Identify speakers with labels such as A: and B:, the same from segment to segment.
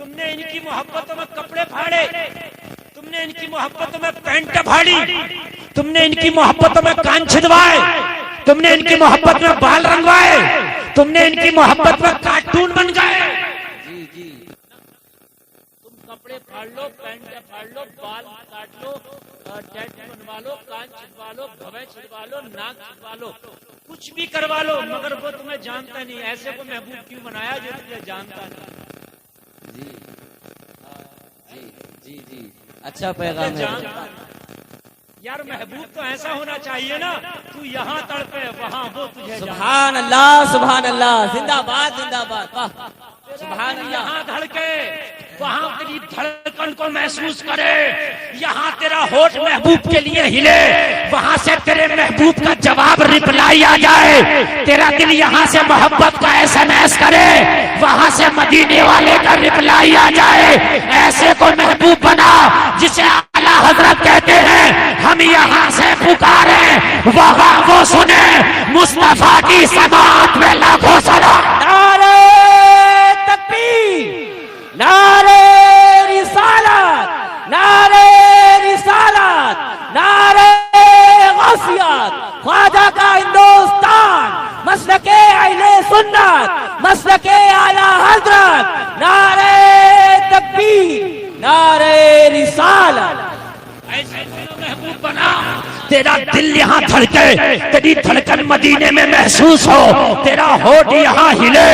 A: تم نے ان کی محبتوں میں کپڑے پھاڑے، تم نے ان کی محبتوں میں پینٹ پھاڑی، تم نے ان کی محبتوں میں کان چھدوائے، تم نے ان کی محبت میں بال رنگوائے، تم نے ان کی محبت میں کارٹون بن گئے۔
B: جی جی
A: تم کپڑے پھاڑ لو، پینٹ پھاڑ لو، بال کاٹ لو، ٹیٹو بنوا لو، کان چھدوا لو، بھویں چھدوا لو، ناک چھدوا لو، کچھ بھی کروا لو، مگر وہ تمہیں جانتا نہیں۔ ایسے کو محبوب کیوں بنایا جو تجھے جانتا نہیں؟
B: جی جی جی جی اچھا پیغام ہے۔
A: یار محبوب تو ایسا ہونا چاہیے نا، تو یہاں تڑپے وہاں وہ تجھے
B: سبحان اللہ سبحان اللہ، زندہ باد زندہ باد، واہ سبحان اللہ۔
A: یہاں دھڑکے وہاں تیری دھڑکن کو محسوس کرے، یہاں تیرا ہونٹ محبوب کے لیے ہلے، وہاں سے تیرے محبوب کا جواب رپلائی آ جائے، تیرا دل یہاں سے محبت کا SMS کرے، وہاں سے مدینے والے کا رپلائی آ جائے۔ ایسے کو محبوب بنا جسے اعلیٰ حضرت کہتے ہیں ہم یہاں سے پکاریں وہاں وہ سنے، مصطفیٰ کی سماعت میں لاکھوں سلام۔
B: نعرہ تکبیر، نعرہ رسالت، نعرہ رسالت، نعرہ غوثیت، خواجہ کا ہندوستان، مسلک اہل سنت، مسلک اعلیٰ حضرت، نعرہ تکبیر، نعرہ رسالت۔
A: ایسے محبوب بنا تیرا دل یہاں دھڑکے، تیری دھڑکن مدینے میں محسوس ہو، تیرا ہونٹ یہاں ہلے،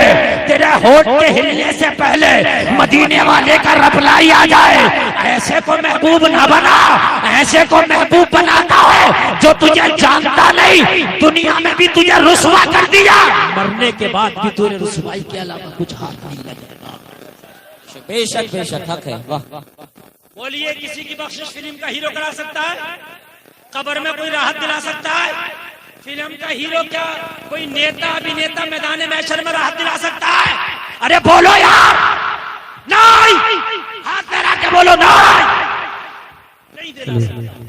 A: تیرا ہونٹ کے ہلنے سے پہلے مدینے والے کا رپلائی آ جائے۔ ایسے کو محبوب نہ بنا، ایسے کو محبوب بناتا ہو جو تجھے جانتا نہیں، دنیا میں بھی تجھے رسوا کر دیا، مرنے کے بعد بھی تجھے رسوائی کے علاوہ کچھ ہاتھ نہیں لگے گا۔
B: بے شک بے شک حق ہے، واہ۔
A: بولیے کسی کی بخشش فلم کا ہیرو کرا سکتا ہے؟ قبر میں کوئی راحت دلا سکتا ہے؟ فلم کا ہیرو کیا کوئی نیتا ابھینیتا میدان محشر میں راحت دلا سکتا ہے؟ ارے بولو یار، نہیں، ہاتھ لہرا کے بولو نہیں دلا سکتا۔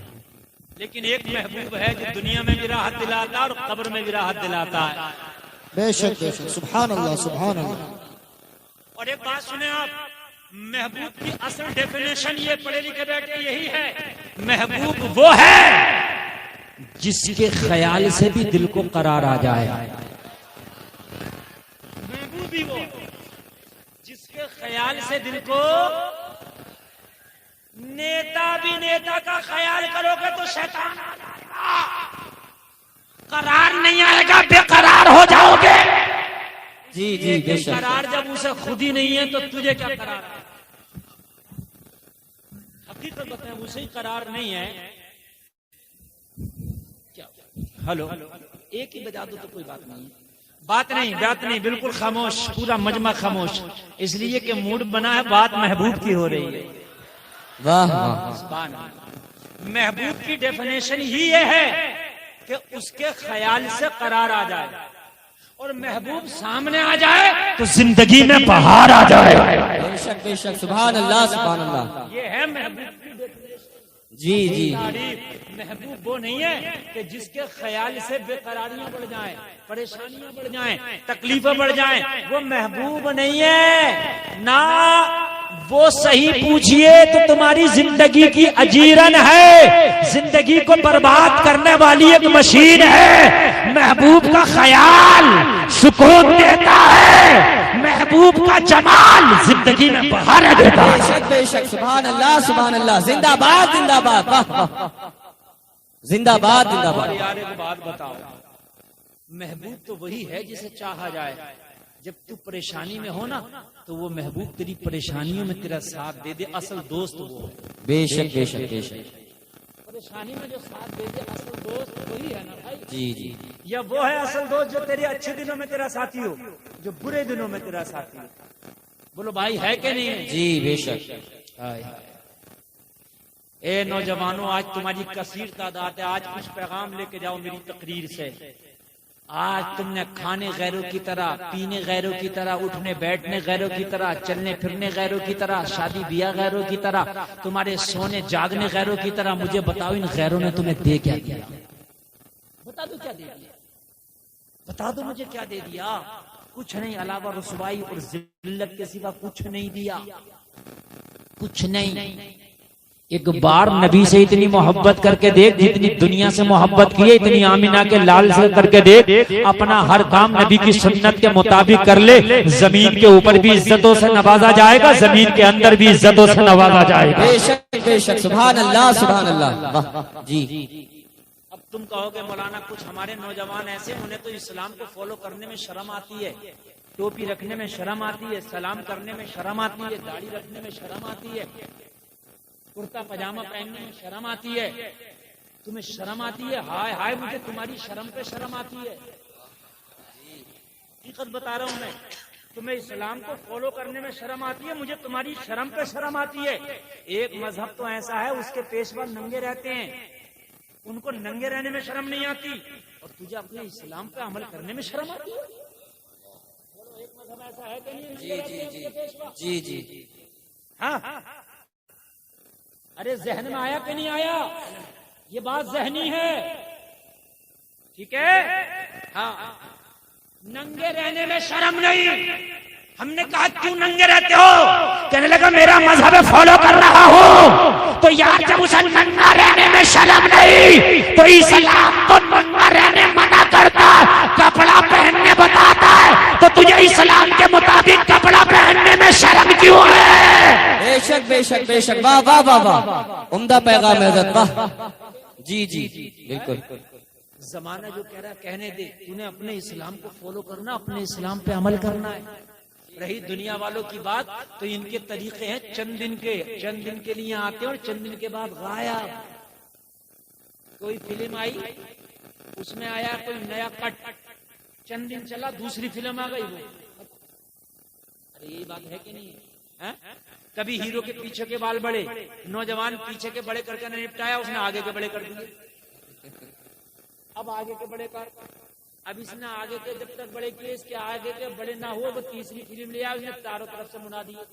A: لیکن ایک محبوب ہے جو دنیا میں بھی راحت دلاتا ہے اور قبر میں بھی راحت دلاتا ہے۔
C: بے شک سبحان اللہ سبحان اللہ۔
A: اور ایک بات سنیں آپ، محبوب کی اصل ڈیفینیشن یہ پڑھے لکھے بیٹھے یہی ہے، محبوب وہ ہے جس کے خیال سے بھی دل کو قرار آ جائے۔ محبوب ہی وہ جس کے خیال سے دل کو، نیتا بھی نیتا کا خیال کرو گے تو شیطان آ جائے گا، قرار نہیں آئے گا، بے قرار ہو جاؤ گے۔
B: جی جی بے شک۔
A: قرار جب اسے خود ہی نہیں ہے تو تجھے کیا قرار ہے؟ حقیقت بتائیں اسے ہی قرار نہیں ہے کیا؟ ہلو ایک ہی بجا دو تو کوئی بات نہیں، بات نہیں، بالکل خاموش، پورا مجمع خاموش، اس لیے کہ موڈ بنا ہے، بات محبوب کی ہو رہی ہے۔
B: واہ واہ۔
A: محبوب کی ڈیفینیشن ہی یہ ہے کہ اس کے خیال سے قرار آ جائے، اور محبوب سامنے آ جائے تو زندگی میں بہار آ جائے۔
B: بے شک بے شک، سبحان اللہ سبحان اللہ۔
A: یہ ہے محبوب کی
B: جی جی
A: تعریف۔ محبوب وہ نہیں ہے کہ جس کے خیال سے بے قراریاں بڑھ جائیں، پریشانیاں بڑھ جائیں، تکلیفیں بڑھ جائیں، وہ محبوب نہیں ہے نا۔ وہ صحیح پوچھئے تو تمہاری زندگی کی اجیرن ہے، زندگی کو برباد کرنے والی ایک مشین ہے۔ محبوب کا خیال سکون دیتا ہے، محبوب کا جمال زندگی میں بہار دیتا ہے۔
B: بے شک بے شک، سبحان اللہ سبحان اللہ، زندہ باد زندہ باد، واہ واہ، زندہ باد زندہ باد۔
A: یار ایک بات بتاؤ، محبوب تو وہی ہے جسے چاہا جائے۔ جب تو پریشانی میں ہو نا تو وہ محبوب تیری پریشانیوں میں تیرا ساتھ دے دے، اصل دوست وہ ہے۔
B: بے شک بے شک بے شک۔
A: پریشانی میں جو ساتھ دے دے اصل دوست وہی ہے نا بھائی۔
B: جی جی
A: یا وہ ہے اصل دوست جو تیرے اچھے دنوں میں تیرا ساتھی ہو، جو برے دنوں میں تیرا ساتھی ہو؟ بولو بھائی ہے کہ نہیں ہے؟
B: جی بے شک۔
A: اے نوجوانوں، آج تمہاری کثیر تعداد ہے، آج کچھ پیغام لے کے جاؤ میری تقریر سے۔ آج تم نے کھانے غیروں کی طرح، پینے غیروں کی طرح، اٹھنے بیٹھنے غیروں کی طرح، چلنے پھرنے غیروں کی طرح، شادی بیاہ غیروں کی طرح، تمہارے سونے جاگنے غیروں کی طرح۔ مجھے بتاؤ ان غیروں نے تمہیں دے کیا دیا؟ بتا دو کیا دے دیا، بتا دو مجھے کیا دے دیا؟ کچھ نہیں، علاوہ رسوائی اور ذلت کے سوا کچھ نہیں دیا۔ کچھ نہیں. ایک بار نبی سے اتنی محبت کر کے دیکھ جتنی دنیا سے محبت کی ہے، اتنی آمینہ کے لال سے کر کے دیکھ. اپنا ہر کام نبی کی سنت کے مطابق کر لے، زمین کے اوپر بھی عزتوں سے نوازا جائے گا، زمین کے اندر بھی عزتوں سے نوازا جائے گا.
B: بے شک بے شک، سبحان اللہ سبحان اللہ. واہ جی.
A: اب تم کہو گے مولانا کچھ ہمارے نوجوان ایسے، انہیں تو اسلام کو فالو کرنے میں شرم آتی ہے، ٹوپی رکھنے میں شرم آتی ہے، سلام کرنے میں شرم آتی ہے، داڑھی رکھنے میں شرم آتی ہے، کرتا پاجامہ پہننے میں شرم آتی ہے. تمہیں شرم آتی ہے؟ ہائے ہائے مجھے تمہاری شرم پہ شرم آتی ہے. حقیقت بتا رہا ہوں میں، تمہیں اسلام کو فالو کرنے میں شرم آتی ہے، مجھے تمہاری شرم پہ شرم آتی ہے. ایک مذہب تو ایسا ہے اس کے پیشوا ننگے رہتے ہیں، ان کو ننگے رہنے میں شرم نہیں آتی، اور تجھے اپنے اسلام پہ عمل کرنے میں شرم آتی ہے. ایک مذہب ایسا ہے کہ نہیں؟
B: جی جی.
A: ہاں ارے ذہن میں آیا کہ نہیں آیا؟ یہ بات ذہنی ہے، ٹھیک ہے؟ ہاں ننگے رہنے میں شرم نہیں. ہم نے کہا کیوں ننگے رہتے ہو؟ کہنے لگا میرا مذہب فالو کر رہا ہوں. تو یار جب اسے ننگا رہنے میں شرم نہیں تو اسلام تو ننگا رہنے منع کرتا ہے، کپڑا پہننے بتاتا ہے، تو تجھے اسلام کے مطابق کپڑا پہننے میں شرم کیوں ہے؟
B: بے شک بے شک بے شک. واہ واہ واہ واہ، عمدہ پیغام حضرت. واہ جی جی بالکل.
A: زمانہ جو کہہ رہا ہے کہنے دے، تو نے اپنے اسلام کو فالو کرنا، اپنے اسلام پہ عمل کرنا ہے. رہی دنیا والوں کی بات تو ان کے طریقے ہیں چند دن کے لیے آتے ہیں اور چند دن کے بعد غائب. کوئی فلم آئی اس میں آیا کوئی نیا کٹ، چند دن چلا دوسری فلم آ گئی. وہ ارے یہ بات ہے کہ نہیں؟ کبھی ہیرو کے پیچھے کے بال بڑے، نوجوان پیچھے کے بڑے کر کے نپٹایا، اس نے آگے کے بڑے کر دیے. اب آگے کے بڑے کر، اب اس نے آگے کے جب تک بڑے کیے، اس کے آگے کے بڑے نہ ہوئے، وہ تیسری فلم لے آیا، اس نے چاروں طرف سے منا دیے.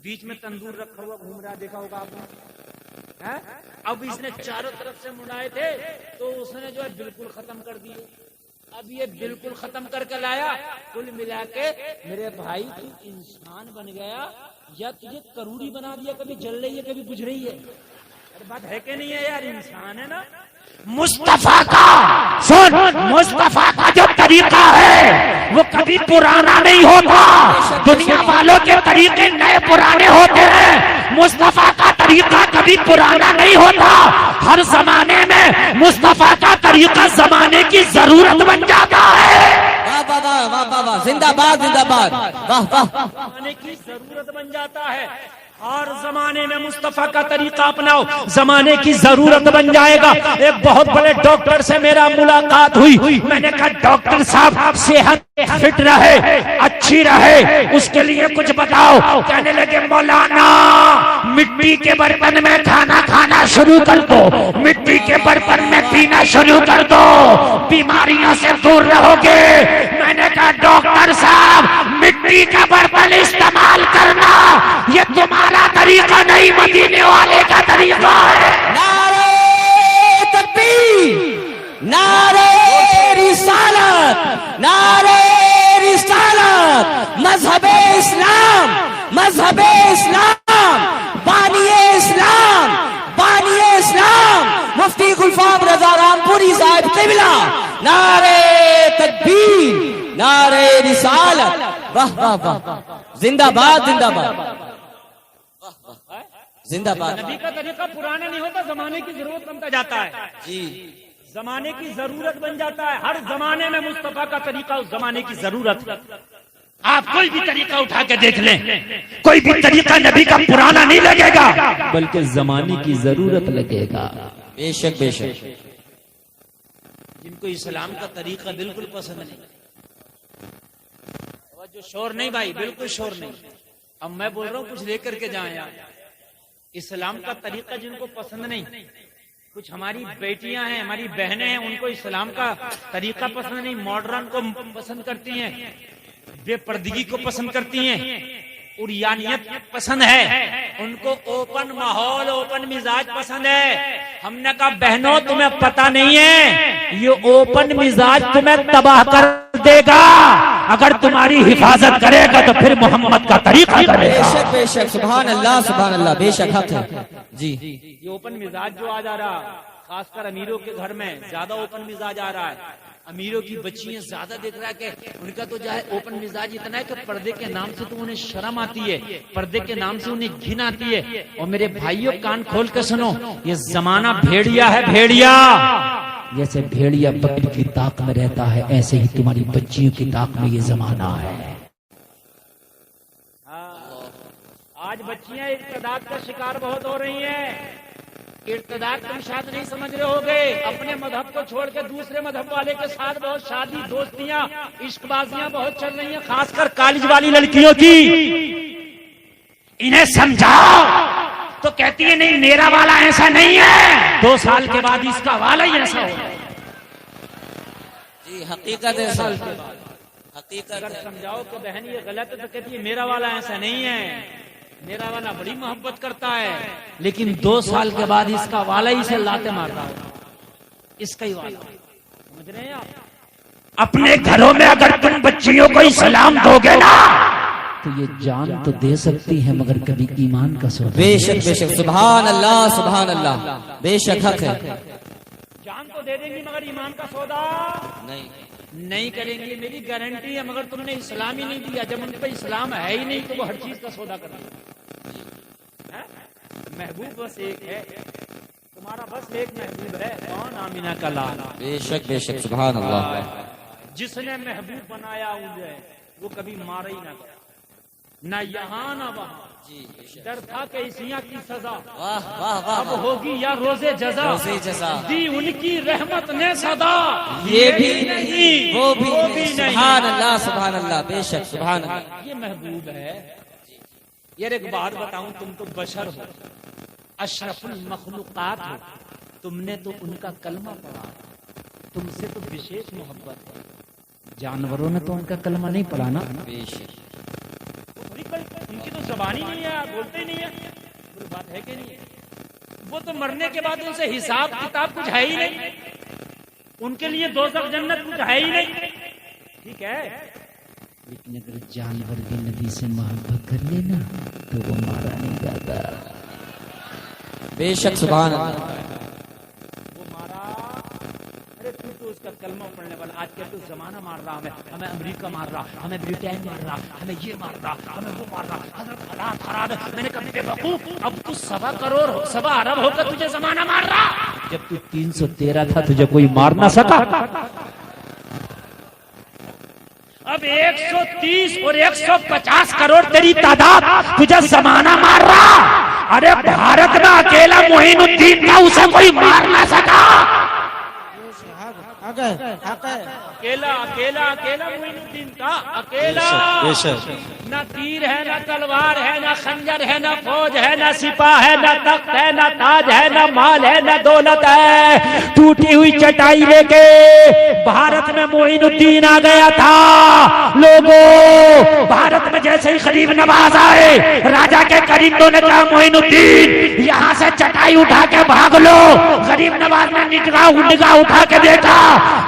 A: بیچ میں تندور رکھا ہوا گھوم رہا، دیکھا ہوگا آپ نے. اب اس نے چاروں طرف سے منائے تھے تو اس نے جو ہے بالکل ختم کر دیے. اب یہ بالکل ختم کر کے لایا. کل ملا کے میرے بھائی تو انسان بن گیا یا تجھے کروڑی بنا دیا، کبھی جل رہی ہے کبھی بجھ رہی ہے. بات ہے کہ نہیں ہے یار؟ انسان ہے نا. مصطفیٰ کا سن، مصطفیٰ کا جو طریقہ ہے وہ کبھی پرانا نہیں ہوتا. دنیا والوں کے طریقے نئے پرانے ہوتے ہیں، مصطفیٰ کا طریقہ کبھی پرانا نہیں ہوتا. ہر زمانے میں مصطفیٰ کا طریقہ زمانے کی ضرورت بن جاتا ہے.
B: واہ واہ واہ واہ واہ، زندہ باد زندہ باد. واہ واہ،
A: زمانے کی ضرورت بن جاتا ہے. ہر زمانے میں مصطفیٰ کا طریقہ اپناؤ، زمانے کی ضرورت بن جائے گا. ایک بہت بڑے ڈاکٹر سے میرا ملاقات ہوئی. میں نے کہا ڈاکٹر صاحب صحت فٹ رہے، اچھی رہے، اس کے لیے کچھ بتاؤ. کہنے لگے مولانا مٹی کے برتن میں کھانا کھانا شروع کر دو، مٹی کے برتن میں پینا شروع کر دو، بیماریوں سے دور رہو گے. میں نے کہا ڈاکٹر صاحب مٹی کا برتن استعمال کرنا یہ تمہارا طریقہ نہیں، مدینے والے کا طریقہ ہے.
B: نعرہ تکبیر، نعرہ رسالت، نعرہ رسالت. مذہب اسلام، مذہب اسلام، بانی اسلام، بانی اسلام مفتی گلفام رضا رامپوری صاحب قبلہ. نعرہ تکبیر، نعرہ رسالت. واہ واہ واہ، زندہ باد زندہ باد، زندہ باد.
A: نبی کا طریقہ پرانا نہیں ہوتا، زمانے کی ضرورت بنتا جاتا ہے.
B: جی
A: زمانے کی ضرورت بن جاتا ہے. ہر زمانے میں مصطفیٰ کا طریقہ اس زمانے کی ضرورت. آپ کوئی بھی طریقہ اٹھا کے دیکھ لیں، کوئی بھی طریقہ نبی کا پرانا نہیں لگے گا بلکہ زمانے کی ضرورت لگے گا.
B: بے شک بے شک.
A: جن کو اسلام کا طریقہ بالکل پسند نہیں، جو شور نہیں بھائی، بالکل شور نہیں. اب میں بول رہا ہوں کچھ لے کر کے جائیں یار. اسلام کا طریقہ جن کو پسند نہیں، کچھ ہماری بیٹیاں ہیں، ہماری بہنیں ہیں، ان کو اسلام کا طریقہ پسند نہیں، ماڈرن کو پسند کرتی ہیں، بے پردگی کو پسند کرتی ہیں، عریانیت پسند ہے، ان کو اوپن ماحول، اوپن مزاج پسند ہے. ہم نے کہا بہنوں تمہیں پتہ نہیں ہے یہ اوپن مزاج تمہیں تباہ کر دے گا. اگر تمہاری حفاظت کرے گا تو پھر محمد کا طریقہ کرے
B: بے
A: گا.
B: شک بے شک سبحان اللہ بے شک حق ہے جی.
A: یہ اوپن مزاج جو آج آ رہا خاص کر امیروں کے گھر میں زیادہ اوپن مزاج آ رہا ہے. امیروں کی بچیاں زیادہ دیکھ رہا ہے کہ ان کا تو جو ہے اوپن مزاج اتنا ہے کہ پردے کے نام سے تو انہیں شرم آتی ہے, پردے کے نام سے انہیں گھن آتی ہے. اور میرے بھائیوں کان کھول کے سنو, یہ زمانہ بھیڑیا ہے, بھیڑیا. جیسے بھیڑیا بکری کی طاق میں رہتا ہے ایسے ہی تمہاری بچیوں کی طاق میں یہ زمانہ ہے. آج بچیاں ارتداد کا شکار بہت ہو رہی ہیں. ارتداد تم شاید نہیں سمجھ رہے ہوگے, اپنے مذہب کو چھوڑ کے دوسرے مذہب والے کے ساتھ بہت شادی دوستیاں عشق بازیاں بہت چل رہی ہیں, خاص کر کالج والی لڑکیوں کی. انہیں سمجھاؤ تو کہتی ہے نہیں میرا والا ایسا نہیں ہے, 2 سال کے بعد اس کا والا ہی ایسا ہوگا.
B: جی حقیقت ہے سر, حقیقت
A: اگر
B: ہے.
A: سمجھاؤ کہ بہن یہ غلط ہے تو کہتی ہے میرا والا ایسا نہیں ہے, میرا والا بڑی محبت کرتا ہے, لیکن 2 سال کے بعد اس کا والا ہی سے لاتے مارتا ہے, اس کا ہی والا. سمجھ رہے ہیں آپ؟ اپنے گھروں میں اگر تم بچیوں کو اسلام دو گے نا تو یہ جان تو دے سکتی ہے مگر کبھی ایمان کا سودا.
B: بے شک سبحان اللہ بے شک حق ہے.
A: جان تو دے دیں گی مگر ایمان کا سودا نہیں کریں گی, میری گارنٹی ہے. مگر تم نے اسلام ہی نہیں دیا, جب ان پہ اسلام ہے ہی نہیں تو وہ ہر چیز کا سودا کر دیں. محبوب بس ایک ہے, تمہارا بس ایک محبوب ہے, کون؟ آمینہ کا لال.
B: بے شک سبحان اللہ.
A: جس نے محبوب بنایا مجھے وہ کبھی مارا ہی نہ یہاں نہ وہاں. ڈر تھا کہ عیسیاں کی سزا اب ہوگی یا روزے جزا, دی ان کی رحمت نے صدا.
B: یہ بھی نہیں وہ بھی نہیں. سبحان اللہ بے شک سبحان اللہ.
A: یہ محبوب ہے. یار ایک بات بتاؤں, تم تو بشر ہو, اشرف المخلوقات ہو, تم نے تو ان کا کلمہ پڑھا, تم سے تو وشیش محبت ہے. جانوروں نے تو ان کا کلمہ نہیں پڑھا نا. ان کی تو زبان ہی نہیں ہے, بولتے ہی نہیں ہے. کوئی بات ہے کہ نہیں ہے؟ وہ تو مرنے کے بعد ان سے حساب کتاب کچھ ہے ہی نہیں, ان کے لیے دوزخ جنت کچھ ہے ہی نہیں. ٹھیک ہے, لیکن اگر جانور بھی نبی سے محبت کر لینا تو وہ مارا نہیں جاتا.
B: بے شک سبحان اللہ.
A: وہ مارا, ارے تو اس کا کلمہ پڑھنے والا آج کل تو زمانہ مار رہا, ہمیں امریکہ مار رہا, ہمیں برٹین مار رہا, ہمیں یہ مار رہا, ہمیں وہ مار رہا. حضرت حالات خراب ہے. میں نے کہا بے وقوف, اب تو 1.25 کروڑ 1.25 ارب ہو کر تجھے زمانہ مار رہا, جب تو 313 تھا تجھے کوئی مار نہ سکا. اب 130 اور 150 کروڑ تیری تعداد تجھے زمانہ مار رہا. ارے بھارت میں اکیلا معین الدین تھا, اسے کوئی مار نہ سکا. اکیلا معین الدین تھا, اکیلا. نہ تیر ہے, نہ تلوار ہے, نہ خنجر ہے, نہ فوج ہے, نہ سپاہ ہے, نہ تخت ہے, نہ تاج ہے, نہ مال ہے, نہ دولت ہے. ٹوٹی ہوئی چٹائی لے کے بھارت میں معین الدین آ گیا تھا. لوگوں, بھارت میں جیسے ہی غریب نواز آئے, راجا کے کرندوں نے کہا معین الدین یہاں سے چٹائی اٹھا کے بھاگ لو. غریب نواز نے نگاہ اٹھا کے دیکھا,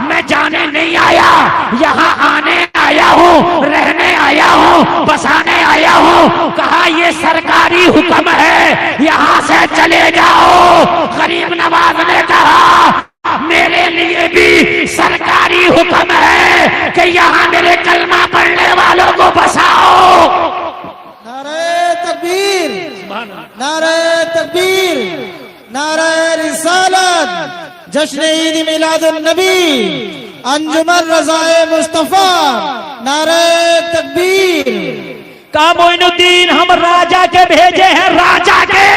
A: میں جانے نہیں آیا, یہاں آنے آیا ہوں, رہنے آیا ہوں, بسانے آیا ہوں. کہا یہ سرکاری حکم ہے, یہاں سے چلے جاؤ. غریب نواز نے کہا میرے لیے بھی سرکاری حکم ہے کہ یہاں میرے کلمہ پڑھنے والوں کو بساؤ.
C: نعرہ تکبیر, نعرہ تکبیر, نعرہ رسالت, جشن عید میلاد النبی, انجمن رضائے مصطفیٰ, نعرہ تکبیر.
A: کہا معین الدین ہم راجا کے بھیجے ہیں, راجا کے.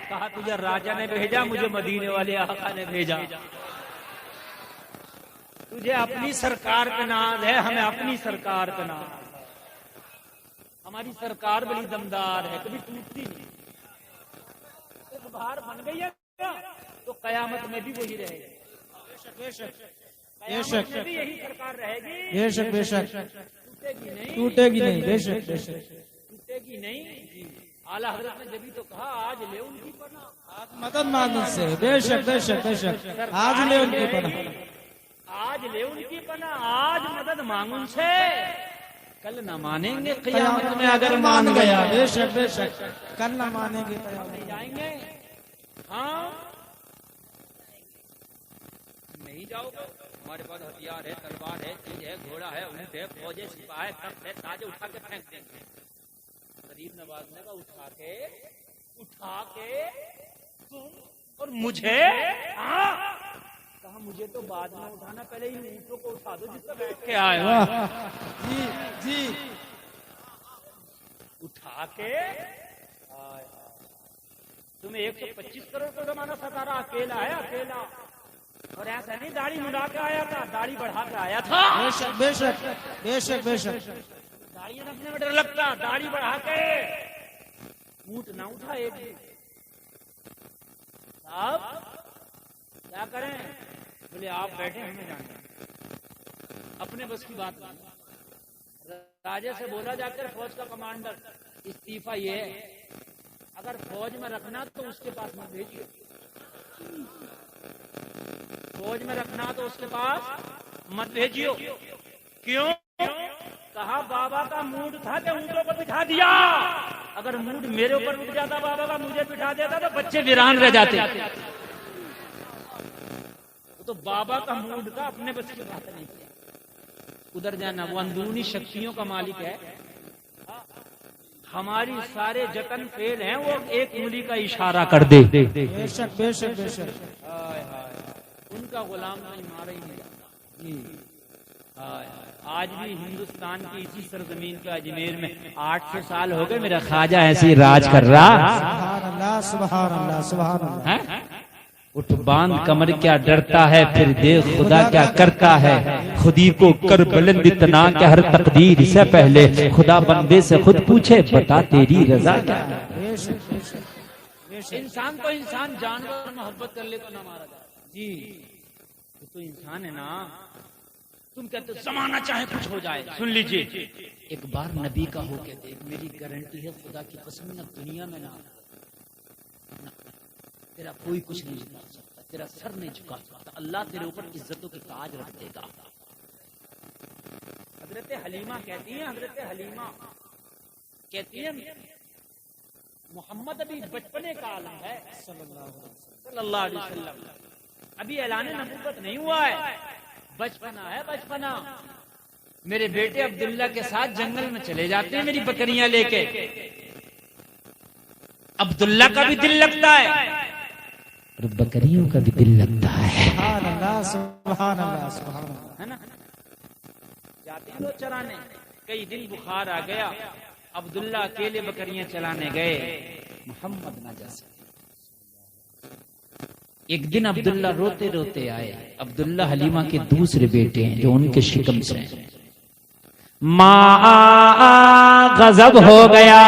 A: کہا تجھے راجا نے بھیجا, مجھے مدینے والے آقا نے بھیجا. تجھے اپنی سرکار پہ ناز ہے, ہمیں اپنی سرکار پہ ناز. ہماری سرکار بڑی دمدار ہے, کبھی ٹوٹتی نہیں. ایک بہار بن گئی ہے تو قیامت میں بھی وہی رہے گی. قیامت میں بھی یہی سرکار رہے گی.
C: بے شک بے شک,
A: ٹوٹے گی نہیں,
C: بے شک بے شک.
A: ٹوٹے گی نہیں. اعلیٰ حضرت نے جبھی تو کہا آج لے ان کی پناہ,
C: مدد مانگ سے. بے شک بے شک بے شک, آج لے ان کی پناہ.
A: آج لے ان کی پناہ، آج مدد مانگ ان سے، کل نہ مانیں گے قیامت میں اگر مان گیا۔
C: بے شک بے شک، کل نہ مانیں گے قیامت۔
A: جائیں گے؟ ہاں نہیں جاؤ گے؟ ہمارے پاس ہتھیار ہے، تلوار ہے، تیر ہے، گھوڑا ہے، اونٹ ہے، فوج ہے، سپاہ ہے، تخت ہے، تاج اٹھا کے پھینک دیں گے۔ غریب نواز نے کہا اٹھا کے تم اور مجھے؟ ہاں کہا مجھے تو بعد میں اٹھانا، پہلے ان اونٹوں کو اٹھا دو جس پہ بیٹھ کے آئے ہو۔
C: جی جی،
A: اٹھا کے تمہیں 125 کروڑ کا زمانہ ستا رہا، اکیلا ہے اکیلا، اور ایسا نہیں داڑھی مڈا کے آیا تھا، داڑھی بڑھا کے آیا تھا۔
C: بے شک بے شک بے شک بے شک،
A: داڑھی رکھنے میں ڈر لگتا، داڑھی بڑھا کے اونٹ نہ اٹھا ایک بھی۔ صاحب کیا کریں؟ بولے آپ بیٹھے، ہمیں جانا، اپنے بس کی بات نہیں۔ راجے سے بولا جا کر فوج کا کمانڈر استعفیٰ یہ ہے، اگر فوج میں رکھنا تو اس کے پاس مت بھیجیے، فوج میں رکھنا تو اس کے پاس مت بھیجیو۔ کیوں؟ کہا بابا کا موڈ تھا کہ اونٹوں کو بٹھا دیا، اگر موڈ میرے اوپر اٹھ جاتا بابا کا، مجھے بٹھا دیتا تو بچے ویران رہ جاتے۔ تو بابا کا موڈ تھا، اپنے بس کی بات نہیں کیا۔ ادھر جانا، وہ اندرونی شکتیوں کا مالک ہے، ہماری سارے جتن فیل ہیں، وہ ایک انگلی کا اشارہ کر دے۔
C: بے شک بے شک بے شک،
A: ان کا غلام نہیں مارا ہی نہیں جاتا۔ جی آج بھی ہندوستان کی اسی سرزمین کے اجمیر میں 800 سال ہو گئے میرا خواجہ ایسے راج کر رہا۔
C: سبحان اللہ سبحان اللہ سبحان اللہ۔
A: اٹھ باندھ کمر کیا ڈرتا ہے، پھر دیکھ خدا کیا کرتا ہے، خودی کو کر بلند اتنا کہ ہر تقدیر سے پہلے خدا بندے سے خود پوچھے بتا تیری رضا کیا ہے۔
C: بے شک بے شک بے شک،
A: انسان کو انسان جانور محبت کر لے تو نہ مارا جائے۔ جی تو انسان ہے نا، تم کہتے زمانہ چاہے کچھ ہو جائے، سن لیجئے ایک بار نبی کا ہو کے دیکھ، میری گارنٹی ہے خدا کی قسم، نہ دنیا میں نہ تیرا کوئی کچھ نہیں جھکا سکتا، تیرا سر نہیں جھکا سکتا، اللہ تیرے اوپر عزتوں کے تاج رکھ دے گا۔ حضرت حلیمہ کہتی ہیں، حضرت حلیمہ کہتی ہیں محمد ابھی بچپنے کا عالم ہے صلی اللہ علیہ وسلم، ابھی اعلان نبوت نہیں ہوا ہے، بچپنا ہے بچپنا۔ میرے بیٹے عبداللہ کے ساتھ جنگل میں چلے جاتے ہیں میری بکریاں لے کے، عبداللہ کا بھی دل لگتا ہے اور بکریوں کا بھی دل لگتا ہے،
C: سبحان اللہ سبحان اللہ سبحان اللہ،
A: ہے نا؟ جاتے ہیں لوگ چرانے، کئی دن بخار آ گیا، عبداللہ اکیلے بکریاں چلانے گئے، محمد نہ جا سکے۔ ایک دن عبداللہ روتے روتے آئے، عبداللہ حلیمہ کے دوسرے بیٹے ہیں جو ان کے شکم سے ہیں، ماں غضب ہو گیا،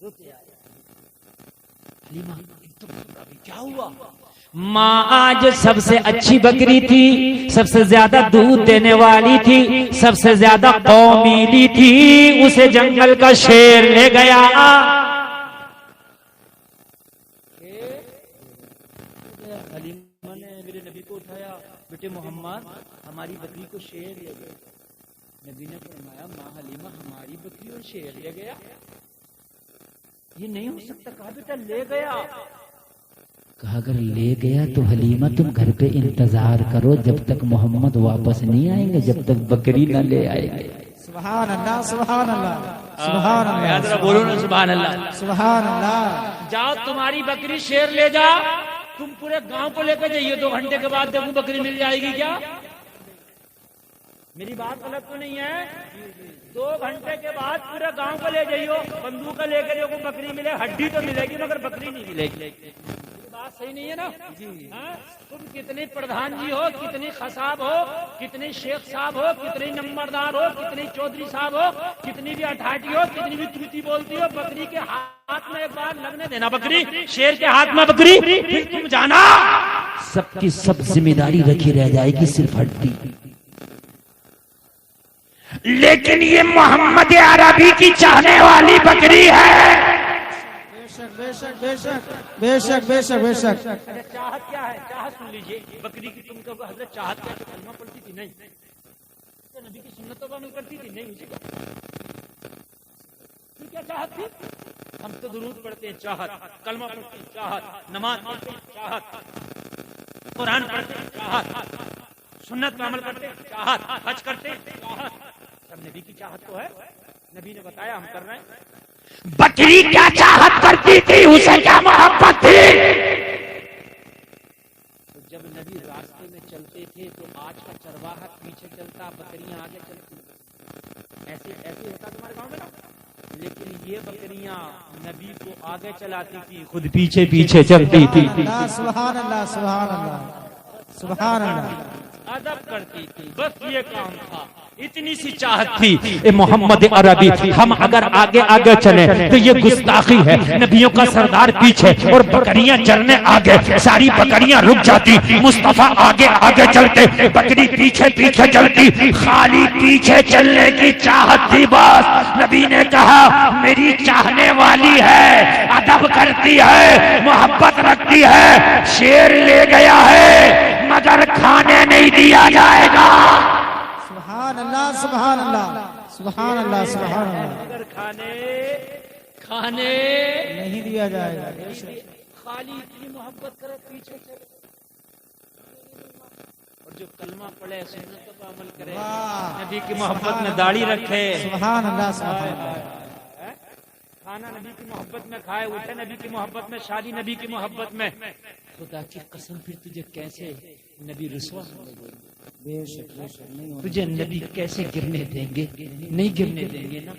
A: روتے آئے، حلیمہ کیا ہوا؟ ماں آج سب سے اچھی بکری تھی، سب سے زیادہ دودھ دینے والی تھی، سب سے زیادہ قومیلی تھی، اسے جنگل کا شیر لے گیا۔ حلیمہ نے میرے نبی کو اٹھایا، بیٹے محمد ہماری بکری کو شیر لے گیا۔ نبی نے فرمایا ماں حلیمہ ہماری بکری اور شیر لے گیا، یہ نہیں ہو سکتا۔ کہا بیٹا لے گیا، کہا اگر لے گیا تو حلیمہ تم گھر پہ انتظار کرو جب تک محمد واپس نہیں آئیں گے، جب تک بکری نہ لے آئیں گے۔
C: سبحان اللہ سبحان اللہ سبحان اللہ،
A: بولو نا سبحان اللہ،
C: سبحان اللہ۔
A: جاؤ تمہاری بکری شیر لے جا، تم پورے گاؤں کو لے کے جائیے، 2 گھنٹے کے بعد دیکھو بکری مل جائے گی کیا؟ میری بات غلط تو نہیں ہے؟ 2 گھنٹے کے بعد پورے گاؤں کو لے جائیے، بندوق لے کے دیکھو بکری ملے، ہڈی تو ملے گی مگر بکری نہیں ملے گی۔ بات صحیح نہیں ہے نا؟ تم کتنے پردھان جی ہو، کتنی خصاب ہو، کتنے شیخ صاحب ہو، کتنے نمبردار ہو، کتنے چودھری صاحب ہو، کتنی بھی اٹھاٹی ہو، کتنی بھی توتی بولتی ہو، بکری کے ہاتھ میں ایک بار لگنے دینا، بکری شیر کے ہاتھ میں بکری، پھر تم جانا سب کی سب ذمہ داری رکھی رہ جائے گی، صرف ہڈی۔ لیکن یہ محمد عربی کی چاہنے والی بکری ہے،
C: بے شک بے شک بے شک بے شک بے شک
A: چاہت کیا ہے؟ چاہت سن لیجیے، بکری کی تم کو حضرت چاہت کیا کلمہ پڑھتی تھی؟ نہیں۔ تو نبی کی سنتوں پر عمل کرتی تھی؟ نہیں۔ اسی کا کیا چاہت تھی؟ ہم تو درود پڑھتے ہیں چاہت، کلمہ پڑھتے ہیں چاہت، نماز پڑھتے ہیں چاہت، قرآن پڑھتے ہیں چاہت، سنت پر عمل کرتے ہیں چاہت، حج کرتے ہیں چاہت، سب نبی کی چاہت تو ہے۔ نبی نے بتایا، ہم کر رہے ہیں۔ بکری کیا چاہت کرتی تھی؟ اسے کیا محبت تھی؟ تو جب نبی راستے میں چلتے تھے تو آج کا چرواہا پیچھے چلتا، بکریاں آگے چلتی، ایسے ہوتا تمہارے گاؤں میں نا؟ لیکن یہ بکریاں نبی کو آگے چلاتی تھی، خود پیچھے پیچھے چلتی تھی،
C: سبحان اللہ سبحان اللہ سبحان اللہ،
A: ادب کرتی تھی، بس یہ کام تھا۔ اتنی سی چاہت تھی۔ اے محمد عربی، ہم اگر آگے آگے چلیں تو یہ گستاخی ہے، نبیوں کا سردار پیچھے اور بکریاں چلنے آگے، ساری بکریاں رک جاتی، مصطفیٰ آگے آگے چلتے، بکری پیچھے پیچھے چلتی، خالی پیچھے چلنے کی چاہت تھی بس۔ نبی نے کہا میری چاہنے والی ہے، ادب کرتی ہے، محبت رکھتی ہے، شیر لے گیا ہے مگر کھانے نہیں دیا جائے گا۔
C: سبحان اللہ سبحان اللہ سبحان اللہ سبحان اللہ،
A: مگر کھانے
C: نہیں دیا جائے گا۔
A: خالی اتنی محبت کرے، پیچھے چلے، اور جو کلمہ پڑھے، سنتوں پر عمل کرے، نبی کی محبت میں داڑھی رکھے،
C: سبحان اللہ سبحان اللہ،
A: کھانا نبی کی محبت میں کھائے، اٹھے نبی کی محبت میں، شادی نبی کی محبت میں، خدا کی قسم پھر تجھے کیسے نبی رسوا ہونے دیں گے؟
C: بے شک بے شک نہیں ہونا۔
A: تجھے نبی کیسے گرنے دیں گے؟ نہیں گرنے دیں گے نا۔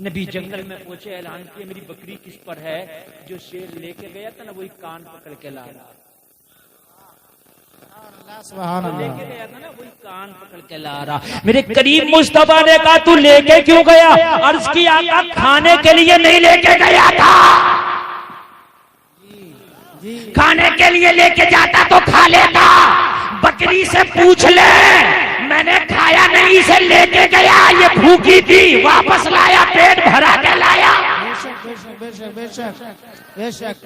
A: نبی جنگل میں پہنچے، اعلان کیا میری بکری کس پر ہے؟ جو شیر لے کے گیا تھا نا وہی کان پکڑ کے لا رہا،
C: سبحان
A: لے
C: اللہ،
A: کے گیا تھا نا وہی کان پکڑ کے لا رہا۔ میرے کریم مصطفیٰ نے کہا تو لے کے کیوں گیا؟ عرض کی آقا کھانے کے لیے نہیں لے کے گیا تھا، کھانے کے لیے لے کے جاتا تو کھا لیتا۔ بکری سے پوچھ لے، میں نے کھایا نہیں، اسے لے کے گیا، یہ بھوکی تھی، واپس لایا، پیٹ بھرا کے لایا۔
C: بے شک بے شک بے شک بے شک بے شک،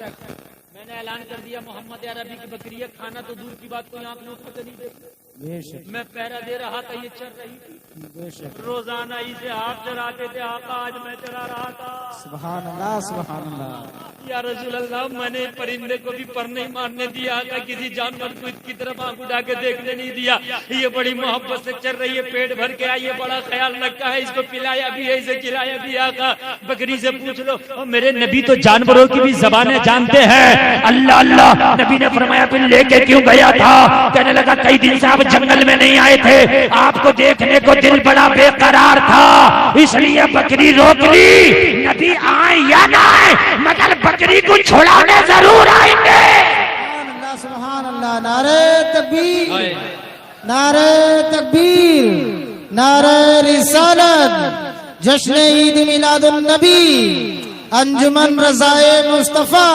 A: میں نے اعلان کر دیا محمد عربی کی بکری ہے، کھانا تو دور کی بات، کوئی آنکھ نوٹ کر نہیں دے۔
C: بے شک
A: میں پہرا دے رہا تھا، یہ چل رہی تھی،
C: بے شک،
A: روزانہ اسے ہاتھ چلاتے تھے، آقا آج میں چلا رہا تھا۔
C: سبحان اللہ سبحان اللہ،
A: یا رسول اللہ، میں نے پرندے کو بھی پر نہیں مارنے دیا، کہ کسی جانور کو اس کی طرف آنکھ اٹھا کے دیکھنے نہیں دیا، یہ بڑی محبت سے چل رہی ہے، پیٹ بھر کے آئی ہے، بڑا خیال رکھا ہے، اس کو پلایا بھی ہے، اسے کھلایا بھی ہے۔ آقا بکری سے پوچھ لو، اور میرے نبی تو جانوروں کی بھی زبانیں جانتے ہیں۔ اللہ اللہ، نبی نے فرمایا پھر لے کے کیوں گیا تھا؟ کہنے لگا کئی دن سے آپ جنگل میں نہیں آئے تھے، آپ کو دیکھنے کو دل بڑا بے قرار تھا، اس لیے بکری روک لی۔ نبی آئے یا نہ آئے مگر بکری کو چھڑانے ضرور آئیں گے۔
C: سبحان اللہ سبحان اللہ، نعرہ تکبیر نعرہ تکبیر نعرہ رسالت، جشن عید میلاد النبی، انجمن رضائے مصطفیٰ،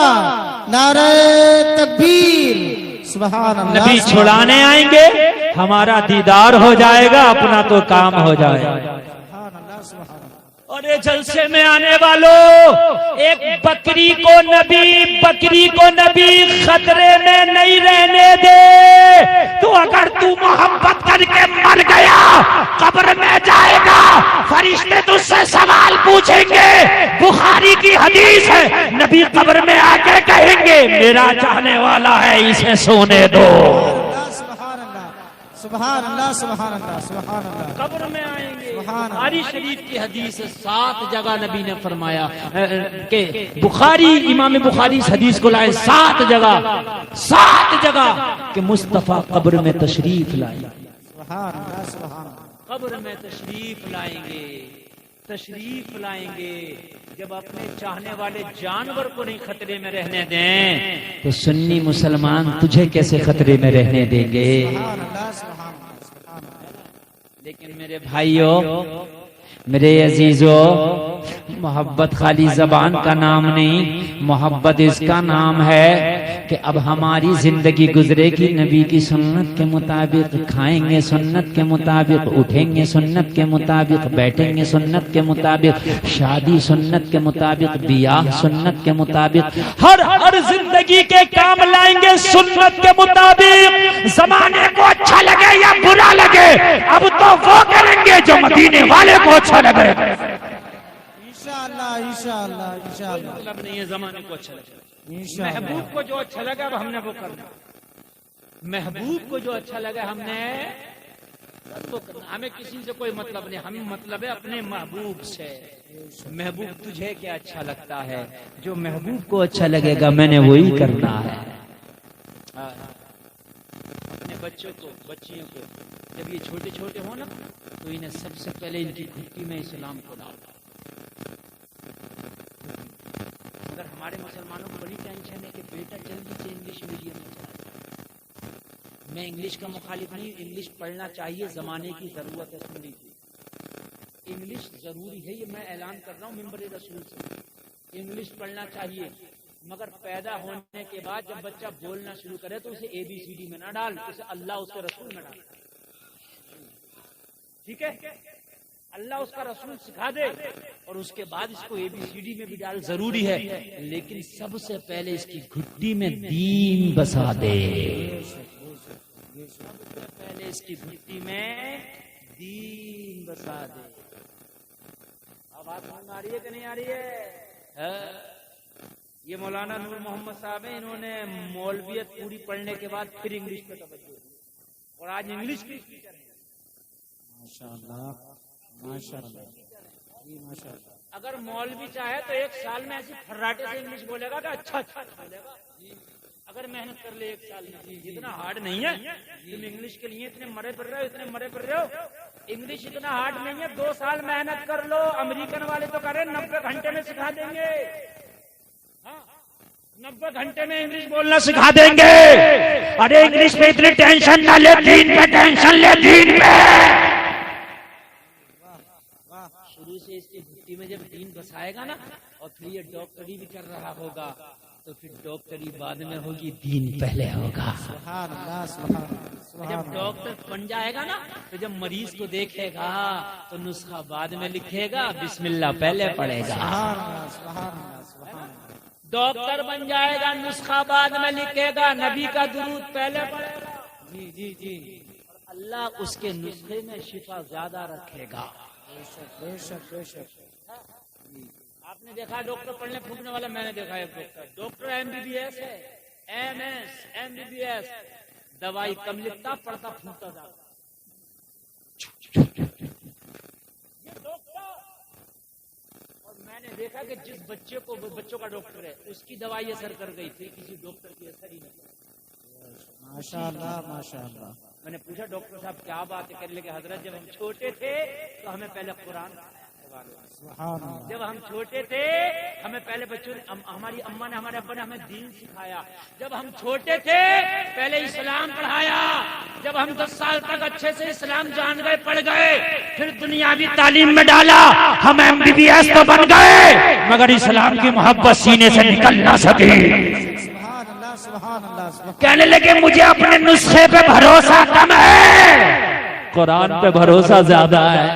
C: نعرہ تکبیر، سبحان اللہ۔
A: نبی چھڑانے آئیں گے، ہمارا دیدار ہو جائے گا، اپنا تو کام ہو جائے گا۔
C: سبحان اللہ سبحان اللہ،
A: اور یہ جلسے میں آنے والوں، ایک بکری کو نبی خطرے میں نہیں رہنے دے۔ تو اگر تو محبت کر کے مر گیا، قبر میں جائے گا، فرشتے تجھ سے سوال پوچھیں گے۔ بخاری کی حدیث ہے، نبی قبر میں آ کے کہیں گے میرا چاہنے والا ہے، اسے سونے دو۔
C: سبحان اللہ سبحان اللہ سبحان اللہ،
A: قبر میں آئیں گے۔
C: سبحان اللہ۔
A: بخاری شریف کی حدیث ہے، 7 جگہ نبی نے فرمایا کہ بخاری، امام بخاری اس حدیث کو لائے 7 جگہ کہ مصطفیٰ قبر میں تشریف لائیں گے،
C: سبحان اللہ سبحان اللہ،
A: قبر میں تشریف لائیں گے۔ جب اپنے چاہنے والے جانور کو نہیں خطرے میں رہنے دیں تو سنی مسلمان تجھے کیسے خطرے میں رہنے دیں گے؟
C: سبحان اللہ سبحان اللہ سبحان اللہ۔
A: لیکن میرے بھائیوں، میرے عزیزوں، محبت خالی زبان کا نام نہیں، محبت اس کا نام ہے کہ اب ہماری زندگی گزرے گی نبی کی سنت کے مطابق، کھائیں گے سنت کے مطابق، اٹھیں گے سنت کے مطابق، بیٹھیں گے سنت کے مطابق، شادی سنت کے مطابق، بیاہ سنت کے مطابق، ہر زندگی کے کام لائیں گے سنت کے مطابق۔ زمانے کو اچھا لگے یا برا لگے اب تو وہ کریں گے جو مدینے والے کو اچھا لگے۔
C: انشاءاللہ انشاءاللہ انشاءاللہ
A: مطلب نہیں ہے زمانے کو اچھا لگے،
C: انشاءاللہ
A: محبوب کو جو اچھا لگا اب ہم نے وہ کرنا، محبوب کو جو اچھا لگا ہم نے وہ کرنا۔ ہمیں کسی سے کوئی مطلب نہیں، ہم مطلب ہے اپنے محبوب سے۔ محبوب تجھے کیا اچھا لگتا ہے، جو محبوب کو اچھا لگے گا میں نے وہی کرنا ہے۔ اپنے بچوں کو، بچیوں کو جب یہ چھوٹے چھوٹے ہوں نا تو انہیں سب سے پہلے ان کی گھٹی میں اسلام کو ڈالو۔ اگر ہمارے مسلمانوں کو بڑی ٹینشن ہے کہ بیٹا جلدی سے انگلش میڈیم میں چلا، میں انگلش کا مخالف نہیں، انگلش پڑھنا چاہیے، زمانے کی ضرورت ہے، سننے کی انگلش ضروری ہے، یہ میں اعلان کر رہا ہوں ممبر رسول سے، انگلش پڑھنا چاہیے، مگر پیدا ہونے کے بعد جب بچہ بولنا شروع کرے تو اسے اے بی سی ڈی میں نہ ڈال، اسے اللہ اس کے رسول میں ڈال، ٹھیک ہے؟ اللہ اس کا رسول سکھا دے اور اس کے بعد اس کو اے بی سی ڈی میں بھی ڈال، ضروری ہے، لیکن سب سے پہلے اس کی گھٹی میں دین بسا دے، سب سے پہلے اس کی گھٹی میں دین بسا دے۔ آواز سمجھ آ رہی ہے کہ نہیں آ رہی ہے؟ یہ مولانا نور محمد صاحب ہیں، انہوں نے مولویت پوری پڑھنے کے بعد پھر انگلش پہ توجہ دی اور آج انگلش کی ٹیچر ہیں۔
C: ماشاءاللہ ماشاءاللہ جی ماشاءاللہ۔
A: اگر مولوی چاہے تو ایک سال میں ایسی فراٹے سے انگلش بولے گا کہ اچھا اچھا بولے گا، اگر محنت کر لے ایک سال میں۔ اتنا ہارڈ نہیں ہے، تم انگلش کے لیے اتنے مرے پڑ رہے ہو، اتنے مرے پڑ رہے ہو، انگلش اتنا ہارڈ نہیں ہے، 2 سال محنت کر لو۔ امریکن والے تو کریں 90 گھنٹے میں سکھا دیں گے، 90 گھنٹے میں انگلش بولنا سکھا دیں گے۔ ارے انگلش پہ اتنی ٹینشن نہ لے، دین پہ ٹینشن لے، دین پہ۔ شروع سے اس کی گھٹی میں جب دین بسائے گا نا، اور پھر یہ ڈاکٹری بھی کر رہا ہوگا تو پھر ڈاکٹری بعد میں ہوگی، دین پہلے ہوگا۔
C: سبحان اللہ سبحان اللہ
A: جب ڈاکٹر بن جائے گا نا تو جب مریض کو دیکھے گا تو نسخہ بعد میں لکھے گا، بسم اللہ پہلے پڑھے گا۔
C: سبحان اللہ سبحان اللہ سبحان اللہ۔
A: ڈاکٹر بن جائے گا، نسخہ بعد میں لکھے گا، نبی کا درود پہلے پڑھے گا،
C: جی جی جی
A: اللہ اس کے نسخے میں شفا زیادہ رکھے گا۔
C: بے شک بے شک بے شک۔
A: آپ نے دیکھا ڈاکٹر پڑھنے پھونکنے والا، میں نے دیکھا ایک doctor M B B S ہے، M S M B B S, دوائی کم لکھتا، پڑھتا پھونکتا جاتا۔ یہ ڈاکٹر، اور میں نے دیکھا کہ جس بچے کو، بچوں کا ڈاکٹر ہے، اس کی دوائی اثر کر گئی تھی، کسی ڈاکٹر کی اثر ہی نہیں۔
C: ماشاءاللہ ماشاءاللہ۔
A: میں نے پوچھا ڈاکٹر صاحب کیا بات ہے؟ کہنے لگے حضرت جب ہم چھوٹے تھے تو ہمیں پہلے قرآن،
C: سبحان اللہ۔
A: جب ہم چھوٹے تھے ہمیں پہلے بچوں نے، ہماری اماں نے، ہمارے ابا نے ہمیں دین سکھایا۔ جب ہم چھوٹے تھے پہلے اسلام پڑھایا، جب ہم 10 سال تک اچھے سے اسلام جان گئے، پڑھ گئے، پھر دنیاوی تعلیم میں ڈالا، ہم ایم بی بی ایس تو بن گئے مگر اسلام کی محبت سینے سے نکل نہ سکی۔
C: سبحان اللہ سبحان اللہ سبحان۔
A: کہنے لگے مجھے اپنے نسخے پہ بھروسہ کم ہے، قرآن پہ بھروسہ زیادہ ہے،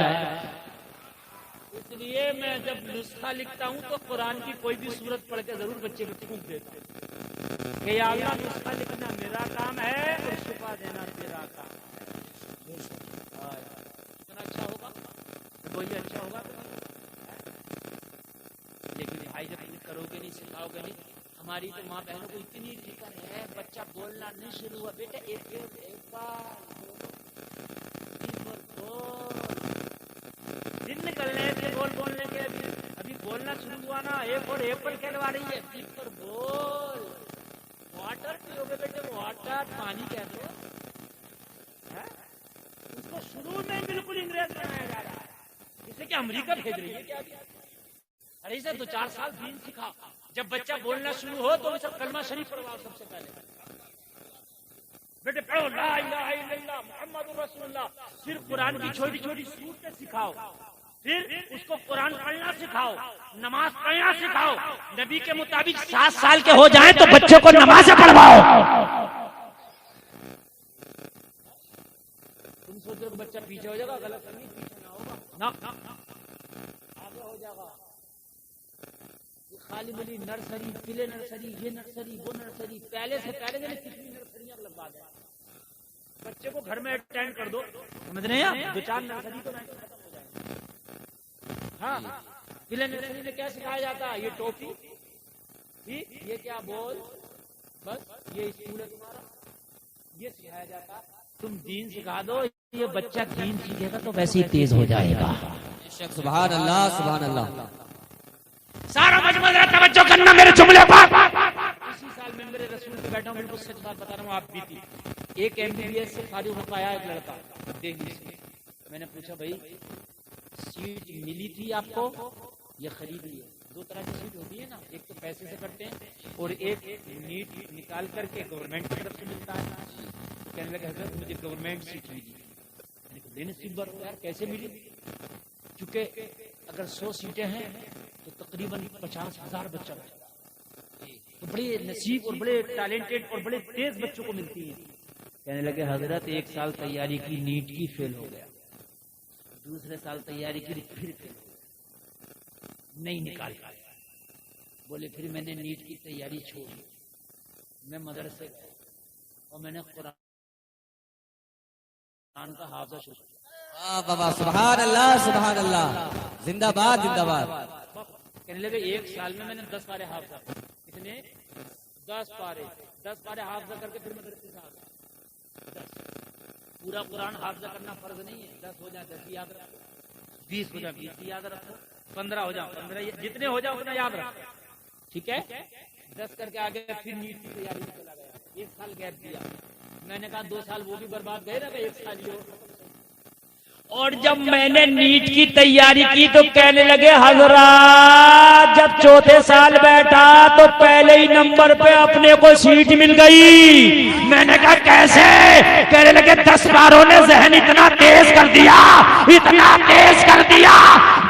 A: اس لیے میں جب نسخہ لکھتا ہوں تو قرآن کی کوئی بھی سورت پڑھ کے ضرور بچے کو پھونک دیتا ہوں کہ یا اللہ نسخہ لکھنا میرا کام ہے اور شفا دینا تیرا کام ہے۔ اتنا اچھا ہوگا تو وہی اچھا ہوگا، لیکن بھائی جب تم کرو گے نہیں، سکھاؤ گے نہیں۔ ہماری تو ماں بہنوں کو اتنی فکر ہے، بچہ بولنا نہیں شروع ہوا، بیٹا ایک بار دن نکلنے تھے بولنے کے، ابھی بولنا شروع ہوا نا، ایک اور ایپل کہلوا رہی ہے، پیپ پر بول، واٹر پیو گے بیٹے، واٹر پانی کہہ دو، اس کو شروع میں بالکل انگریز بنایا جا رہا ہے، جسے کہ امریکہ بھیج رہی ہے کیا؟ ارے اسے 2-4 سال دین سکھا، جب بچہ بولنا شروع ہو تو اسے کلمہ شریف پڑھواؤ سب سے پہلے، بیٹے پڑھو لا الہ الا اللہ محمد رسول اللہ، پھر قرآن کی چھوٹی چھوٹی صورتیں سکھاؤ، پھر اس کو قرآن پڑھنا سکھاؤ، نماز پڑھنا سکھاؤ، نبی کے مطابق 7 سال کے ہو جائیں تو بچوں کو نماز پڑھواؤ۔ تم سوچو کہ بچہ پیچھے ہو جائے گا، غلط نہیں، پیچھے نہ ہوگا، نہ آگے ہو جائے گا۔ خالی ملی نرسری، پلے نرسری، یہ نرسری، وہ نرسری، پہلے سے پہلے کتنی نرسریاں لگوا دیں۔ بچے کو گھر میں اٹینڈ کر دو، سمجھ رہے ہیں؟ 2-4 نرسری تو ختم ہو جائے گا۔ ہاں، پلے نرسری میں کیا سکھایا جاتا ہے؟ یہ ٹوپی، یہ کیا بول، بس یہ اسکول ہے تمہارا، یہ سکھایا جاتا۔ تم دین سکھا دو، یہ بچہ دین سیکھے گا تو ویسے ہی تیز ہو جائے گا۔
B: سبحان اللہ سبحان اللہ۔
A: سارا مجموعہ ذرا توجہ کرنا میرے جملے پر۔ اسی سال میں میرے رسول پہ بیٹھا ہوں، بالکل سچ بات بتا رہا ہوں، آپ بھی تھی۔ ایک MBBS سے فارغ ہو پایا ایک لڑکا دہلی سے۔ میں نے پوچھا بھائی سیٹ ملی تھی آپ کو یا خریدی ہے؟ 2 طرح کی سیٹ ہوتی ہے نا، ایک تو پیسے سے کرتے ہیں اور ایک نیٹ نکال کر کے گورنمنٹ کی طرف سے ملتا ہے۔ کہنے لگا حضرت مجھے گورنمنٹ سیٹ ملی۔ میں نے کہا بے نصیب بات یار، کیسے ملی؟ چونکہ اگر 100 سیٹیں ہیں تو تقریباً 50,000 بچہ بچتا ہے، تو بڑے نصیب اور بڑے ٹیلنٹڈ اور بڑے تیز بچوں کو ملتی ہیں۔ کہنے لگے حضرت 1 سال تیاری کی، نیٹ کی، فیل ہو گیا، دوسرے سال تیاری کی، پھر فیل ہو گیا، نہیں نکال پایا۔ بولے پھر میں نے نیٹ کی تیاری چھوڑ دی، میں مدرسے گیا اور میں نے قرآن کا حافظہ شروع کیا۔
B: بابا سبحان اللہ سبحان اللہ، زندہ باد زندہ باد۔
A: کہنے لگے 1 سال میں نے 10 پارے حافظہ، کتنے؟ 10 پارے حافظہ کر کے پھر مدرسے سے آ گیا۔ پورا قرآن حافظہ کرنا فرض نہیں ہے، 10 ہو جائے 10 یاد رکھو، 20 ہو جائے 20 یاد رکھو، 15 ہو جائے 15، جتنے ہو جائے اتنا یاد رکھو، ٹھیک ہے؟ 10 کر کے آگے پھر نیٹ کی تیاری میں چلا گیا، 1 سال گیپ دیا۔ میں نے کہا 2 سال وہ بھی برباد گئے نا، 1 سال یہ اور جب میں نے نیٹ کی تیاری کی تو کہنے لگے حضرات جب 4تھے سال بیٹھا تو پہلے ہی نمبر پہ اپنے کو سیٹ مل گئی۔ میں نے کہا کیسے؟ کہنے لگے 10 پاروں نے ذہن اتنا تیز کر دیا، اتنا تیز کر دیا،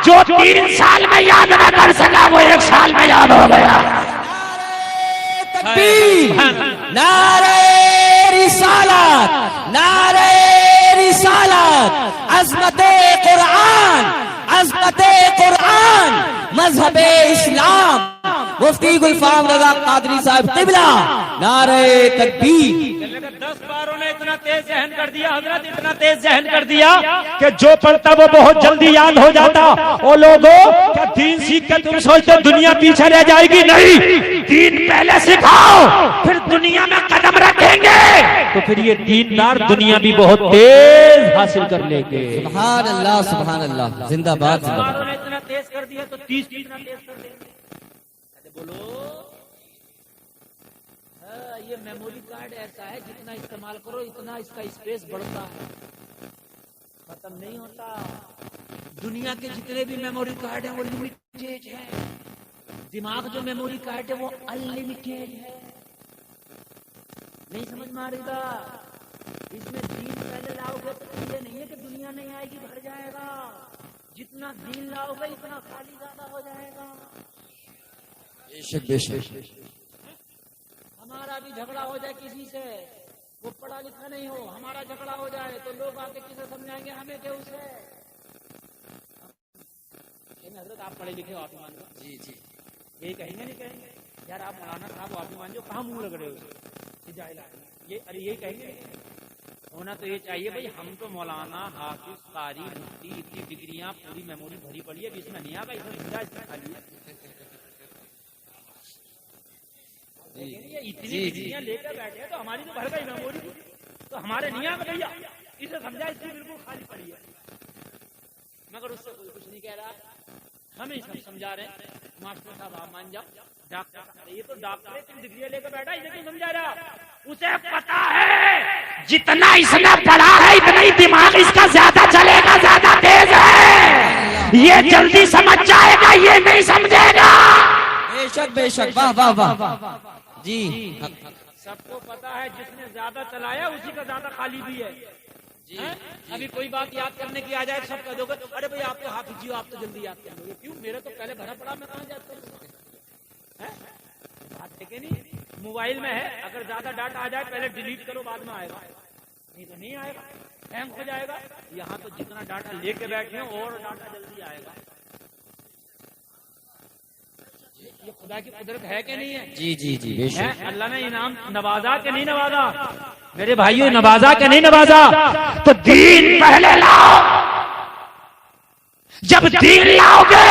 A: جو 3 سال میں یاد نہ کر سکا وہ 1 سال میں یاد ہو گیا۔
B: تکبیر، نعرہ رسالت، نعرہ رسالت، عظمت قرآن، عظمت قرآن، مذہب اسلام، مفتی گلفام رضا قادری صاحب قبلہ، نعرہ تکبیر۔
A: 10 باروں نے اتنا تیز ذہن کر دیا حضرت، اتنا تیز ذہن کر دیا کہ جو پڑھتا وہ بہت جلدی یاد ہو جاتا۔ اور لوگوں کیا دین سیکھ کر تم سوچتے دنیا پیچھے رہ جائے گی؟ نہیں، دین پہلے سکھاؤ پھر دنیا میں قدم رکھیں گے تو پھر یہ دیندار دنیا بھی بہت تیز حاصل کر لیں گے۔
B: سبحان اللہ سبحان اللہ، زندہ باد زندہ باد۔
A: نے اتنا تیز کر دیا تو 30 کتنا تیز کر دیں گے؟ بولو یہ میموری کارڈ ایسا ہے جتنا استعمال کرو اتنا اس کا اسپیس بڑھتا ہے، ختم نہیں ہوتا۔ دنیا کے جتنے بھی میموری کارڈ ہیں وہ لمیٹیڈ ہیں، دماغ جو میموری کارڈ ہے وہ انلمیٹیڈ ہے۔ نہیں سمجھ میں آ رہی تھا؟ اس میں دین پہلے لاؤ گے تو یہ نہیں ہے کہ دنیا نہیں آئے گی، بھر جائے گا۔ جتنا دین لاؤ گے اتنا خالی زیادہ ہو جائے گا۔
B: بے شک بے شک۔
A: ہمارا بھی جھگڑا ہو جائے کسی سے، وہ پڑھا لکھا نہیں ہو، ہمارا جھگڑا ہو جائے تو لوگ آ کے کسے سمجھائیں گے؟ ہمیں کہ اسے۔ حضرت آپ پڑھے لکھے ہو، آپ مان لو،
B: جی جی،
A: یہی کہیں گے نہیں کہیں گے یار آپ مولانا صاحب آپ مان جو کہاں منہ رگڑے ہو جاہل آدمی، یہ ارے یہی کہیں گے۔ ہونا تو یہ چاہیے بھائی ہم تو مولانا حافظ قاری مفتی اتنی ڈگریاں پوری میموری بھری پڑی ہے، اس میں نہیں آگا، اس میں سمجھا اس میں خالی ہے۔ اتنی ڈگریاں لے کر بیٹھے تو ہماری تو بھر گئی میموری، تو ہمارے نہیں آگا بھیا، اسے سمجھا اس کی بالکل خالی پڑی ہے، مگر اس سے کوئی کچھ نہیں کہہ رہا۔ ہمیں سب سمجھا رہے ہیں ماسٹر صاحب آپ مان جاؤ، ڈاکٹر یہ تو ڈاکٹر اتنی ڈگریاں لے کر بیٹھا، اسے کیوں سمجھا رہا؟ اسے پتا ہے جتنا اس نے پڑھا ہے اتنا ہی دماغ اس کا زیادہ چلے گا، زیادہ تیز ہے، یہ جلدی سمجھ جائے گا، یہ نہیں سمجھے گا۔
B: بے شک بے شک، واہ واہ واہ جی۔
A: سب کو پتا ہے جس نے زیادہ چلایا اسی کا زیادہ خالی بھی ہے، ابھی کوئی بات یاد کرنے کی آ جائے سب کہہ دو گے ارے بھائی آپ تو حافظ جی آپ تو جلدی یاد کر لو گے. کیوں؟ میرے تو پہلے بھرا پڑا، میں کہاں یاد کروں؟ بات ہے کہ نہیں؟ موبائل میں ہے، اگر زیادہ ڈاٹا آ جائے پہلے ڈیلیٹ کرو، بعد میں آئے گا، نہیں تو نہیں آئے گا، ہینگ ہو جائے گا. یہاں تو جتنا ڈاٹا لے کے بیٹھے ہیں اور ڈاٹا جلدی آئے گا. یہ خدا کی قدرت ہے کہ نہیں ہے؟
B: جی جی جی بے شک.
A: اللہ نے انعام نوازا کہ نہیں نوازا؟ میرے بھائیوں نوازا کہ نہیں نوازا؟ تو دین پہلے لاؤ. جب دین لاؤ گے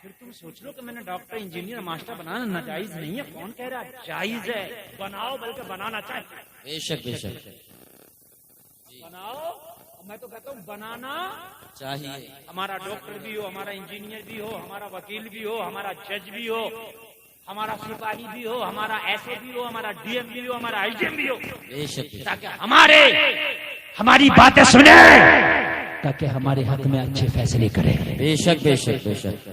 A: پھر تم سوچ لو کہ میں نے ڈاکٹر انجینئر ماسٹر بنانا ناجائز نہیں ہے. کون کہہ رہا ہے جائز ہے؟ بناؤ، بلکہ بنانا چاہیے.
B: بے شک بے شک
A: بناؤ. میں تو کہتا ہوں بنانا
B: چاہیے.
A: ہمارا ڈاکٹر بھی ہو، ہمارا انجینئر بھی ہو، ہمارا وکیل بھی ہو، ہمارا جج بھی ہو، ہمارا سپاہی بھی ہو، ہمارا ایس اے بھی ہو، ہمارا ڈی ایم بھی ہو، ہمارا آئی جی ایم بھی ہو،
B: بے شک
A: تاکہ ہماری باتیں سنے، تاکہ ہمارے حق میں اچھے فیصلے کرے.
B: بے شک بے شک بے شک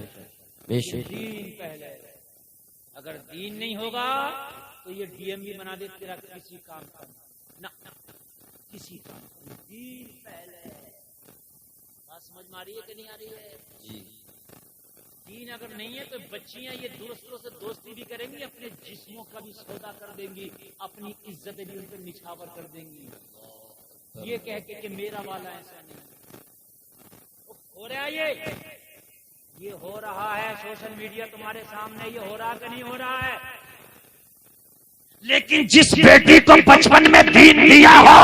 B: بے شک.
A: دین پہلے. اگر دین نہیں ہوگا تو یہ ڈی ایم بھی بنا دے تیرا کسی کام کا نہ کسی کام کا. دین پہلے. بات سمجھ میں آ رہی ہے کہ نہیں آ رہی ہے؟
B: جی.
A: دین اگر نہیں ہے تو بچیاں یہ دوستوں سے دوستی بھی کریں گی، اپنے جسموں کا بھی سودا کر دیں گی، اپنی عزت بھی ان پہ نچھاور کر دیں گی، یہ کہہ کے کہ میرا والا ایسا نہیں. ہو رہا ہے یہ ہو رہا ہے. سوشل میڈیا تمہارے سامنے، یہ ہو رہا کہ نہیں ہو رہا ہے؟ لیکن جس بیٹی کو بچپن میں دین دیا ہو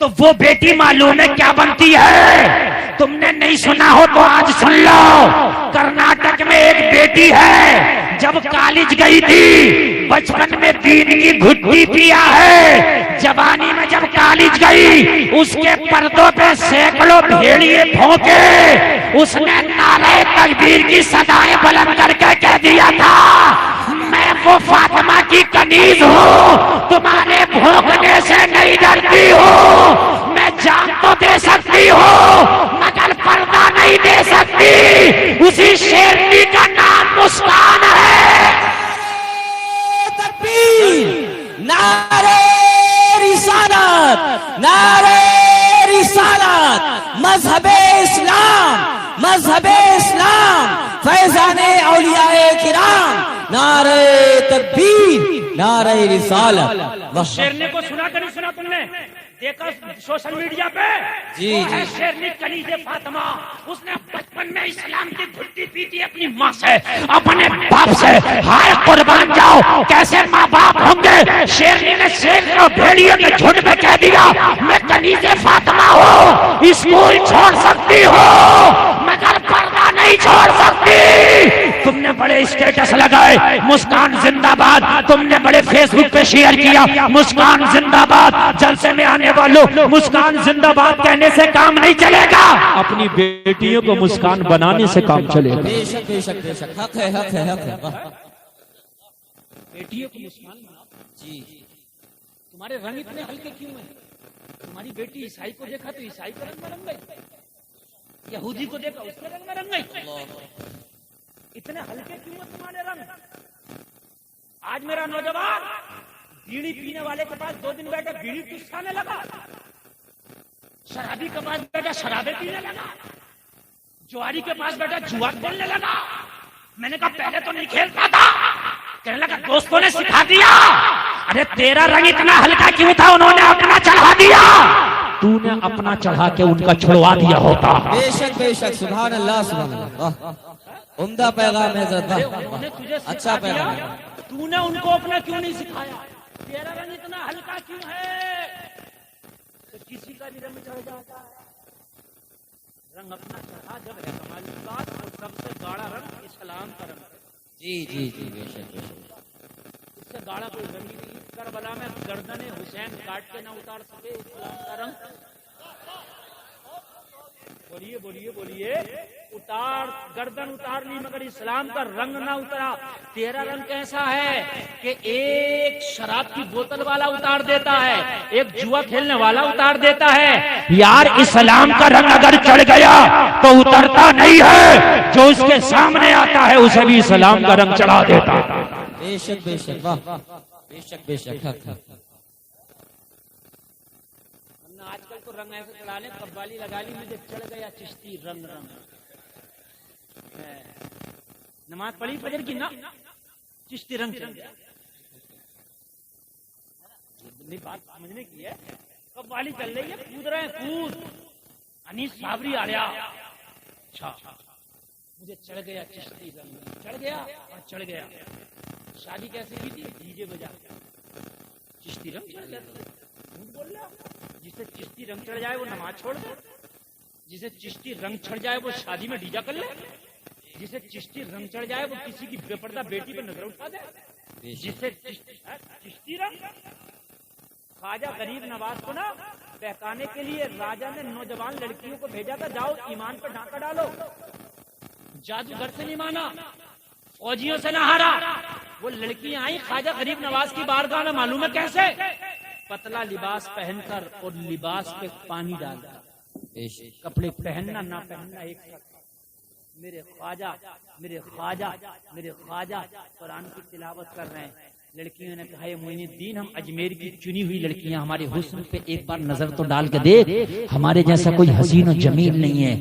A: تو وہ بیٹی معلوم ہے کیا بنتی ہے. تم نے نہیں سنا ہو تو آج سن لو. کرناٹک میں ایک بیٹی ہے، جب کالج گئی تھی بچپن میں دین کی گھٹی پیا ہے، جوانی میں جب کالج گئی اس کے پردوں پہ سینکڑوں بھیڑیے بھونکے. اس نے نعرہ تکبیر کی صدائیں بلند کر کے کہہ دیا تھا میں وہ فاطمہ کی کنیز ہوں، تمہارے بھونکنے سے نہیں ڈرتی ہوں. میں جان تو دے سکتی ہوں مگر پردہ نہیں دے سکتی. اسی شیرنی کا نام مسکان ہے.
B: تکبیر، نعرہ رسالت، نعرہ رسالت، مذہب اسلام، مذہب اسلام، فیضان اولیاء کرام، نعرہ تکبیر، نعرہ رسالت.
A: شیرنی کو سنا کہ نہیں سنا تم نے؟ دیکھا سوشل میڈیا پہ؟
B: جی جی.
A: شیرنی کنیز فاطمہ، اس نے بچپن میں اسلام کی گھٹی پی تھی اپنی ماں سے، اپنے باپ سے. ہائے قربان جاؤ کیسے ماں باپ ہوں گے. شیرنی نے سینکڑوں بھیڑیوں کے جھنڈ میں کہہ دیا میں کنیز فاطمہ ہوں، اسکول چھوڑ سکتی ہوں مگر پردہ نہیں چھوڑ سکتی. تم نے بڑے اسٹیٹس لگائے مسکان زندہ باد، تم نے بڑے فیس بک پہ شیئر کیا مسکان زندہ باد. جلسے میں آنے والوں مسکان زندہ باد کہنے سے کام نہیں چلے گا، اپنی بیٹیوں کو مسکان بنانے سے کام چلے گا.
B: بے شک بے شک بے شک. حق ہے حق ہے حق ہے.
A: بیٹیوں کو مسکان بناؤ.
B: جی.
A: تمہارے رنگ اتنے ہلکے کیوں ہیں؟ تمہاری بیٹی عیسائی کو دیکھا تو عیسائی کے رنگ میں رنگ گئی، یہودی کو دیکھا اس کے رنگ میں رنگ گئی. اتنے ہلکے کیوں ہیں تمہارے رنگ؟ آج میرا نوجوان بیڑی پینے والے کے پاس 2 دن بیٹھے بیڑی ٹسانے لگا، شرابی کے پاس بیٹھا شرابیں پینے لگا، جواری کے پاس بیٹھا جوا کھیلنے لگا. میں نے کہا پہلے تو نہیں کھیلتا تھا، کہنے لگا دوستوں نے سکھا دیا. ارے تیرا رنگ اتنا ہلکا کیوں تھا؟ انہوں نے اپنا چڑھا دیا، تو نے اپنا چڑھا کے ان کا چھڑوا دیا ہوتا.
B: بے شک بے شک. سبحان اللہ سبحان اللہ. عمدہ پیغام ہے حضرت. اچھا پیغام ہے.
A: تو نے ان کو اپنا کیوں نہیں سکھایا؟ تیرا رنگ اتنا ہلکا کیوں ہے؟ تو کسی کا بھی رنگ چڑھ جاتا ہے. رنگ اپنا چڑھا جب ہے کمال کی بات. اور سب سے گاڑا رنگ اسلام کا رنگ ہے.
B: جی جی جی بے شک بے شک.
A: اس سے گاڑا کوئی رنگ ہی نہیں. کربلا میں گردن حسین کاٹ کے نہ اتار سکے اسلام کا رنگ. بولیے بولیے بولیے. اتار گردن اتار لی مگر اسلام کا رنگ نہ اترا. تیرا رنگ کیسا ہے کہ ایک شراب کی بوتل والا اتار دیتا ہے، ایک جوا کھیلنے والا اتار دیتا ہے. یار اسلام کا رنگ اگر چڑھ گیا تو اترتا نہیں ہے، جو اس کے سامنے آتا ہے اسے بھی اسلام کا رنگ چڑھا دیتا ہے.
B: بے شک بے شک. واہ بے شک بے شک.
A: کو رنگ ایسے چڑھا لیں، قوالی لگا لی، مجھے چڑھ گیا چشتی رنگ رنگ. نماز پڑھی فجر کی نا، چشتی رنگ چڑھ گیا. بات سمجھنے کی ہے. قوالی چل رہی ہے، کود رہے ہیں، کود. انیس صابری آ گیا. اچھا مجھے چڑھ گیا چشتی رنگ، چڑھ گیا اور چڑھ گیا. شادی کیسے کی تھی؟ ڈی جے بجا کے. چشتی رنگ چڑھ گیا. بول رہا جسے چشتی رنگ چڑھ جائے وہ نماز چھوڑ دے، جسے چشتی رنگ چڑھ جائے وہ شادی میں ڈیجا کر لے، جسے چشتی رنگ چڑھ جائے وہ کسی کی بے پردہ بیٹی پہ نظر اٹھا دے. جسے چشتی رنگ. خواجہ غریب نواز کو نا بہکانے کے لیے راجا نے نوجوان لڑکیوں کو بھیجا تھا، جاؤ ایمان پر ڈھانکا ڈالو. جادوگر سے نہیں مانا، فوجیوں سے نہ ہارا. وہ لڑکیاں آئی خواجہ غریب نواز کی بارگاہ میں، معلوم ہے کیسے؟ پتلا لباس پہن کر اور لباس پہ پانی ڈال کر. کپڑے پہننا نہ پہننا ایک ساتھ. میرے خواجہ میرے خواجہ میرے خواجہ قرآن کی تلاوت کر رہے ہیں. لڑکیوں نے کہا معین الدین ہم اجمیر کی چنی ہوئی لڑکیاں، ہمارے حسن پہ ایک بار نظر تو ڈال کے دیکھ، ہمارے جیسا کوئی حسین و جمیل نہیں ہے.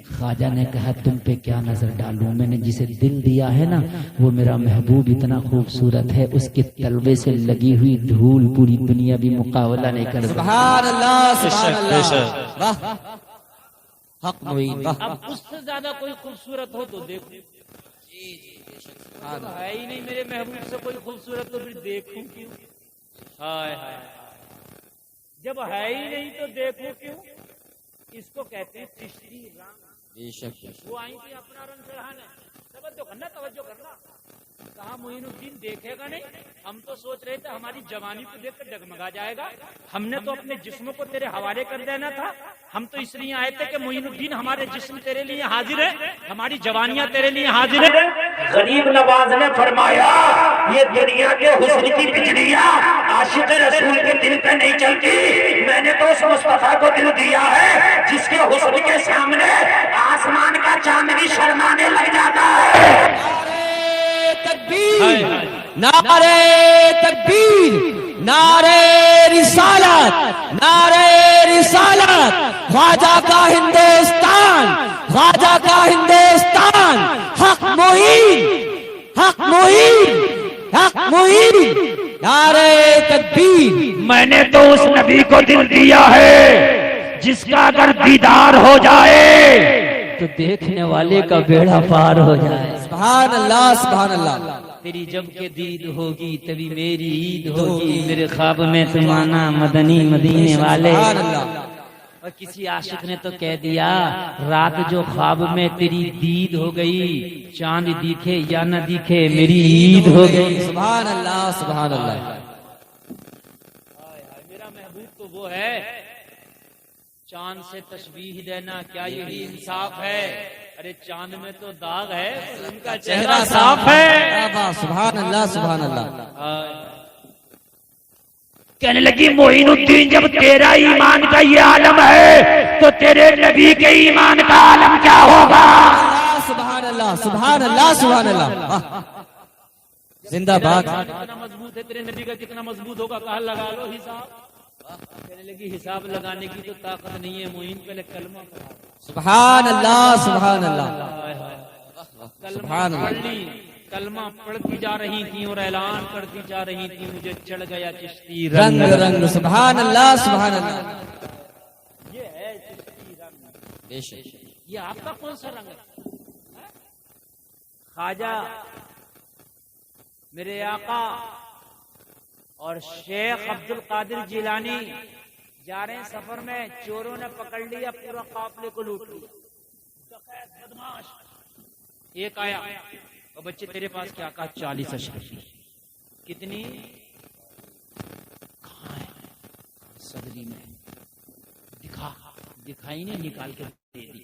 A: خواجہ نے کہا تم پہ کیا نظر ڈالوں، میں نے جسے دل دیا ہے نا وہ میرا محبوب اتنا خوبصورت ہے، اس کے تلوے سے لگی ہوئی دھول پوری دنیا بھی مقابلہ نہیں کر سکتی.
B: سبحان اللہ سبحان اللہ. واہ حق معین.
A: اب اس سے زیادہ کوئی خوبصورت ہو تو دیکھو. ہے ہی نہیں میرے محبوب سے کوئی خوبصورت تو پھر دیکھوں کیوں؟ ہائے ہائے. جب ہے ہی نہیں تو دیکھوں کیوں؟ اس کو کہتے ہیں چشتی رنگ. وہ آئی تھی اپنا رنگ چڑھانے. توجہ کرنا توجہ کرنا. کہا معین الدین دیکھے گا نہیں. ہم تو سوچ رہے تھے ہماری جوانی کو دیکھ کر ڈگمگا جائے گا. ہم نے تو اپنے جسموں کو تیرے حوالے کر دینا تھا. ہم تو اس لیے آئے تھے کہ معین الدین ہمارے جسم تیرے لیے حاضر ہے، ہماری جوانیاں تیرے لیے حاضر ہے.
D: غریب نواز نے فرمایا یہ دنیا کے حسن کی بجلیاں عاشق رسول کے دل پہ نہیں چلتی. میں نے تو اس مصطفیٰ کو دل دیا ہے جس کے حسن کے سامنے آسمان کا چاند بھی شرمانے لگ جاتا ہے.
B: نعرے تکبیر، نعرے رسالت، نعرے رسالت. خواجہ کا ہندوستان، خواجہ کا ہندوستان. حق معین، حق معین، حق معین. نعرے تکبیر.
A: میں نے تو اس نبی کو دل دیا ہے جس کا اگر دیدار ہو جائے تو دیکھنے والے کا بیڑا پار ہو جائے.
B: سبحان اللہ سبحان اللہ.
A: تیری جب کے دید ہوگی تبھی میری عید ہوگی. میرے خواب میں تم آنا مدنی مدینے والے.
B: سبحان اللہ.
A: اور کسی عاشق نے تو کہہ دیا رات جو خواب میں تیری دید ہو گئی، چاند دیکھے یا نہ دیکھے میری عید ہو گئی.
B: سبحان اللہ سبحان اللہ.
A: میرا محبوب تو وہ ہے چاند سے تشبیہ دینا کیا یہی انصاف ہے؟ ارے چاند میں تو داغ ہے، ان کا چہرہ صاف ہے.
B: سبحان اللہ سبحان اللہ.
A: کہنے لگی معین الدین جب تیرا ایمان کا یہ عالم ہے تو تیرے نبی کے ایمان کا عالم کیا ہوگا؟
B: سبحان اللہ سبحان اللہ سبحان اللہ. زندہ باد.
A: کتنا مضبوط ہے تیرے نبی کا، کتنا مضبوط ہوگا؟ کہا لگا لو حساب. کہنے لگی حساب لگانے کی تو طاقت نہیں ہے، معین پہلے کلمہ پڑھا.
B: سبحان اللہ سبحان اللہ.
A: کلمہ پڑھ لی، کلمہ پڑھتی جا رہی تھی اور اعلان کرتی جا رہی تھی مجھے چڑھ گیا چشتی
B: رنگ رنگ. سبحان اللہ سبحان اللہ.
A: یہ ہے چشتی رنگ. یہ آپ کا کون سا رنگ ہے؟ خواجہ میرے آقا اور شیخ عبد القادر جیلانی جا رہے ہیں سفر میں، چوروں نے پکڑ لیا، پورا قافلے کو لوٹ لیا. بدماش ایک آیا، اور بچے تیرے پاس کیا؟ کہا 40 اشرفی. کتنی؟ کہاں ہے؟ صدری میں. دکھائی نہیں، نکال کے دے دی.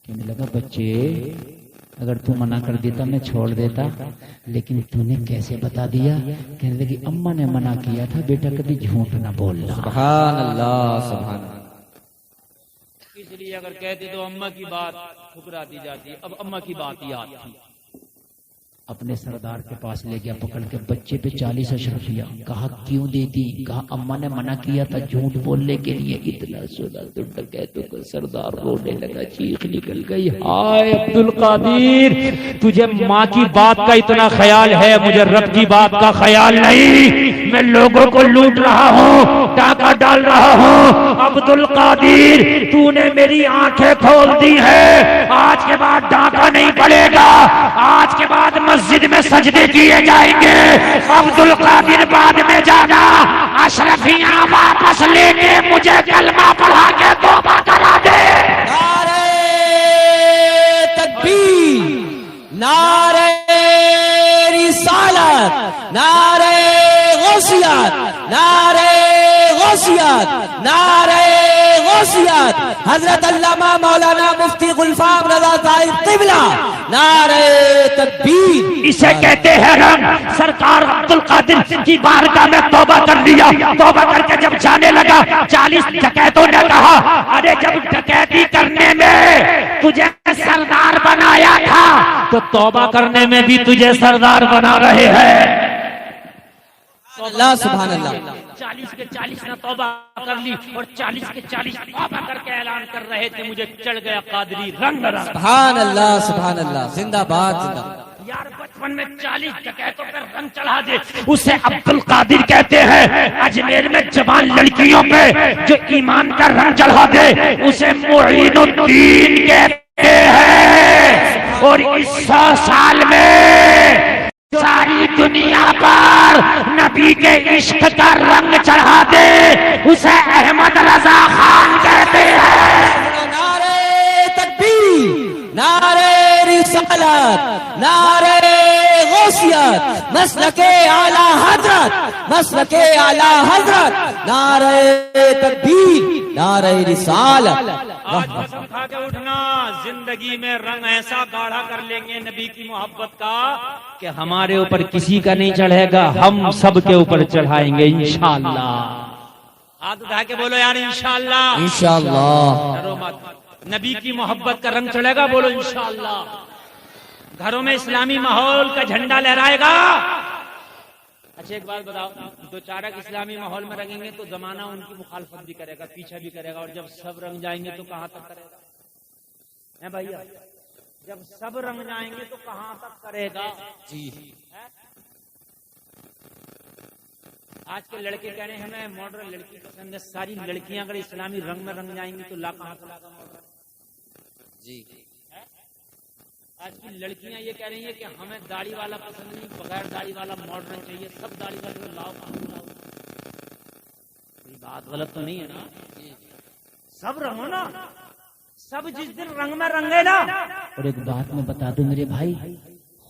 A: کہنے لگا بچے اگر تو منع کر دیتا میں چھوڑ دیتا، لیکن تو نے کیسے بتا دیا؟ کہنے لگی اماں نے منع کیا تھا بیٹا کبھی جھوٹ نہ بولنا.
B: سبحان اللہ سبحان اللہ.
A: اس لیے اگر کہتے تو اماں کی بات ٹھکرا دی جاتی. اب اماں کی بات یاد تھی. اپنے سردار کے پاس لے گیا پکڑ کے, بچے پہ 40 اشرف لیا. کہا کیوں دیتی؟ کہا اماں نے منع کیا تھا جھوٹ بولنے کے لیے. اتنا سنا تو ڈکیتوں کا سردار رونے لگا, چیخ نکل گئی, ہائے عبد القادر, تجھے ماں کی بات کا اتنا خیال ہے, مجھے رب کی بات کا خیال نہیں. میں لوگوں کو لوٹ رہا ہوں, ڈاکہ ڈال رہا ہوں. عبد القادر تو نے میری آنکھیں کھول دی ہے, آج کے بعد ڈاکہ نہیں پڑے گا, آج کے بعد مسجد میں سجدے کیے جائیں گے. عبد القادر بعد میں جانا, اشرفیاں واپس لے کے مجھے کلمہ پڑھا کے توبہ کرا دے.
B: نعرہ تکبیر, نعرہ رسالت, نعرہ غوثیت, نعرہ غوثیت, نعرہ غوثیت. حضرت علامہ مولانا مفتی غلفام رضا صاحب قبلہ, نعرہ تکبیر.
A: اسے کہتے ہیں رنگ. سرکار عبد القادر کی بارگاہ میں توبہ کر لیا. توبہ کر کے جب جانے لگا, 40 ڈکیتوں نے کہا ارے جب ڈکیتی کرنے میں تجھے سردار بنایا تھا تو توبہ کرنے میں بھی تجھے سردار بنا رہے ہیں.
B: اللہ سبحان اللہ.
A: 40 کے 40 نے توبہ کر لی اور 40 کے 40 توبہ کر کے اعلان کر رہے تھے مجھے چڑھ گیا قادری رنگ.
B: سبحان اللہ سبحان اللہ, زندہ باد زندہ باد.
A: یار بچپن میں 40 ڈکیتوں پر رنگ چڑھا دے, اسے عبد القادر کہتے ہیں. اجمیر میں جوان لڑکیوں پہ جو ایمان کا رنگ چڑھا دے اسے معین الدین کہتے ہیں. اور اس 100 سال میں ساری دنیا پر نبی کے عشق کا رنگ چڑھا دے اسے احمد رضا خان کہتے ہیں.
B: نعرہ تکبیر, نعرہ رسالت, نعرہ غوثیت, مسلک اعلی حضرت, مسلک اعلی حضرت, نعرہ تکبیر, نعرہ رسالت.
A: آج قسم کھا کے اٹھنا, زندگی میں رنگ ایسا گاڑھا کر لیں گے نبی کی محبت کا کہ ہمارے اوپر کسی کا نہیں چڑھے گا, ہم سب کے اوپر چڑھائیں گے انشاءاللہ. ہاتھ اٹھا کے بولو یار انشاءاللہ.
B: انشاءاللہ.
A: ڈرو مت, نبی کی محبت کا رنگ چڑھے گا, بولو انشاءاللہ. گھروں میں اسلامی ماحول کا جھنڈا لہرائے گا. اچھا ایک بات بتاؤ, 2-4 اسلامی ماحول میں رنگیں گے تو زمانہ ان کی مخالفت بھی کرے گا, پیچھا بھی کرے گا, اور جب سب رنگ جائیں گے تو کہاں تک کرے گا بھائیا؟ جب سب رنگ جائیں گے تو کہاں تک کرے گا؟
B: جی
A: آج کے لڑکے کہہ رہے ہیں ہمیں ماڈرن لڑکی پسند ہے. ساری لڑکیاں اگر اسلامی رنگ میں رنگ جائیں گی تو لا کہاں سے لاگا ماڈرن؟
B: جی.
A: آج کی لڑکیاں یہ کہہ رہی ہیں کہ ہمیں داڑھی والا پسند نہیں, بغیر داڑھی والا ماڈرن چاہیے. سب داڑھی والے لاؤ کہاں لاؤ. یہ بات غلط تو نہیں ہے نا؟ سب رنگو نا, سب جس دن رنگ میں رنگے نا. اور ایک بات میں بتا دوں میرے بھائی,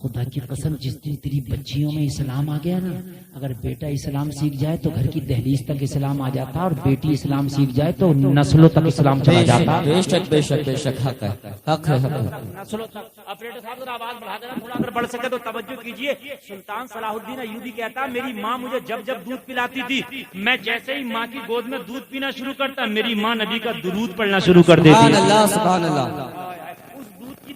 A: خدا کی قسم جس دن تیری بچیوں میں اسلام آ گیا نا, اگر بیٹا اسلام سیکھ جائے تو گھر کی دہلیز تک اسلام آ جاتا, اور بیٹی اسلام سیکھ جائے تو نسلوں تک اسلام چلا جاتا.
B: بے شک بے شک بے شک, حق ہے, حق ہے, حق ہے.
A: نسلوں تک. آپریٹر صاحب ذرا آواز بڑھا دینا تھوڑا, اگر بڑھ سکے تو توجہ کیجئے. سلطان صلاح الدین ایوبی کہتا میری ماں مجھے جب جب دودھ پلاتی تھی, میں جیسے ہی ماں کی گود میں دودھ پینا شروع کرتا میری ماں نبی کا درود پڑھنا شروع کر دیتی.
B: سبحان اللہ سبحان اللہ.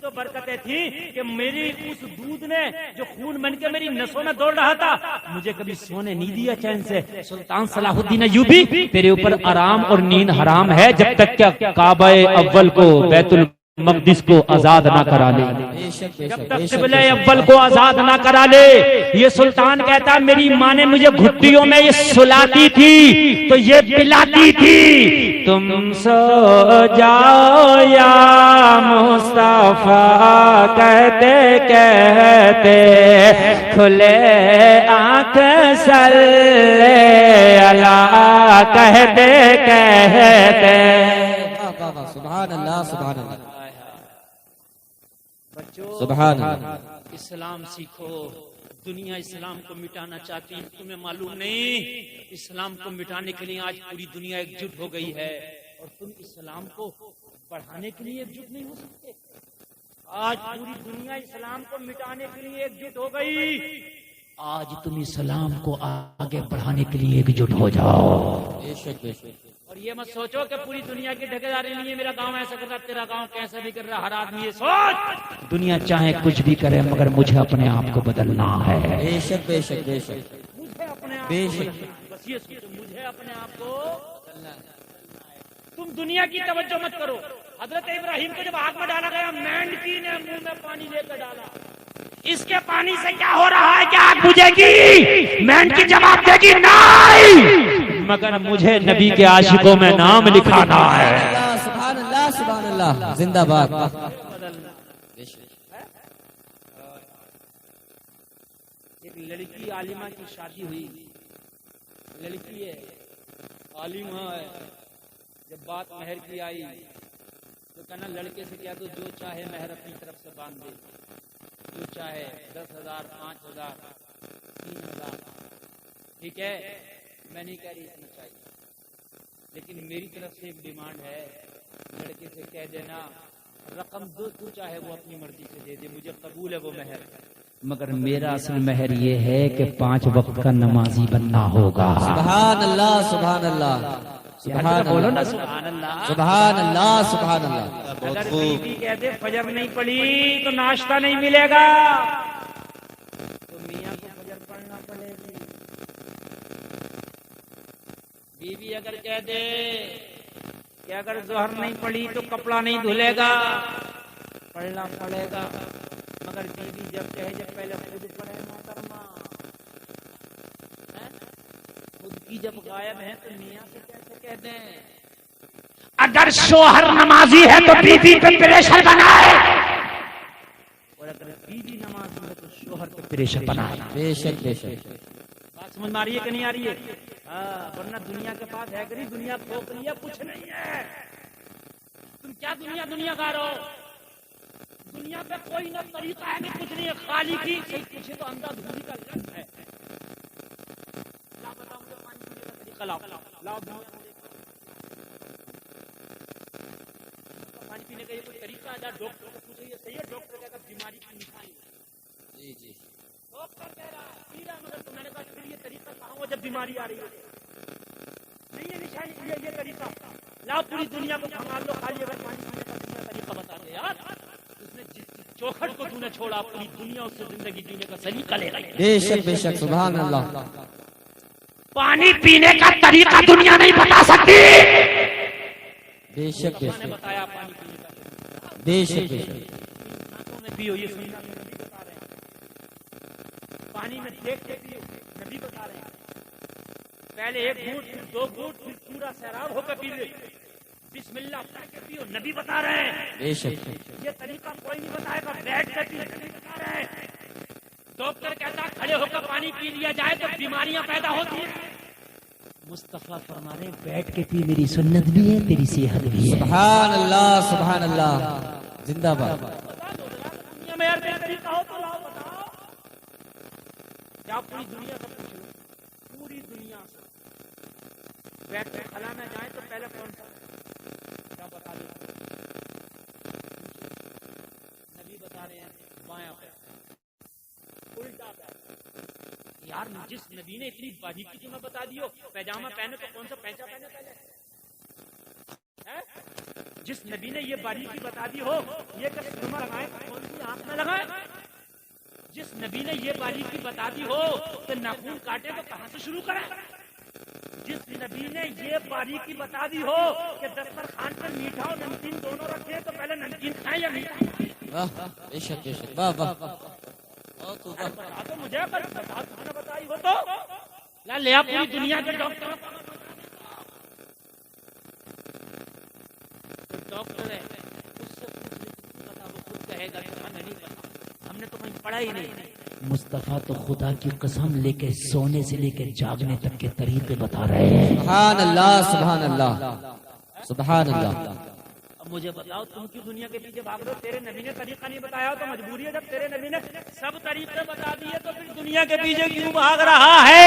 A: تو برکتیں تھی کہ میری اس دودھ نے جو خون بن کے میری نسوں میں دوڑ رہا تھا مجھے کبھی سونے نہیں دیا چین سے. سلطان صلاح الدین ایوبی, تیرے اوپر آرام اور نیند حرام ہے جب تک کہ کعبہ اول کو, بیت المقدس کو آزاد نہ کرا لے, جب تک قبلہ اول کو آزاد نہ کرا لے. یہ سلطان کہتا میری ماں نے مجھے گھٹیوں میں یہ سلاتی تھی تو یہ پلاتی تھی. تم سو جاؤ یا مصطفیٰ کہتے کہتے, کھلے آنکھ صلی اللہ کہتے کہتے.
B: سبحان اللہ سبحان اللہ.
A: بچوں
B: سبحان اللہ.
A: اسلام سیکھو. دنیا اسلام کو مٹانا چاہتی, تمہیں معلوم نہیں اسلام کو مٹانے کے لیے آج پوری دنیا ایک جٹ ہو گئی ہے, اور تم اسلام کو بڑھانے کے لیے ایک جٹ نہیں ہو سکتے. آج پوری دنیا اسلام کو مٹانے کے لیے ایک جٹ ہو گئی. آج تم اسلام کو آگے بڑھانے کے لیے ایک جٹ ہو جاؤ.
B: بے شک بے شک.
A: اور یہ مت سوچو کہ پوری دنیا کی ٹھیکیداری نہیں ہے، میرا گاؤں ایسا کر رہا تیرا گاؤں کیسا بھی کر رہا، ہر آدمی یہ سوچ دنیا چاہے کچھ بھی کرے مگر مجھے اپنے آپ کو بدلنا ہے،
B: بے شک بے شک بے شک
A: مجھے اپنے آپ
B: بے
A: کو
B: شک۔
A: بدلنا ہے۔ بس یہ سوچو مجھے اپنے آپ کو، تم دنیا کی توجہ مت کرو۔ حضرت ابراہیم کو جب آگ میں ڈالا گیا، مینڈکی نے منہ میں پانی لے کر ڈالا، اس کے پانی سے کیا ہو رہا ہے؟ کیا آگ بجھے گی؟ مینڈکی جواب دے گی نہیں، مگر مجھے نبی کے عاشقوں میں نام لکھانا ہے۔
B: سبحان اللہ سبحان اللہ، زندہ باد۔
A: ایک لڑکی عالمہ کی شادی ہوئی، لڑکی ہے عالمہ ہے، جب بات مہر کی آئی تو کہنا لڑکے سے کیا تو جو چاہے مہر اپنی طرف سے باندھ دے، جو چاہے 10,000 5,000 3,000، ٹھیک ہے، میں نہیں کہہ رہی اتنا چاہیے، لیکن میری طرف سے ایک ڈیمانڈ ہے، لڑکے سے کہہ دینا رقم جو تو چاہے وہ اپنی مرضی سے دے دے، مجھے قبول ہے وہ مہر، مگر میرا اصل مہر یہ ہے کہ 5 وقت کا نمازی بننا ہوگا۔
B: سبحان اللہ سبحان اللہ سبحان
A: بولو نا
B: اللہ
A: سبحان اللہ۔
B: سبحان اللہ سبحان اللہ۔
A: اگر بیوی کہتے فجر نہیں پڑی تو ناشتہ نہیں ملے گا، تو میاں کو فجر پڑھنا پڑے گی۔ بیوی اگر کہہ دے کہ اگر ظہر نہیں پڑی تو کپڑا نہیں دھلے گا، پڑھنا پڑے گا، مگر بیوی جب کہے جب پہلے خود پڑھے محترمہ، خود کی جب غائب ہے تو میاں سے کیسے کہہ دیں؟ اگر شوہر نمازی ہے تو بیوی پہ پریشر بنائے، اور اگر بیوی نمازی ہے تو شوہر پہ پریشر بنائے۔
B: بے شک بے شک۔
A: بات سمجھ میں آ رہی ہے کہ نہیں آ رہی ہے؟ ورنہ دنیا کے پاس ہے کہ نہیں، دنیا کھوکھلی ہے، کچھ نہیں ہے۔ تم کیا دنیا گا رہو؟ دنیا پہ کوئی نہ طریقہ ہے کہ کچھ نہیں ہے، خالی کی صحیح پوچھے تو اندھا دھندی کا لفظ ہے۔ لا بتاؤ مجھے پانی پینے کا طریقہ، لاؤ پانی پینے کا یہ کوئی طریقہ ہے؟ ڈاکٹر کو پوچھو یہ صحیح ہے؟ ڈاکٹر کہتا بیماری کی نشانی ہے،
B: جی جی
A: ڈاکٹر کہہ رہا ہے پی رہا، مگر تم نے کہا پھر یہ طریقہ کہاں ہوا جب بیماری آ رہی ہے؟ نہیں ہے نشانی، یہ طریقہ لاؤ پوری دنیا کو سنبھال لو، خالی اگر پانی پینے کا طریقہ بتا دے یار۔ اس نے جس چوکھٹ کو تو نے چھوڑا، پوری دنیا اس سے زندگی جینے کا سلیقہ لے رہی ہے۔
B: بے شک بے شک سبحان اللہ۔
A: پانی پینے کا طریقہ دنیا نہیں بتا سکتی،
B: بے شک بے
A: نے
B: شک
A: بتایا پانی پینے کا
B: بے شک بے شک۔
A: طریقہ میں پیو، یہ سننا نبی بتا رہے ہیں، پانی میں دیکھ کے پیو، نبی بتا رہے ہیں، پہلے 1 گھونٹ پھر 2 گھونٹ پھر پورا سیراب ہو کے پیو، بسم اللہ پڑھ کے پیو، نبی بتا رہے ہیں۔
B: بے شک
A: یہ طریقہ کوئی نہیں بتائے گا، بیٹھ کے پیو، نبی بتا رہے ہیں۔ ڈاکٹر کہتا کھڑے ہو کر پانی پی لیا جائے تو بیماریاں پیدا ہوتی ہیں، مصطفیٰ فرما رہے بیٹھ کے پی، میری سنت بھی ہے تیری صحت بھی ہے۔
B: سبحان اللہ سبحان اللہ، زندہ باد۔
A: بتا دو دنیا میں یار کوئی طریقہ ہو تو لاؤ، بتاؤ۔ کیا پوری دنیا سے پوچھ لو، پوری دنیا سے بیٹھ کے خلا میں جائیں تو پہلے کون سا کیا بتا دو؟ نبی بتا رہے ہیں بایاں پہ، الٹا پہ۔ یار جس نبی نے اتنی باریکی تمہیں بتا دی ہو، پیجامہ پہنے تو کون سا پہنچا پہنے پہلے؟ جس نبی نے یہ باریکی بتا دی ہو، یہ کہ سرما لگائے کون سی آنکھ میں لگائے؟ جس نبی نے یہ باریکی بتا دی ہو کہ ناخن کاٹے تو کہاں سے شروع کرے؟ جس نبی نے یہ باریکی بتا دی ہو کہ دسترخوان پر میٹھا اور نمکین دونوں رکھے تو پہلے نمکین کھائیں یا میٹھا؟
B: واہ بے شک بے شک، واہ واہ۔
A: بتا تو مجھے، پر بتا تم نے بتائی ہو تو لیا پوری دنیا کے ڈاکٹر ہے، اس سے پتا وہ خود کہے گا کہ ہمیں نہیں پتا، ہم نے تو کہیں پڑھا ہی نہیں۔ مصطفیٰ تو خدا کی قسم لے کے سونے سے لے کے جاگنے تک کے طریقے بتا رہے ہیں۔
B: سبحان اللہ سبحان اللہ سبحان اللہ۔
A: اب مجھے بتاؤ تم کیوں دنیا کے پیچھے بھاگ رہے ہو؟ تیرے نبی نے طریقہ نہیں بتایا تو مجبوری ہے، جب تیرے نبی نے سب طریقے بتا دیے تو پھر دنیا کے پیچھے کیوں بھاگ رہا ہے؟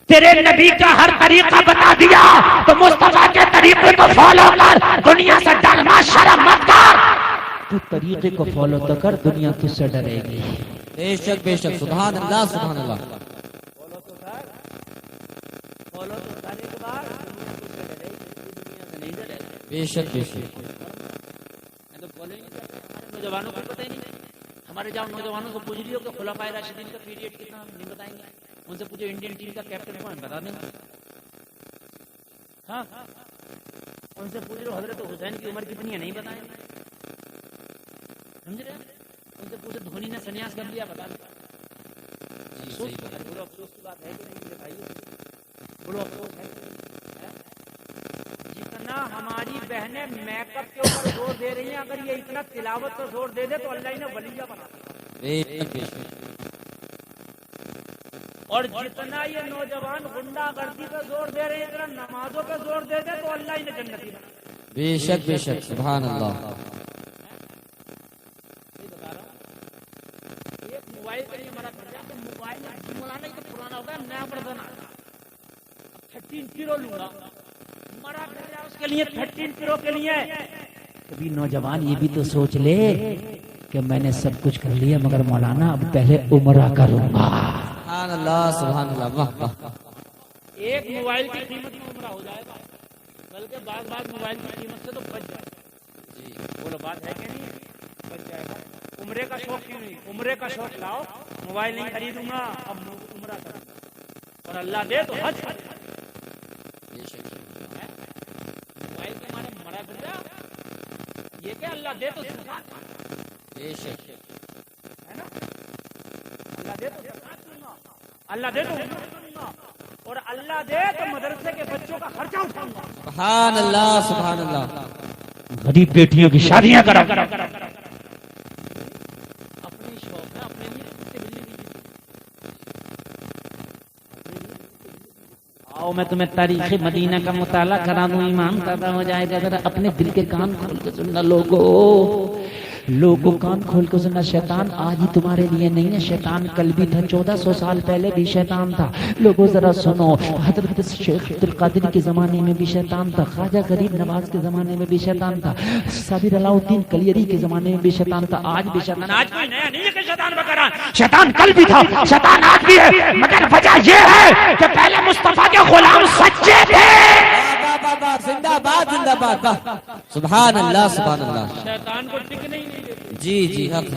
A: تیرے نبی کا ہر طریقہ بتا دیا تو مصطفیٰ کے طریقے کو فالو کر، دنیا سے ڈرنا شرم مت کر، تو طریقے کو فالو تو کر، دنیا تجھ سے ڈرے گی۔
B: بے شک بے شک سبحان اللہ سبحان اللہ۔
A: فالو
B: بے شک بے شک
A: تو بولیں گے ہمارے نوجوانوں کو پتہ ہی نہیں. ہمارے جہاں نوجوانوں کو پوچھ لیو کہ خلفائے راشدین کا پیریڈ کتنا نہیں بتائیں گے. ان سے پوچھو انڈین ٹیم کا کیپٹن کون بتا دیں گے. ہاں ان سے پوچھ لو حضرت حسین کی عمر کتنی ہے نہیں بتائیں گے. سمجھ رہے ہیں. ان سے پوچھو دھونی نے سنیاس کر لیا بتا دیں. بڑا افسوس کی بات ہے کہ نہیں میرے بھائی. بڑا افسوس ہے. جتنا ہماری بہنیں میک اپ کے اوپر زور دے رہی ہیں اگر یہ اتنا تلاوت پر زور دے دے تو اللہ انہیں ولیہ بنا دے.
B: بے شک بے شک
A: اور جتنا یہ نوجوان غنڈہ گردی پہ زور دے رہے ہیں اتنا نمازوں پہ زور دے دے تو اللہ انہیں جنتی بنا دے.
B: بے شک بے شک سبحان اللہ.
A: ایک موبائل کے لیے مرا کر دیا تو موبائل مولانا تو پرانا ہوتا ہے نیا ورژن آتا 13 کلو لوں گا مرا کر دیا اس کے لیے 13 کلو کے لیے. کبھی نوجوان یہ بھی تو سوچ لے کہ میں نے سب کچھ کر لیا مگر مولانا اب پہلے عمرہ کروں گا.
B: سبحان اللہ سبحان اللہ. واہ واہ.
A: ایک موبائل کی قیمت میں عمرہ ہو جائے گا بلکہ بعض موبائل کی قیمت سے تو بچ جائے گا. جی بولو بات ہے کہ نہیں بچ جائے گا. عمرے کا شوق کیوں نہیں. عمرے کا شوق لاؤ. موبائل نہیں خریدوں گا اب عمرہ کروں گا اور اللہ دے تو حج کروں گا. موبائل کے معنی مرا کر دیا یہ کہ اللہ دے تو
B: بے شک
A: ہے نا. اللہ دے تو اللہ دے تو اور اللہ دے تو مدرسے کے بچوں کا خرچہ اٹھاؤں گا.
B: سبحان اللہ سبحان اللہ.
A: غریب بیٹیوں کی شادیاں کرا اپنے شوق ہے اپنے لیے. آؤ میں تمہیں تاریخ مدینہ کا مطالعہ کرا دوں ایمان پیدا ہو جائے گا. ذرا اپنے دل کے کان کھول کے سننا لوگوں کان کھول کے سننا. شیطان آج ہی تمہارے لیے نہیں ہے. شیطان کل بھی تھا 1400 سال پہلے بھی شیطان تھا. لوگوں ذرا سنو. حضرت شیخ عبدالقادر کے زمانے میں بھی شیطان تھا. خواجہ غریب نواز کے زمانے میں بھی شیطان تھا. صابر علاء الدین کلیری کے زمانے میں بھی شیطان تھا. آج بھی شیطان. آج کوئی نیا نہیں ہے کہ شیطان وغیرہ. شیطان کل بھی تھا شیطان آج بھی ہے مگر وجہ یہ ہے کہ پہلے مصطفیٰ کے غلام سچے تھے.
B: زندہ باد زندہ باد. سبحان اللہ سبحان اللہ.
A: شیطان کو ٹک نہیں دیتے.
B: جی جی حق.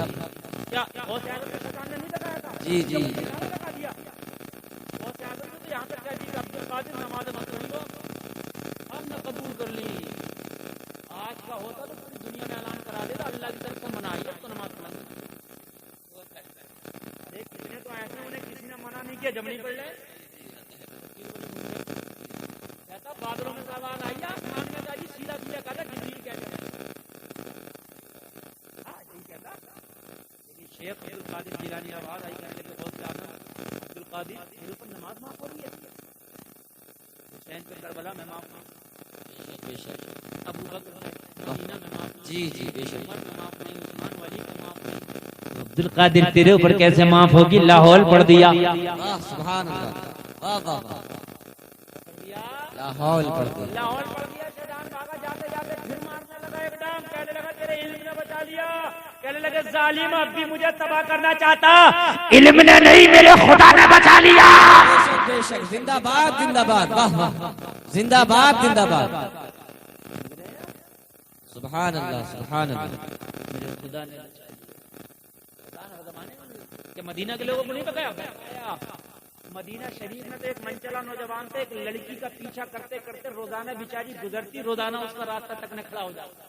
A: کیا بہت سے آدمی شیطان نے نہیں بتایا تھا.
B: جی جی
A: بتا دیا. بہت سے آدمی تو یہاں تک کہہ دی کہ عبدالقادر نماز مقبول کو ہم نے قبول کر لی. آج کا ہوتا تو پوری دنیا میں اعلان کرا دیتا اللہ کی طرف سے منع ہے تو نماز پڑھنا. کتنے تو ایسے انہیں کسی نے منع نہیں کیا جب نہیں پڑھ لے. کہتا بادلوں میں سوال آئی آسمان میں جائیے سیدھا سیدھا کہتا جبریل کہتے ہیں. شیخ عبدالقادر جیلانی آواز آئی کہنے لگے بہت زیادہ عبدالقادر میرے اوپر نماز معاف ہو رہی ہے. حسین پہ کربلا میں معاف نہیں. ابو بکر مدینہ میں معاف
B: جی جی بے شک.
A: عمر میں معاف نہیں. عثمان ولی میں معاف نہیں. عبدالقادر تیرے اوپر کیسے معاف ہوگی. لاہور پڑھ دیا.
B: سبحان اللہ. واہ واہ واہ. لاہور پڑھ دیا.
A: لاہور پڑھ دیا. شیطان بھاگا جاتے جاتے پھر مارنے لگا ایک ڈانگ. کہنے لگا تیرے علم نے بچا لیا. کہنے لگے ظالم اب بھی مجھے تباہ کرنا چاہتا. علم نے نہیں میرے خدا نے بچا لیا.
B: بے شک زندہ باد زندہ باد. واہ واہ. زندہ باد زندہ باد. سبحان اللہ سبحان اللہ.
A: میرے خدا نے کہ مدینہ کے لوگوں کو نہیں بتایا. مدینہ شریف میں تو ایک منچلا نوجوان تھے. ایک لڑکی کا پیچھا کرتے کرتے روزانہ بیچاری گزرتی. روزانہ اس کا راستہ تک کھڑا ہو جاتا.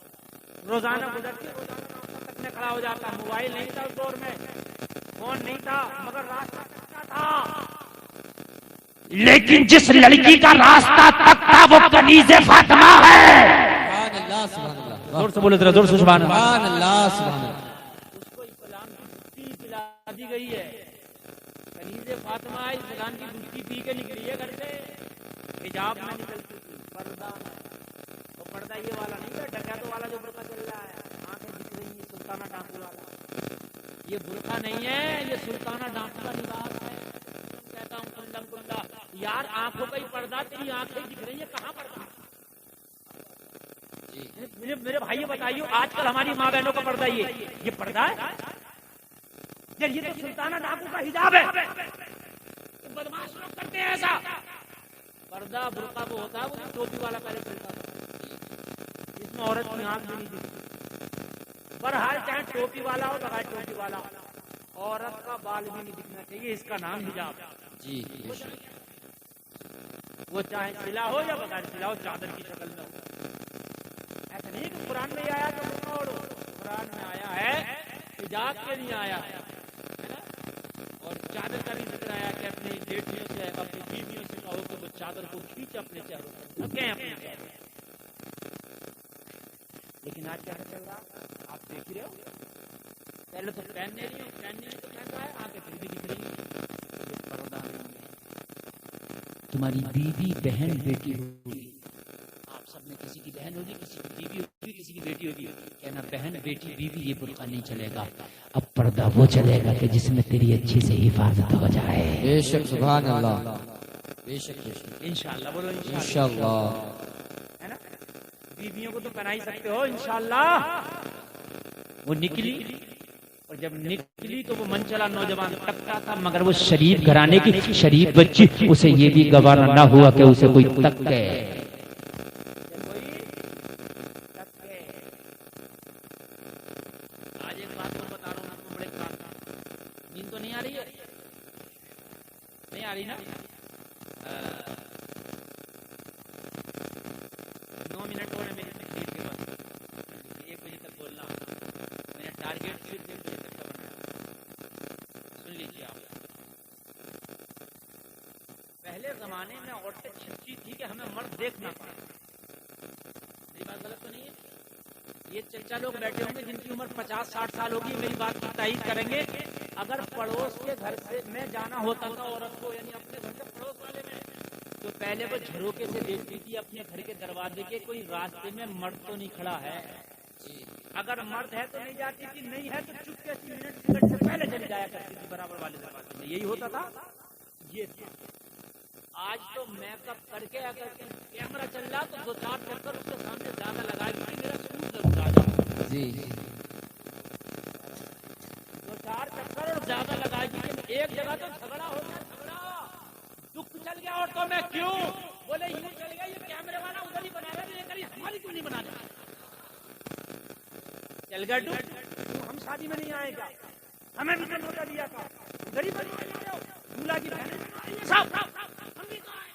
A: روزانہ گزرتی روزانہ راستہ تک کھڑا ہو جاتا. موبائل نہیں تھا اس دور میں. فون نہیں تھا مگر راستہ کچا تھا. لیکن جس لڑکی کا راستہ تک تھا وہ کنیز فاطمہ ہے.
B: سبحان اللہ سبحان اللہ.
A: زور سے بولے ذرا زور سے سبحان اللہ.
B: سبحان اللہ سبحان اللہ.
A: اس کو اسلام کی گٹی پلا دی گئی ہے. کنیز فاطمہ اسلام کی گٹی پی کے نکلی ہے گھر سے. حجاب میں نکلتی تھی. پردہ تو پردہ یہ والا نہیں ہے ڈکیتوں والا جو برقع چل رہا ہے. آنکھیں دکھ رہی ہیں سلطانہ ڈاکو والا. یہ برقع نہیں ہے یہ سلطانہ ڈاکو کا لباس ہے. کہتا ہوں کندم کندا یار آنکھوں کا ہی پردہ. تیری آنکھیں دکھ رہی ہیں کہاں پردہ. میرے بھائی بتائیے آج کل ہماری ماں بہنوں کا پردہ یہ پردہ ہے. یہ تو سلطانہ ڈاکو کا حجاب ہے. بدماش لوگ کرتے ہیں ایسا. پردہ برقع وہ ہوتا ہے وہ ٹوپی والا پہلے چلتا تھا. میں عورت کی آنکھ بھی نہیں دکھتی. بہرحال چاہے ٹوپی والا ہو بغیر ٹوپی والا ہو, عورت کا بال بھی نہیں دکھنا چاہیے, اس کا نام حجاب.
B: جی
A: وہ چاہے سلا ہو یا بغیر سلا ہو, چادر کی شکل میں ہو. ایسا نہیں کہ قرآن میں آیا تو چھوڑو, قرآن میں آیا ہے حجاب کے لیے آیا ہے نا. اور چادر کا بھی ذکر آیا کہ اپنی بیٹیوں سے اپنی بیویوں سے کہو کہ وہ چادر کو کھینچ اپنے چہروں پر رکھیں اپنے چہروں. لیکن آج کیا چل رہا آپ دیکھ رہے ہو, پہلے تو پہننے نہیں تو کہتا ہے آنکھیں پھر بھی دکھ رہی ہیں. پردہ تمہاری بیوی بہن بیٹی ہوگی, آپ سب میں کسی کی بہن ہوگی, کسی کی بیوی ہوگی, کسی کی بیٹی ہوگی, کہنا بہن بیٹی بیوی یہ برقع نہیں چلے گا. اب پردہ وہ چلے گا کہ جس میں تیری اچھی سے حفاظت ہو جائے.
B: بے شک سبحان اللہ, بے شک
A: انشاءاللہ. بولو
B: انشاءاللہ.
A: ہے نا, بیویوں کو تو پہنا ہی سکتے ہو انشاءاللہ. وہ نکلی اور جب نکلی تو وہ منچلا نوجوان ٹکتا تھا, مگر وہ شریف گھرانے کی شریف بچی, اسے یہ بھی گوارا نہ ہوا کہ اسے کوئی تکے. آج ایک بات میں بتا رہا ہوں آپ کو, بڑے کام نیند تو نہیں آ رہی ہے, نہیں آ رہی نا. 9 منٹ ہو رہے میری تقریر کے بعد, 1 بجے تک بولنا. میں نے ٹارگیٹ صرف 1 بجے تک کا بنایا. سن لیجیے آپ. پہلے زمانے میں عورتیں چھپتی تھی کہ ہمیں مرد دیکھ نہ پائے. میری بات غلط تو نہیں ہے؟ یہ چچا لوگ بیٹھے ہوں گے جن کی عمر 50-60 سال ہوگی, میری بات کی تائید کریں گے. اگر پڑوس کے گھر سے میں جانا ہوتا تھا عورت کو, یعنی اپنے گھر سے پڑوس والے میں, تو پہلے وہ جھروکے سے دیکھتی تھی اپنے گھر کے دروازے کے کوئی راستے میں مرد تو نہیں کھڑا ہے. اگر مرد ہے تو نہیں جاتی تھی, نہیں ہے تو چپکے سے منٹ سے پہلے چلی جایا کرتی تھی برابر والے دروازے میں. یہی ہوتا تھا. یہ تھا. آج تو میک اپ کر کے اگر کیمرہ چل رہا تو 2-4 چکر اس کے سامنے زیادہ لگائے گی, میرا سکون ضرور آ جائے.
B: جی
A: 2-4 چکر اور زیادہ لگائے گی. ایک جگہ تو جھگڑا ہو گیا, جھگڑا دکھ چل گیا عورتوں میں. کیوں بولے یوں چل گیا, یہ کیمرے والا ادھر ہی بنا رہا, ہماری کیوں نہیں بنا رہا. چل گیا ڈوب, ہم شادی میں نہیں آئے گا, ہمیں بھی تو نوٹا دیا تھا, ادھر ہی بنا رہے ہو. دولہا کی بہنیں ہم بھی کہاں آئے.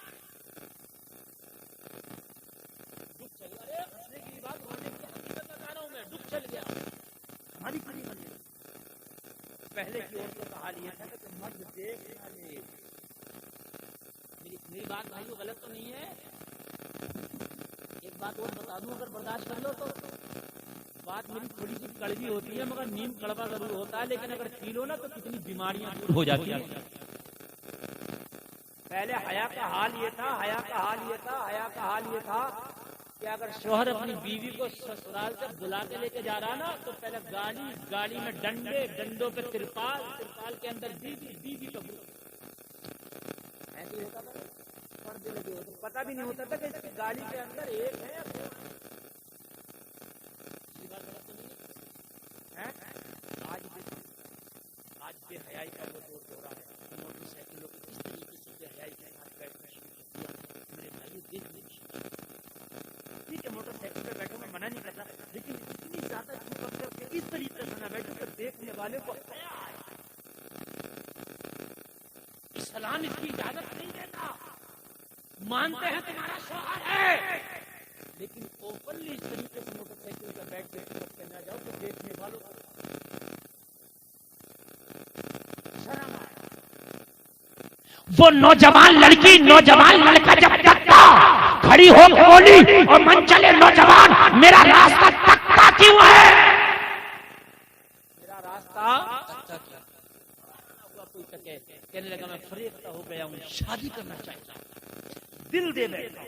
A: ڈوب چل گیا, ہنسنے کی بات ہونے کی حقیقت بتا رہا ہوں میں. ڈوب چل گیا, ہماری کھڑی بنی. پہلے کی عورتوں کا حال یہ تھا کہ مرد دیکھ نہ لے. میری بات بھائیو غلط تو نہیں ہے؟ ایک بات اور بتا دوں, اگر برداشت کر لو تو. بات میری تھوڑی سی کڑوی ہوتی ہے, مگر نیم کڑوا ضرور ہوتا ہے, لیکن اگر پی لو نا تو کتنی بیماریاں دور ہو جاتی ہیں. پہلے حیا کا حال یہ تھا کہ اگر شوہر اپنی بیوی کو سسرال سے بلا کے لے کے جا رہا نا, تو پہلے گاڑی میں ڈنڈے, ڈنڈوں پہ ترپال کے اندر بیوی پہ ایسے ہوتا تھا. پردے لگے ہوتے, پتہ بھی نہیں ہوتا تھا کہ اس کی گاڑی کے اندر ایک ہے یا دو. آج بے حیائی کا وہ دور ہو رہا ہے. موٹر سائیکلوں کو کس طریقے سے بے حیائی کے ساتھ بیٹھنا شروع کر دیا. میرے بھائی دیکھ ٹھیک ہے, موٹر سائیکل پہ بیٹھوں میں منع نہیں کرتا, لیکن اتنی زیادہ اس طریقے سے نہ بیٹھو کہ دیکھنے والے کو اسلام اس کی اجازت نہیں دیتا. مانتے ہیں تمہارا شوہر ہے, لیکن اوپنلی اس طریقے سے موٹر سائیکل پہ بیٹھ کے نہ جاؤ کہ دیکھنے والوں کو شرم آئے. وہ نوجوان لڑکی نوجوان لڑکا جب تکتا, کھڑی ہو کے بولی اور من چلے نوجوان میرا راستہ تکتا کیوں ہے, میرا راستہ کوئی تکے. کہنے لگا میں فریفتہ ہو گیا ہوں, شادی کرنا چاہتا ہوں, دل دے بیٹھا.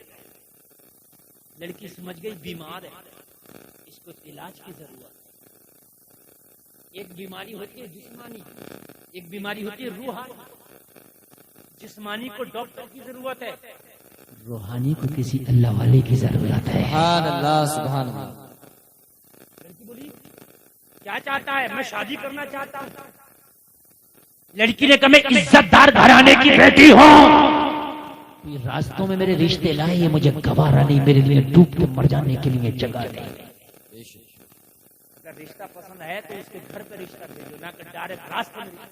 A: لڑکی سمجھ گئی بیمار ہے, اس کو علاج کی ضرورت ہے. ایک بیماری ہوتی ہے جسمانی, ایک بیماری ہوتی ہے روحانی. جسمانی کو ڈاکٹر کی ضرورت ہے, روحانی کو کسی اللہ والے کی ضرورت ہے.
B: سبحان اللہ, سبحان اللہ.
A: لڑکی بولی کیا چاہتا ہے, میں شادی کرنا چاہتا ہوں. لڑکی نے کہا میں عزت دار گھرانے کی بیٹی ہوں, کوئی راستوں میں میرے رشتے لائے یہ مجھے گوارا نہیں، میرے لیے ڈوب کے مر جانے کے لیے جگہ نہیں۔ اگر رشتہ پسند ہے تو اس کے گھر پہ رشتہ بھیجو، نہ کہ ڈائریکٹ راستے میں۔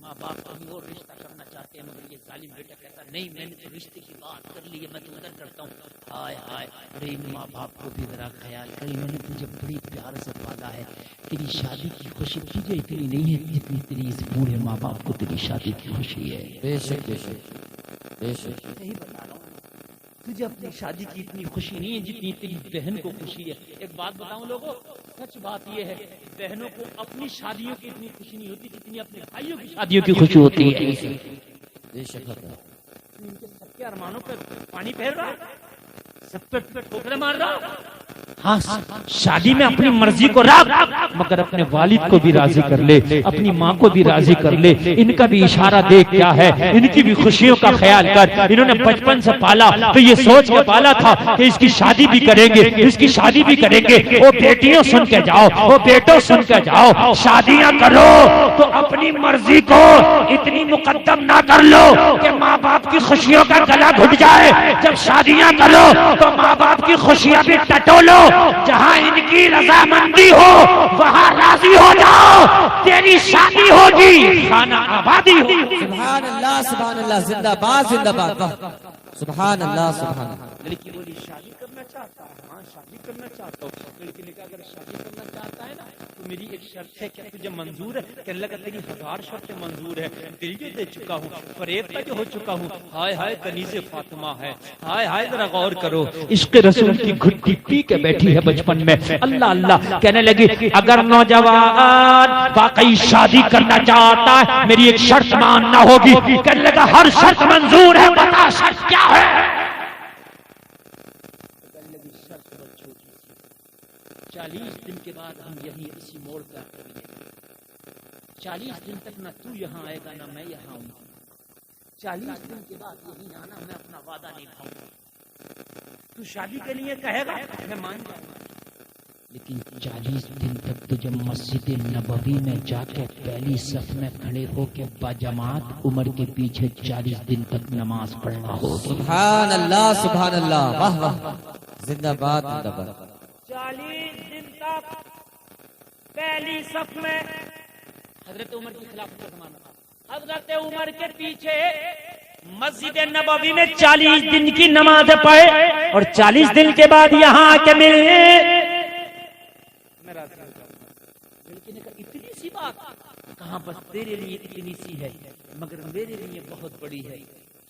A: ماں باپ کہیں اور رشتہ کرنا چاہتے ہیں مگر یہ ظالم بیٹا کہتا نہیں میں نے تو رشتے کی بات کر لی ہے، میں تو ادھر کرتا ہوں۔ ہائے ہائے، ارے ان ماں باپ کو بھی ذرا خیال کر، انہوں نے تجھے بڑی پیار سے پالا ہے، تیری شادی کی خوشی تجھے اتنی نہیں ہے جتنی تیری اس بوڑھے ماں باپ کو تیری شادی کی خوشی ہے۔
B: بے شک بے شک بے شک،
A: یہی بتا رہا ہوں، تجھے اپنی شادی کی اتنی خوشی نہیں ہے جتنی تیری بہن کو خوشی ہے۔ ایک بات بتاؤں لوگوں، سچ بات یہ ہے بہنوں کو اپنی شادیوں کی اتنی خوشی نہیں ہوتی جتنی اپنے بھائیوں کی شادیوں کی خوشی ہوتی ہے۔
B: بے شک
A: ان کے سب کے ارمانوں پہ پانی پھیر رہا، سب پہ ٹھوکریں مار رہا۔ ہاں شادی میں اپنی مرضی کو رکھ مگر اپنے والد کو بھی راضی کر لے، اپنی ماں کو بھی راضی کر لے، ان کا بھی اشارہ دیکھ کیا ہے، ان کی بھی خوشیوں کا خیال کر۔ انہوں نے بچپن سے پالا تو یہ سوچ کے پالا تھا کہ اس کی شادی بھی کریں گے، اس کی شادی بھی کریں گے۔ وہ بیٹیوں سن کے جاؤ، وہ بیٹوں سن کے جاؤ، شادیاں کرو تو اپنی مرضی کو اتنی مقدم نہ کر لو کہ ماں باپ کی خوشیوں کا گلا گھٹ جائے۔ جب شادیاں کرو تو ماں باپ کی خوشیاں بھی ٹٹولو، جہاں ان کی رضامندی ہو وہاں راضی ہو جاؤ، تیری شادی ہوگی خانہ آبادی ہوگی۔
B: سبحان اللہ سبحان اللہ، زندہ باد زندہ باد، سبحان اللہ سبحان اللہ۔
A: لڑکی بولی شادی کرنا چاہتا ہے، ہاں شادی کرنا چاہتا ہوں۔ لڑکی نے کہا اگر شادی کرنا چاہتا ہے نا تو میری ایک شرط ہے، کیا تجھے منظور ہے؟ کہنے لگا تیری 1000 شرطیں منظور ہے، دل جو دے چکا ہوں، فریب تک ہو چکا ہوں۔ ہائے ہائے کنیز فاطمہ ہے، ہائے ہائے ذرا غور کرو، عشق رسول کی گھٹی پی کے بیٹھی ہے بچپن میں، اللہ اللہ کہنے لگی اگر نوجوان واقعی شادی کرنا چاہتا ہے میری ایک شرط ماننا ہوگی۔ کہنے لگا ہر شرط منظور ہے، بتا شرط کیا ہے؟ 40 دن کے بعد ہم یہی اسی موڑ پر کریں گے۔ 40 دن تک نہ تو یہاں آئے گا نہ میں یہاں آؤں گا۔ 40 دن کے بعد یہیں آنا، میں اپنا وعدہ نہیں کھاؤں گا۔ تو شادی کے لیے کہے گا میں مان جاؤں گا، لیکن 40 دن تک تجھے مسجد نبوی میں جا کے پہلی صف میں کھڑے ہو کے باجماعت عمر کے پیچھے 40 دن تک نماز پڑھنا ہوگی۔
B: سبحان اللہ سبحان اللہ، واہ واہ، زندہ باد زندہ باد۔
A: 40 دن تک پہلی صف میں حضرت عمر کی خلافت کا زمانہ تھا، حضرت عمر کے پیچھے مسجد نبوی میں 40 دن کی نماز پڑھے اور 40 دن کے بعد یہاں آ کے ملے۔ لڑکی نے کہا اتنی سی بات؟ کہاں بس تیرے لیے اتنی سی ہے مگر میرے لیے بہت بڑی ہے۔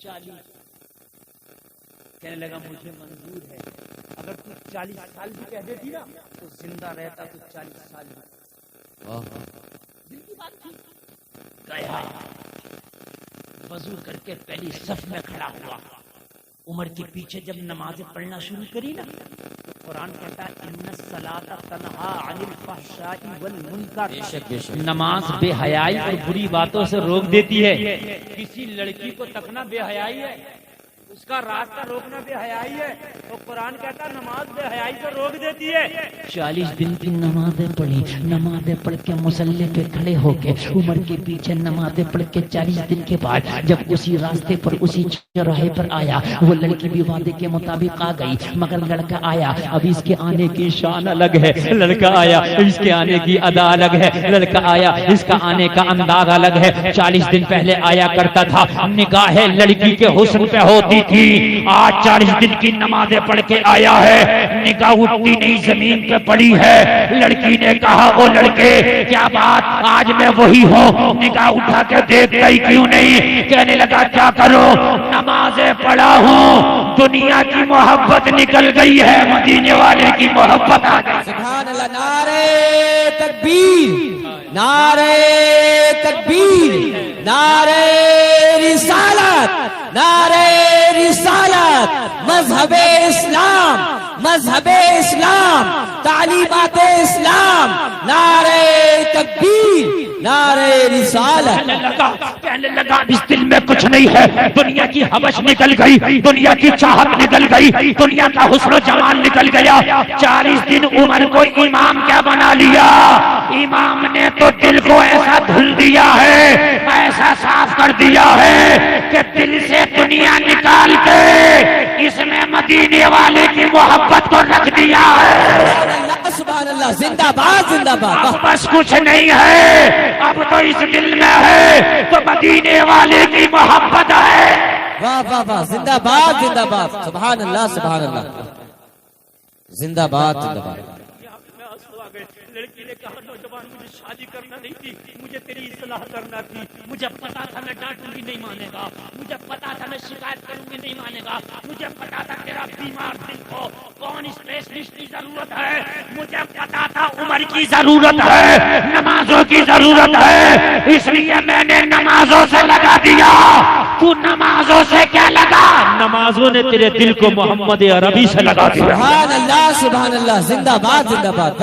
A: 40 کہنے لگا مجھے منظور ہے، اگر تو 40 سال بھی کہہ دیتی نا تو زندہ رہتا تو 40 سال بھی۔ دل کی بات تھی۔ گیا وضو کر کے پہلی صف میں کھڑا ہوا، عمر کے پیچھے جب نمازیں پڑھنا شروع کری نا تو قرآن کہتا ہے ان الصلاۃ تنہا عن الفحشاء والمنکر، نماز بے حیائی اور بری باتوں سے روک دیتی ہے۔ کسی لڑکی کو تکنا بے حیائی ہے، اس کا راستہ روکنا بے حیائی ہے، تو قرآن کہتا ہے نماز بے حیائی سے روک دیتی ہے۔ 40 دن کی نمازیں پڑھی، نمازیں پڑھ کے مصلی پہ کھڑے ہو کے عمر کے پیچھے نمازیں پڑھ کے 40 دن کے بعد جب اسی راستے پر اسی چوراہے پر آیا، وہ لڑکی بھی وعدے کے مطابق آ گئی مگر لڑکا آیا، اب اس کے آنے کی شان الگ ہے، لڑکا آیا اس کے آنے کی ادا الگ ہے، لڑکا آیا اس کا آنے کا انداز الگ ہے۔ 40 دن پہلے آیا کرتا تھا، نگاہ لڑکی کے حسن پہ ہوتی تھی، آج 40 دن کی نمازیں پڑھ کے آیا ہے، نگاہ اٹھتی نہیں زمین پہ پڑی ہے۔ لڑکی نے کہا او لڑکے کیا بات آج میں وہی ہوں، نگاہ اٹھا کے دیکھتا ہی کیوں نہیں؟ کہنے لگا کیا کرو، نمازیں پڑھا ہوں، دنیا کی محبت نکل گئی ہے، مدینے والے کی محبت آ گئی۔
B: سبحان اللہ، نعرہ تکبیر، نعرہ تکبیر، نعرہ رسالت، نعرہ رسالت، مذہب اسلام، مذہب اسلام، تعلیمات اسلام، نعرہ تکبیر، نعرہ رسالت.
A: کہنے لگا اس دل میں کچھ نہیں ہے، دنیا کی حوث نکل گئی، دنیا کی چاہت نکل گئی، دنیا کا حسن و جمال نکل گیا. 40 دن عمر کو امام کیا بنا لیا؟ امام نے تو دل کو ایسا دھل دیا ہے، ایسا صاف کر دیا ہے کہ دل سے دنیا نکال کے اس میں مدینے والے کی محبت کو رکھ دیا ہے.
B: سبحان اللہ. زندہ باد زندہ باد.
A: اب بس کچھ نہیں ہے، اب تو اس دل میں ہے تو مدینے والے کی محبت ہے.
B: واہ واہ واہ. زندہ باد زندہ باد. سبحان اللہ سبحان اللہ. زندہ باد زندہ باد.
A: لڑکی نے کہا نوجوان مجھے شادی کرنا نہیں تھی، مجھے تیری اصلاح کرنا تھی. مجھے پتا تھا میں ڈانٹوں گی نہیں مانے گا، مجھے پتا تھا میں شکایت کروں گی نہیں مانے گا، مجھے پتا تھا تیرا بیمار دل کو کون اسپیشلسٹ کی ضرورت ہے، مجھے پتا تھا عمر کی ضرورت ہے، نمازوں کی ضرورت ہے، اس لیے میں نے نمازوں سے لگا دیا. تو نمازوں سے کیا لگا؟ نمازوں نے تیرے دل کو محمد عربی سے لگا دیا.
B: سبحان اللہ سبحان اللہ. زندہ باد زندہ باد.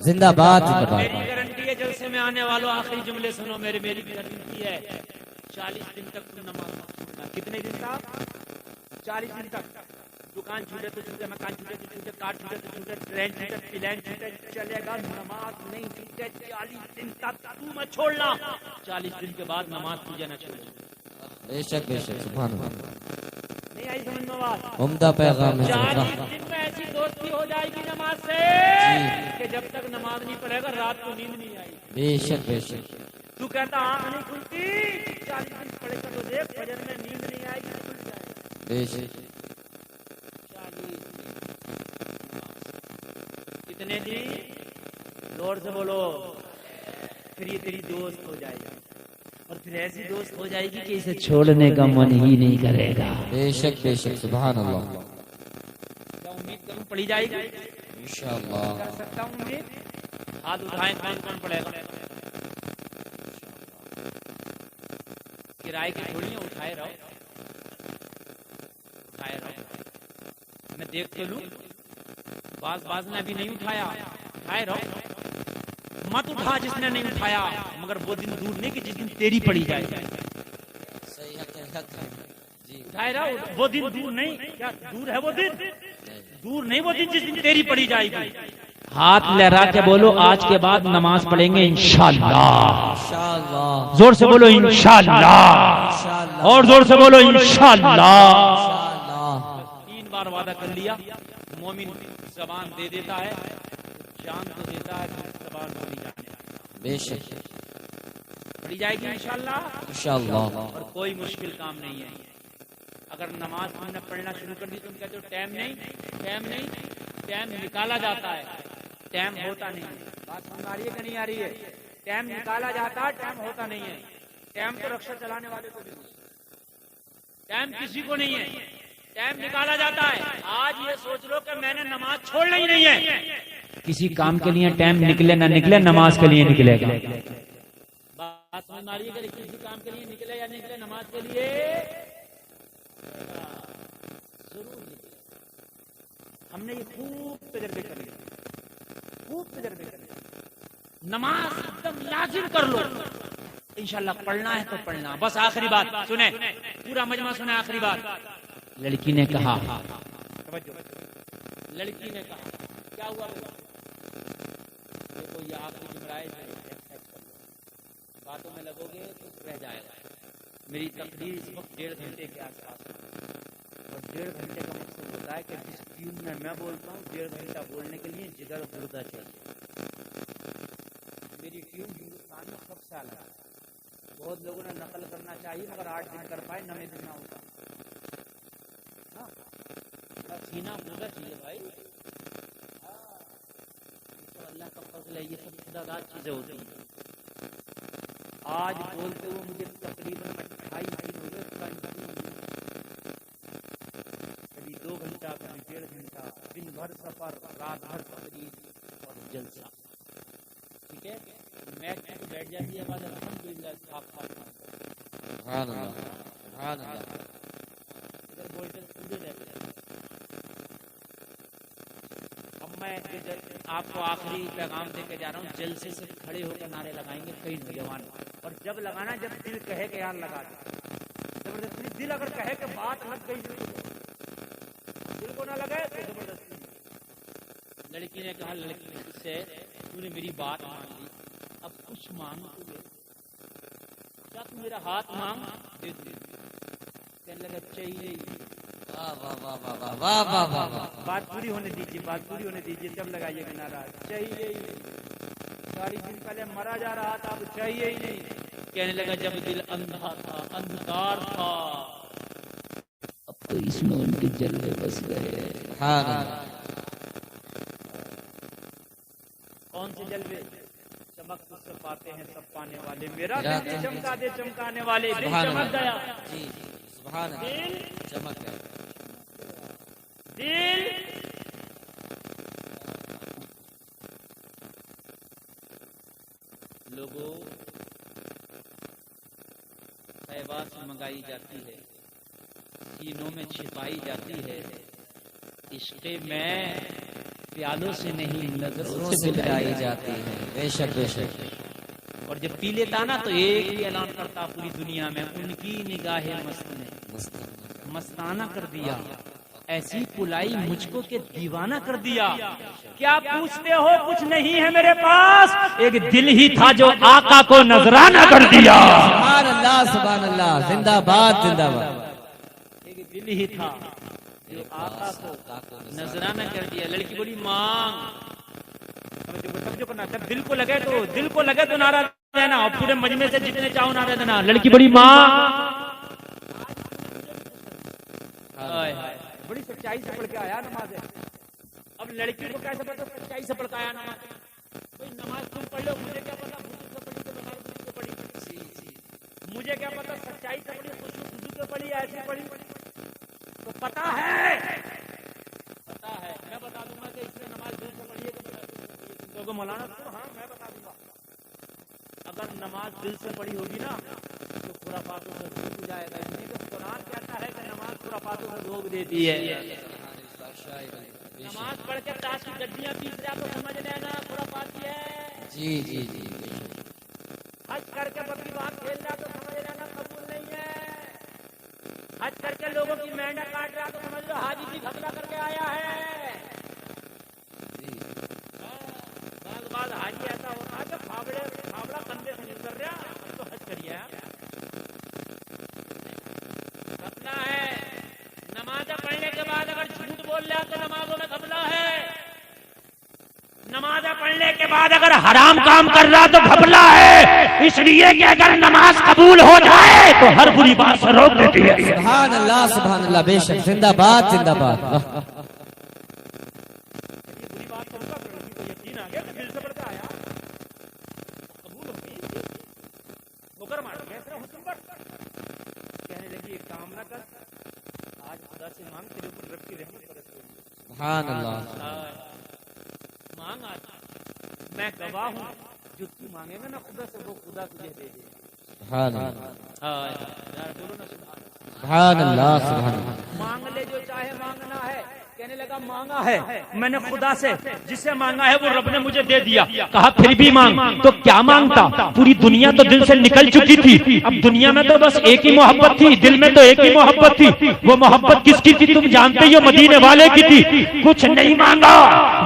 B: زندہ باد زندہ باد.
A: میری گارنٹی ہے جلسے میں آنے والوں آخری جملے سنو میری گارنٹی ہے. 40 دن تک تو نماز چھوڑنا. کتنے دن تک؟ 40 دن تک. دکان چھوٹے تو چھوٹے، مکان چھوٹے تو چھوٹے، کار چھوٹے تو چھوٹے، ٹرین چھوٹے، پلین چھوٹے، چلے گا نماز نہیں چھوٹے. 40 دن تک تو میں چھوڑنا. 40 دن کے بعد نماز تجھے نہ چھوڑنا.
B: بے شک بے شک. سبحان اللہ.
A: نہیں آئی سمجھ میں بات؟
B: عمدہ پیغام ہے.
A: 40 دن میں ایسی دوستی ہو جائے گی نماز سے کہ جب تک نماز نہیں پڑھے گا رات کو نیند نہیں آئی.
B: بے شک بے شک.
A: تو کہتا آنکھ نہیں کھلتی، 40 دن پڑھے گا تو دیکھ فجر میں نیند نہیں آئے گی، کھل جائے گا.
B: بے شک.
A: 40 کتنے دن؟ زور سے بولو. پھر یہ تیری دوست ہو جائے گا، اور پھر ایسی دوست ہو جائے گی کہ اسے چھوڑنے کا من ہی نہیں کرے گا.
B: بے شک بے شک. سبحان اللہ.
A: کیا امید کروں پڑھی جائے گی؟
B: انشاءاللہ.
A: کر سکتا ہوں امید. ہاتھ اٹھائیں کون پڑے گا؟ کرائے کی تھوڑی ہیں، اٹھائے رہو اٹھائے رہو. میں دیکھ تو لوں. باز نے ابھی نہیں اٹھایا، اٹھائے رہو. مت اٹھا جس نے نہیں اٹھایا، مگر وہ دن دور نہیں کہ جس دن تیری پڑی جائے.
B: صحیح حقیقت ہے. جی.
A: اٹھائے رہو. وہ دن دور نہیں. کیا دور ہے وہ دن؟ دور نہیں وہ دن جس دن تیری پڑی جائے گی. ہاتھ لہرا کے بولو آج کے بعد نماز پڑھیں گے انشاءاللہ.
B: انشاءاللہ.
A: زور سے بولو انشاءاللہ. اور زور سے بولو انشاءاللہ. 3 بار وعدہ کر لیا. مومن زبان دے دیتا ہے، جان تو دیتا ہے، زبان بولی جانے.
B: بے شک.
A: پڑھی جائے گی انشاءاللہ.
B: انشاءاللہ.
A: اور کوئی مشکل کام نہیں ہے. اگر نماز تم نے پڑھنا شروع کر دی، تم کہتے ہو ٹائم نہیں، ٹائم نہیں. ٹائم نکالا جاتا ہے، ٹائم ہوتا نہیں ہے. بات سمجھ آ رہی ہے کہ نہیں آ رہی ہے؟ ٹائم نکالا جاتا ہے، ٹائم ہوتا نہیں ہے. ٹائم تو رکشا چلانے والے کو بھی، ٹائم کسی کو نہیں ہے. ٹائم نکالا جاتا ہے. آج یہ سوچ لو کہ میں نے نماز چھوڑنا ہی نہیں ہے. کسی کام کے لیے ٹائم نکلے نہ نکلے، نماز کے لیے نکلے گا. بات سمجھ آ رہی ہے کہ کسی کام کے لیے نکلے یا نکلے، نماز کے لیے ضرور نکلے. ہم نے یہ خوب تجربے کر لیے، خوب تجربے کر لیے. نماز ایک دم لازم کر لو. انشاءاللہ پڑھنا ہے تو پڑھنا. بس آخری بات سنیں، پورا مجمع سنیں. آخری بات. لڑکی نے کہا، لڑکی نے کہا کیا ہوا؟ دیکھو یہ آخری جملہ ہے، باتوں میں لگو گے تو رہ جائے گا. میری تقریر اس وقت 1.5 گھنٹے کے آس پاس ہے، اور 1.5 گھنٹے کا مقصد ہوتا ہے کہ جس ٹیون میں بولتا ہوں 1.5 گھنٹہ بولنے کے لیے جگر گردہ چاہیے. میری ٹیون ہندوستان میں سب سے الگ ہے. بہت لوگوں نے نقل کرنا چاہیے مگر 8 دن کر پائے، 9 دن نہ ہوتا. سینہ پورا چاہیے بھائی. اللہ کا فضل ہے، یہ سب خداداد چیزیں ہوتی ہیں. آج بولتے ہوئے مجھے تقریباً 28 دن ہو گئے. کبھی 2 گھنٹہ، کبھی 1.5 گھنٹہ، دن بھر سفر، رات بھر تقریر اور جلسہ. ٹھیک ہے، میچ میں بیٹھ جاتی ہے بعد الحمدللہ.
B: سبحان اللہ سبحان اللہ.
A: ادھر بولتے پورے رہتے ہیں. اب میں میں آپ کو آخری پیغام دے کے جا رہا ہوں، جلسے سے کھڑے ہو کر نعرے لگائیں گے کئی نوجوان، اور جب لگانا جب دل کہے کہ یار لگا دیں، زبردستی دل اگر کہے کہ بات لگ گئی، دل کو نہ لگے تو زبردستی۔ لڑکی نے کہا لڑکی سے تو نے میری بات مان لی، اب کچھ مانگ تو کیا تو میرا ہاتھ مانگ دے دے۔ کہنے لگا چاہیے، بات پوری ہونے دیجیے، بات پوری ہونے دیجیے، جب لگائیے گا نعرہ چاہیے ہی نہیں، 40 دن پہلے مرا جا رہا تھا اب چاہیے ہی نہیں۔ کہنے لگا جب دل اندھا تھا، اندھکار تھا، اب تو اس میں ان کے جلوے بس گئے۔ کون سے جلوے؟ چمک تجھ سے پاتے ہیں سب پانے والے، میرا دل چمکا دے چمکانے والے، دل چمک گیا،
B: سبحان اللہ، چمک گیا
A: دل۔ لوگوں خیبات سے منگائی جاتی ہے، سینوں میں چھپائی جاتی ہے، عشق میں پیالوں سے نہیں نظروں سے ملائی جاتی ہے۔
B: بے شک بے شک۔
A: اور جب پی لیتا نا تو ایک ہی اعلان کرتا پوری دنیا میں، ان کی نگاہ مست نے مستانہ کر دیا، ایسی پلائی مجھ کو کہ دیوانہ کر دیا۔ کیا پوچھتے ہو؟ کچھ نہیں ہے میرے پاس، ایک دل ہی تھا جو آقا کو نذرانہ کر دیا۔
B: سبحان اللہ سبحان اللہ، زندہ باد زندہ باد۔
A: ایک دل ہی تھا جو آقا کو نذرانہ کر دیا۔ لڑکی بولی مانگ، سمجھو کرنا، جب دل کو لگے تو نعرہ دینا، اور پورے مجمع سے جتنے چاہو نعرہ دینا۔ لڑکی بولی مانگ، بڑی سچائی سے پڑھ کے آیا نماز ہے۔ اب لڑکی کو کیسے پتا سچائی سے پڑھ کے آیا نماز؟ کوئی نماز تم پڑھ لو، مجھے کیا پتا پڑھی تو بتا دو کو پڑھی، مجھے کیا پتا سچائی سے پڑھی، خوشو سے پڑھی، ایسی پڑھی، تو پتا ہے میں بتا دوں گا کہ اس نے نماز دل سے پڑھی ہے تو مولانا ہاں میں بتا دوں گا۔ اگر نماز دل سے پڑھی ہوگی نا تو خرافاتوں سے روک جائے گا، اس لیے کہ قرآن کہتا ہے کہ نماز خرافاتوں سے روک دیتی ہے۔ نماز پڑھ کے تاش کی گڈیاں پیس جا تو سمجھ لینا خرافاتی ہے۔
B: جی جی جی،
A: حج کر کے بکری بات کھیل رہا تو سمجھ لینا قبول نہیں ہے۔ حج کر کے لوگوں کی مینڈا کاٹ رہا تو سمجھ لو حاجی کی گھپلا کر کے آیا ہے۔ بعض حاجی ایسا ہوتا ہے کہ پھاوڑا کندھے سے نہیں کر رہا تو حج کریے، گھپلا ہے۔ نماز پڑھنے کے بعد اگر جھوٹ بول رہا تو نمازوں میں گھپلا ہے، نماز پڑھنے کے بعد اگر حرام کام کر رہا تو گھپلا ہے، اس لیے کہ اگر نماز قبول ہو جائے تو ہر بری بات سے روک دیتی ہے۔
B: سبحان اللہ بے شک، زندہ باد زندہ باد۔
A: بری بات کروں گا تو لڑکی کو یقین آ گیا کہ دل سے پڑھ کے آیا قبول ہوگی، مکر مار کیسا حسن پر کہنے لگی ایک کام نہ کر، آج خدا سے مانگ تیرے اوپر رب کی رحمت برس گئی۔
B: سبحان اللہ،
A: مانگ آج میں گواہ ہوں، جو تو مانگے گا نا خدا سے وہ خدا تجھے دے دے۔
B: سبحان اللہ
A: یار بولو نا
B: سبحان اللہ سبحان اللہ۔
A: مانگ لے جو چاہے مانگنا ہے، کہنے لگا مانگا ہے میں نے خدا سے، جسے مانگا ہے وہ رب نے مجھے دے دیا۔ کہا پھر بھی مانگ، تو کیا مانگتا؟ پوری دنیا تو دل سے نکل چکی تھی، اب دنیا میں تو بس ایک ہی محبت تھی، دل میں تو ایک ہی محبت تھی۔ وہ محبت کس کی تھی تم جانتے ہی ہو، مدینے والے کی تھی۔ کچھ نہیں مانگا،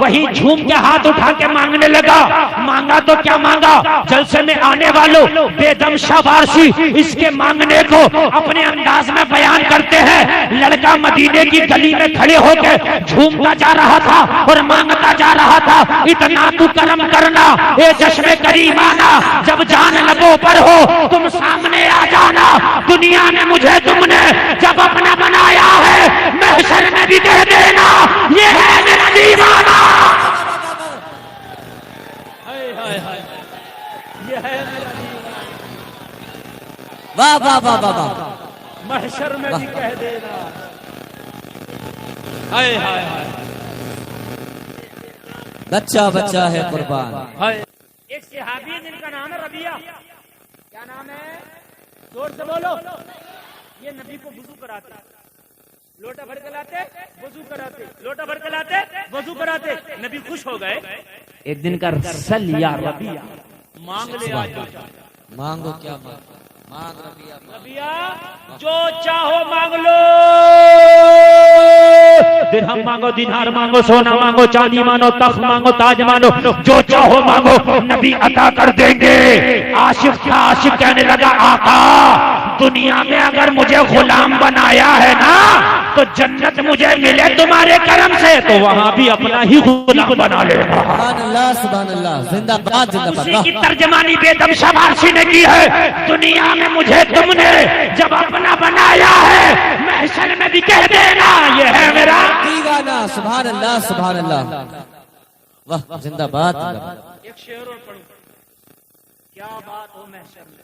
A: وہی جھوم کے ہاتھ اٹھا کے مانگنے لگا۔ مانگا تو کیا مانگا؟ جلسے میں آنے والوں بے دم شاہ وارسی اس کے مانگنے کو اپنے انداز میں بیان کرتے ہیں۔ لڑکا مدینے کی گلی میں کھڑے ہو کے جھومتا جا رہا تھا اور مانگتا جا رہا تھا، اتنا تو کرم کرنا اے چشم کریم آنا، جب جان لبوں پر ہو تم سامنے آ جانا، دنیا میں مجھے تم نے جب اپنا بنایا ہے محشر میں بھی کہہ دینا یہ ہے میرا دیوانہ، یہ ہے میرا دیوانہ،
B: واہ واہ واہ واہ واہ،
A: محشر میں بھی کہہ دینا۔ ہائے ہائے ہائے،
B: بچہ بچہ ہے قربان۔
A: ایک صحابی جن کا نام ہے ربیہ، کیا نام ہے؟ زور سے بولو۔ یہ نبی کو وضو کراتے، لوٹا بھر کے لاتے وضو کراتے، لوٹا بھر کے لاتے وضو کراتے، نبی خوش ہو گئے. ایک دن کا سل یا ربیہ مانگ لے آج
B: مانگو کیا مانگ ربیہ
A: ربیہ جو چاہو مانگ لو. درہم مانگو دینار مانگو سونا مانگو چاندی مانو تخت مانگو تاج مانو جو چاہو مانگو نبی عطا کر دیں گے. عاشق تھا عاشق کہنے لگا آقا دنیا میں اگر مجھے غلام بنایا ہے نا تو جنت مجھے ملے تمہارے کرم سے تو وہاں بھی اپنا ہی غلام بنا لے گا.
B: سبحان اللہ سبحان اللہ زندہ باد زندہ
A: اسی
B: باد.
A: کی ترجمانی بیدم شبارسی نے کی ہے. دنیا میں مجھے تم نے جب اپنا بنایا ہے محشر میں بھی کہہ دینا یہ ہے میرا
B: دیوانہ. سبحان اللہ سبحان اللہ. واہ زندہ باد زندہ باد.
A: ایک شعر اور پڑھوں کیا بات ہو محشر میں.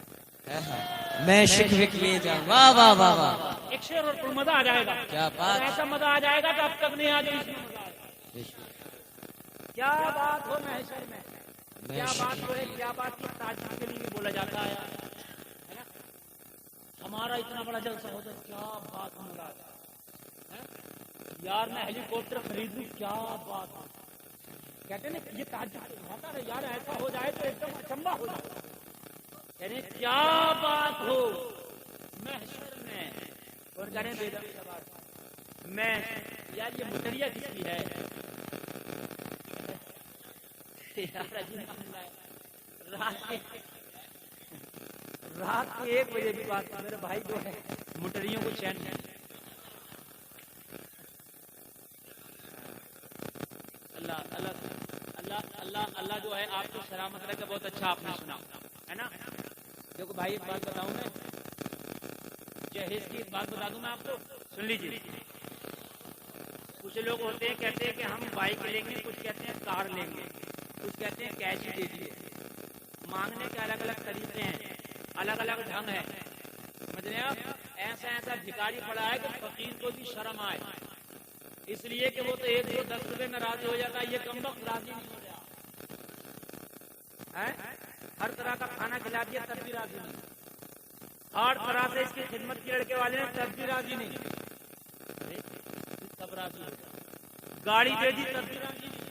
B: میں شکوے لیے جاؤں. واہ واہ واہ واہ.
A: ایک شعر اور پڑھوں مزہ آ جائے گا.
B: کیا بات.
A: ایسا مزہ آ جائے گا کہ اب تک نہیں آ جائے. اس میں مزہ آئے گا. کیا بات ہو محشر میں. کیا بات ہو ہے کیا بات کی تعجب کے لیے بولا جاتا ہے نا. ہمارا اتنا بڑا جلسہ ہوتا ہے کیا بات ہو رہا ہے یار. میں ہیلی کاپٹر خرید لوں کیا بات ہو. کہتے ہیں نا یہ تعجب ہوتا ہے یار ایسا ہو جائے تو ایک دم اچنبا ہو جائے. یعنی کیا بات ہو محشر میں. اور کریں بے دم شباب میں یار یہ مٹریا کس کی ہے رات کے 1 بجے کی بات میرے بھائی جو ہے مٹریوں کو چین ہے. اللہ اللہ اللہ اللہ اللہ جو ہے آپ کو سلامت رکھے. بہت اچھا آپ نے سنا ہے نا. دیکھو بھائی ایک بات بتاؤں میں جہیز کی ایک بات بتا دوں میں آپ کو سن لیجیے. کچھ لوگ ہوتے ہیں کہتے ہیں کہ ہم بائک لیں گے کچھ کہتے ہیں کار لیں گے کچھ کہتے ہیں کیش ہی دے دیجیے. مانگنے کے الگ الگ طریقے ہیں الگ الگ ڈھنگ ہے. سمجھ رہے ہیں آپ. ایسا ایسا بھکاری پڑا ہے کہ فقیر کو بھی شرم آئے اس لیے کہ وہ تو 110 روپے میں راضی ہو جاتا ہے. یہ کم وقت راضی نہیں ہو رہا. ہر طرح کا کھانا کھلا دیا تب بھی راضی نہیں. ہر طرح سے اس کی خدمت کی لڑکے والے نے تب بھی راضی نہیں. تب راضی ہو گاڑی دے دی تب بھی راضی نہیں.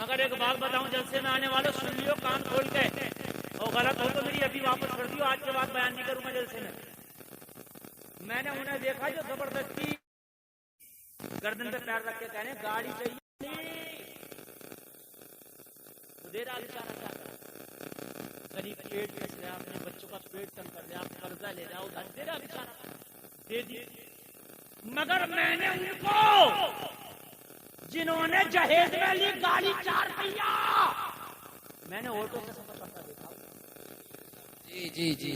A: مگر ایک بات بتاؤں جلسے میں آنے والوں سن لیو کان کھول کے. اور غلط ہو تو میری ابھی واپس کر دیو. آج کے بعد بیان نہیں کروں گا جلسے میں. میں نے انہیں دیکھا جو زبردستی گردن پہ پیر رکھ کے کہنے گاڑی چاہیے دے رہا بیچارہ کیا کرا. غریب پیٹ پھنس رہا اپنے بچوں کا پیٹ تنگ کر رہا قرضہ لے رہا ادھر دے رہا بیچارہ دے دیے. مگر میں نے ان کو جنہوں نے جہیز میں لی گاڑی 4 پہیا میں نے آٹو سے سفر کرتا دیکھا.
B: جی جی جی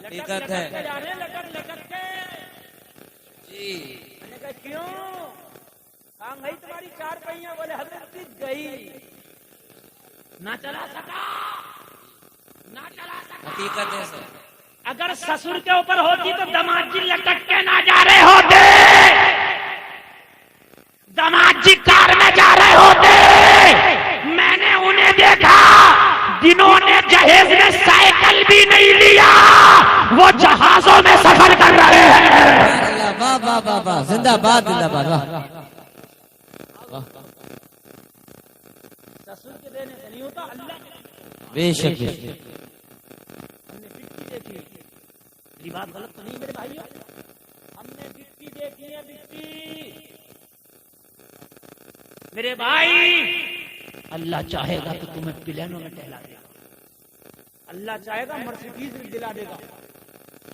A: لٹک
B: حقیقت ہے.
A: لٹک کے جا رہے لٹک لٹک کے.
B: جی
A: میں نے کہا کیوں کہاں گئی تمہاری 4 پہیا. بولے حضرت گئی نہ چلا سکا نہ چلا سکا.
B: حقیقت ہے سر.
A: اگر سسر کے اوپر ہوتی تو داماد جی لٹک کے نہ جا رہے ہوتے. داماد جی کار میں جا رہے ہوتے. میں نے انہیں دیکھا جنہوں نے جہیز میں سائیکل بھی نہیں لیا وہ جہازوں میں سفر کر رہے ہیں.
B: واہ واہ واہ واہ زندہ باد زندہ باد. واہ
A: سسر کے دینے سے نہیں ہوتا اللہ.
B: بے شک بے شک.
A: ہم نے بکتی دیکھی. میری بات غلط تو نہیں میرے بھائیوں. ہم نے بکتی دیکھی ہے بکتی میرے بھائی. اللہ چاہے گا تو تمہیں پلینوں میں ٹہلا دے گا. اللہ چاہے گا مرسیڈیز دلا دے گا.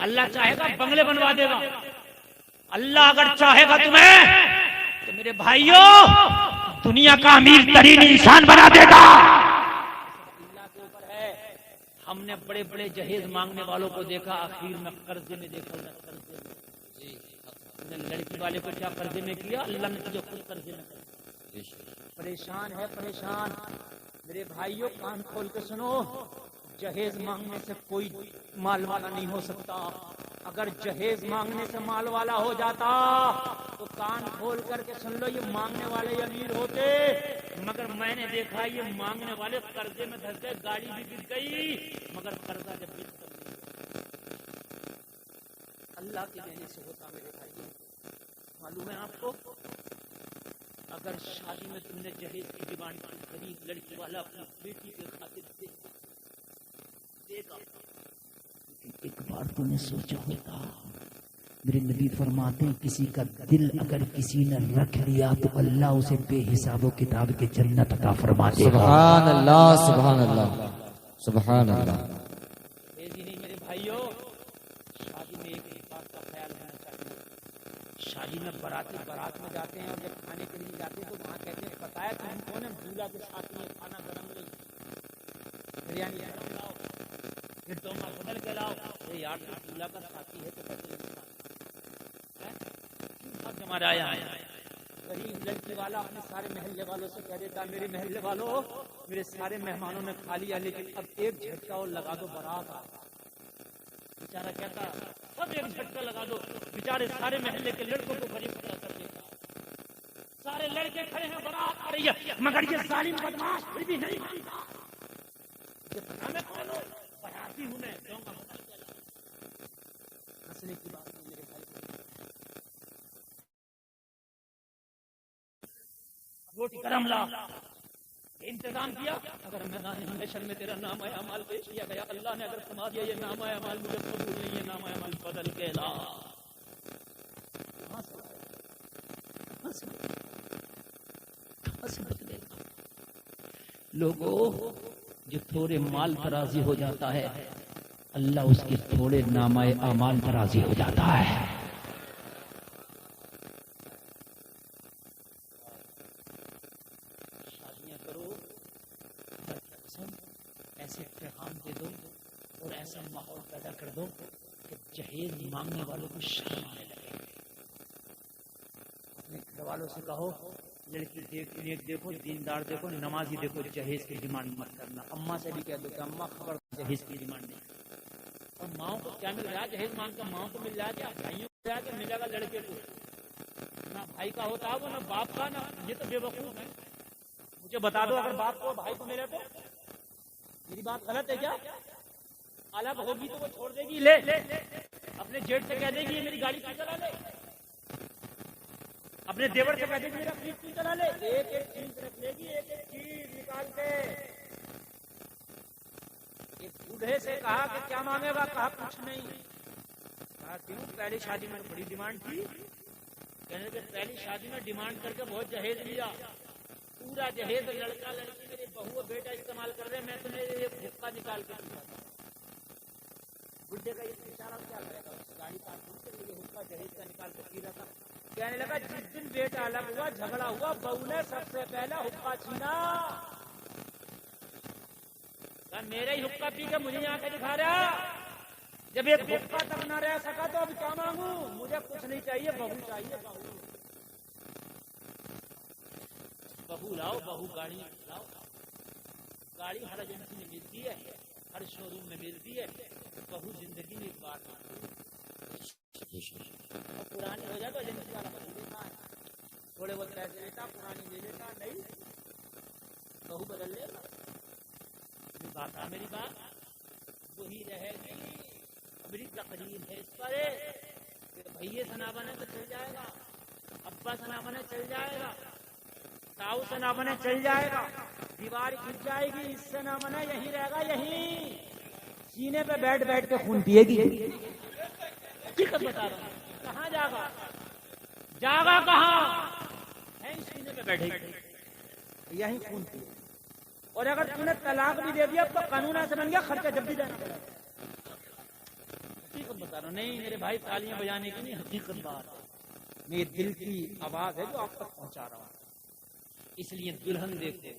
A: اللہ چاہے گا بنگلے بنوا دے گا. اللہ اگر چاہے گا تمہیں تو میرے بھائیوں دنیا کا امیر ترین انسان بنا دے گا. اللہ کے اوپر ہے. ہم نے بڑے بڑے جہیز مانگنے والوں کو دیکھا آخر میں قرضے میں دیکھا. لڑکی والے کو کیا قرضے میں کیا اللہ نے تجھے خود قرضے میں کیا. پریشان ہے پریشان. میرے بھائیوں کان کھول کے سنو. جہیز مانگنے سے کوئی مال والا نہیں ہو سکتا. اگر جہیز مانگنے سے مال والا ہو جاتا تو کان کھول کر کے سن لو یہ مانگنے والے امیر ہوتے. مگر میں نے دیکھا یہ مانگنے والے قرضے میں دھس گئے. گاڑی بھی بک گئی مگر قرضہ جب اللہ کے دینے سے ہوتا. میرے بھائی معلوم ہے آپ کو اگر شادی میں تم نے جہیز کی ڈیمانڈ کی غریب لڑکی والا اپنی بیٹی کے خاطر دے گا، لیکن ایک بار تو نے سوچا ہوگا، میرے نبی فرماتے ہیں کسی کا دل اگر کسی نے رکھ لیا تو اللہ اسے بے حساب و کتاب کے جنت عطا فرما دے گا۔
B: سبحان اللہ سبحان اللہ سبحان اللہ۔
A: میرے بھائیوں، شادی میں ایک بات کا خیال رکھنا چاہیے، شادی میں بارات میں جاتے ہیں اور جب کھانے کے لیے جاتے ہیں تو وہاں کہتے ہیں بتایا کہ ہم کون ہیں، دولہا کے ساتھ میں کھانا گرم نہیں، بریانی گرم لاؤ، پھر ڈوما بدل کے لاؤ، یار تو دولہا کا ساتھی ہے تو ہمارا آیا غریب لڑکی والا اپنے سارے محلے والوں سے کہہ دیتا میرے محلے والوں میرے سارے مہمانوں نے کھا لیا لیکن اب ایک جھٹکا اور لگا دو بارات آ۔ بیچارہ کہتا سب ایک جھٹکا لگا دو، بیچارے سارے محلے کے لڑکوں کو غریب کر دیتا، سارے لڑکے کھڑے ہیں بارات آ رہی ہے مگر یہ ظالم بدماش پھر بھی نہیں مانتا، ہمیں کون ہو براتی ہوں میں ہنسنے کی بات ہے میرے بھائی، روٹی کرم لا انتظام کیا، اگر میدان محشر میں تیرا نام اعمال پیش کیا گیا، اللہ نے اگر فرما دیا یہ نام اعمال مجھے قبول نہیں ہے، نام اعمال بدل کے لا، کہاں سے بدلے گا؟ لوگوں جو تھوڑے مال ترازی ہو جاتا ہے اللہ اس کے تھوڑے نامہ اعمال ترازی ہو جاتا ہے۔ ایسے پیغام دے دو اور ایسا ماحول پیدا کر دو کہ جہیز مانگنے والوں کو شرم آنے لگے، اپنے گھر والوں سے کہو لڑکی نیک دیکھو، دیندار دیکھو، نمازی دیکھو، جہیز کی ڈیمانڈ مت کرنا۔ اماں سے بھی کہہ دو کہ اماں خبر جہیز کی ڈیمانڈ نہیں، اور ماؤں کو کیا مل رہا ہے جہیز مانگ کر؟ ماؤں کو مل رہا ہے کیا؟ بھائیوں کو مل رہا ہے کہ ملے گا لڑکے کو؟ نہ بھائی کا ہوتا ہے وہ، نہ باپ کا، نہ یہ تو بے وقوف ہے۔ مجھے بتا دو اگر باپ کو بھائی کو ملے تو میری بات غلط ہے کیا؟ الگ ہوگی تو وہ چھوڑ دے گی، لے اپنے جیٹ سے کہہ دے گی یہ میری گاڑی کیوں چلا لے، اپنے دیور سے کہہ دے گی میرا فریج کیوں چلا لے، ایک ایک چیز رکھ لے گی، ایک ایک چیز نکال کے۔ ایک بوڑھے سے کہا کہ کیا مانگے گا؟ کہا کچھ نہیں۔ کہا کیوں؟ پہلی شادی میں بڑی ڈیمانڈ تھی، کہنے کہ پہلی شادی میں ڈیمانڈ کر کے بہت جہیز لیا، پورا جہیز لڑکا لڑکی میرے بہو بیٹا استعمال کر رہے، میں تمہیں ایک حصہ نکال کے دیا تھا۔ بڈھے کا یہ بیچارہ کیا کرے گا؟ گاڑی پارک کے لیے حصہ جہیز کا نکال کے پی رہا تھا۔ کہنے لگا جس دن بیٹا الگ ہوا جھگڑا ہوا بہو نے سب سے پہلا حقہ چھینا، میرے ہی حقہ پی کے مجھے یہاں کے دکھا رہا، جب ایک حقہ تک نہ رہ سکا تو اب کیا مانگوں؟ مجھے کچھ نہیں چاہیے، بہو چاہیے، بہو لاؤ، بہو گاڑی لاؤ، گاڑی ہر ایجنسی میں ملتی ہے، ہر شو روم میں ملتی ہے، بہو زندگی میں ایک بار پرانی ہو جائے تو ایجنسی والا بدل دیتا ہے، تھوڑے بہت پیسے لیتا پرانی لے لیتا، نہیں بہو بدل لیتا۔ بات ہے میری بات وہی رہے گی، میری تقریر ہے اس پر، بھئیے سنا بنے تو چل جائے گا، ابا سنا بنے چل جائے گا، تاؤ سے نہ بنے چل جائے گا، دیوار کھنچ جائے گی، اس سے نہ بنے یہی رہے گا، یہی سینے پہ بیٹھ بیٹھ کے خون پیے گی۔ حقیقت بتا رہا ہوں، کہاں جاگا؟ جاگا کہاں ہے؟ سینے پہ بیٹھے گی، یہی خون پیے۔ اور اگر تم نے طلاق بھی دے دیا تو قانون ایسے بن گیا خرچہ جب بھی دینا پڑے گا۔ حقیقت بتا رہا ہوں، نہیں میرے بھائی تالیاں بجانے کی نہیں، حقیقت بات میرے دل کی آواز ہے جو آپ تک پہنچا رہا ہوں۔ اس لیے دلہن دیکھو،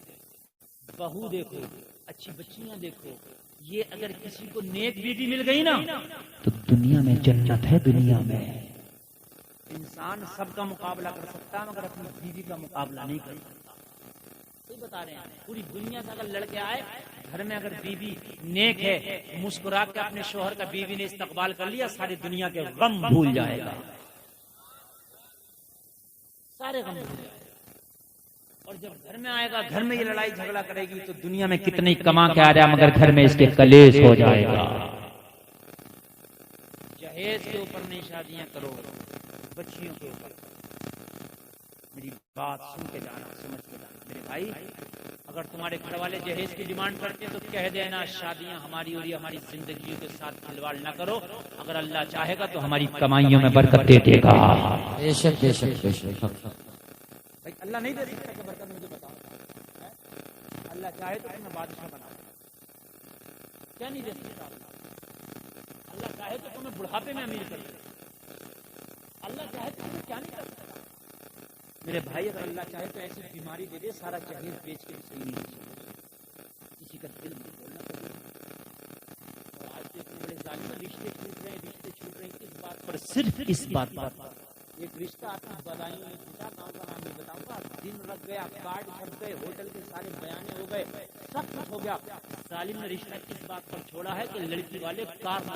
A: بہو دیکھو، اچھی بچیاں دیکھو، یہ اگر کسی کو نیک بیوی مل گئی نا تو دنیا میں جنت ہے۔ دنیا میں انسان سب کا مقابلہ کر سکتا ہے مگر اپنی بیوی کا مقابلہ نہیں کر سکتا۔ صحیح بتا رہے ہیں، پوری دنیا سے اگر لڑکے آئے گھر میں، اگر بیوی نیک ہے، مسکرا کے اپنے شوہر کا بیوی نے استقبال کر لیا، ساری دنیا کے غم بھول جائے گا، سارے غم بھول جائے گا۔ اور جب گھر میں آئے گا، گھر میں یہ لڑائی جھگڑا کرے گی تو دنیا میں کتنی کما کے آ رہا ہے مگر گھر میں اس کے کلیش ہو جائے گا۔ جہیز کے اوپر نہیں شادیاں کرو، بچیوں کے اوپر۔ میری میری بات سن کے جانا، سمجھ کے جانا میرے بھائی. اگر تمہارے گھر والے جہیز کی ڈیمانڈ کرتے ہیں تو کہہ دینا شادیاں ہماری اور ہماری زندگیوں کے ساتھ کھلواڑ نہ کرو. اگر اللہ چاہے گا تو ہماری کمائیوں میں برکت دے دے گا.
B: بے شک بے شک بے شک.
A: بھائی اللہ نہیں دے سکتا کہ برکت مجھے بتاؤ. اللہ چاہے تو تمہیں بادشاہ بنا کیا نہیں دے سکتا. اللہ چاہے تو تمہیں بڑھاپے میں امیر کر دے. اللہ چاہے تو تمہیں کیا نہیں کر سکتا میرے بھائی. اگر اللہ چاہے تو ایسی بیماری دے دے سارا جہیز بیچ کے بھی صحیح نہیں ہو سکتا. کسی کا دل نہیں بولنا پڑے. اور آج کے اتنے بڑے ظالم رشتے چھوٹ رہے ہیں اس بات پر, صرف اس بات پر. ایک رشتہ آپ کی بدائیوں میں چھوٹا گاؤں کا نام نہیں بتاؤں گا. دن لگ گیا, کارڈ چھپ گئے, ہوٹل کے سارے بیانے ہو گئے, سب کچھ ہو گیا. ظالم نے رشتہ اس بات پر چھوڑا ہے کہ لڑکی والے کار نہ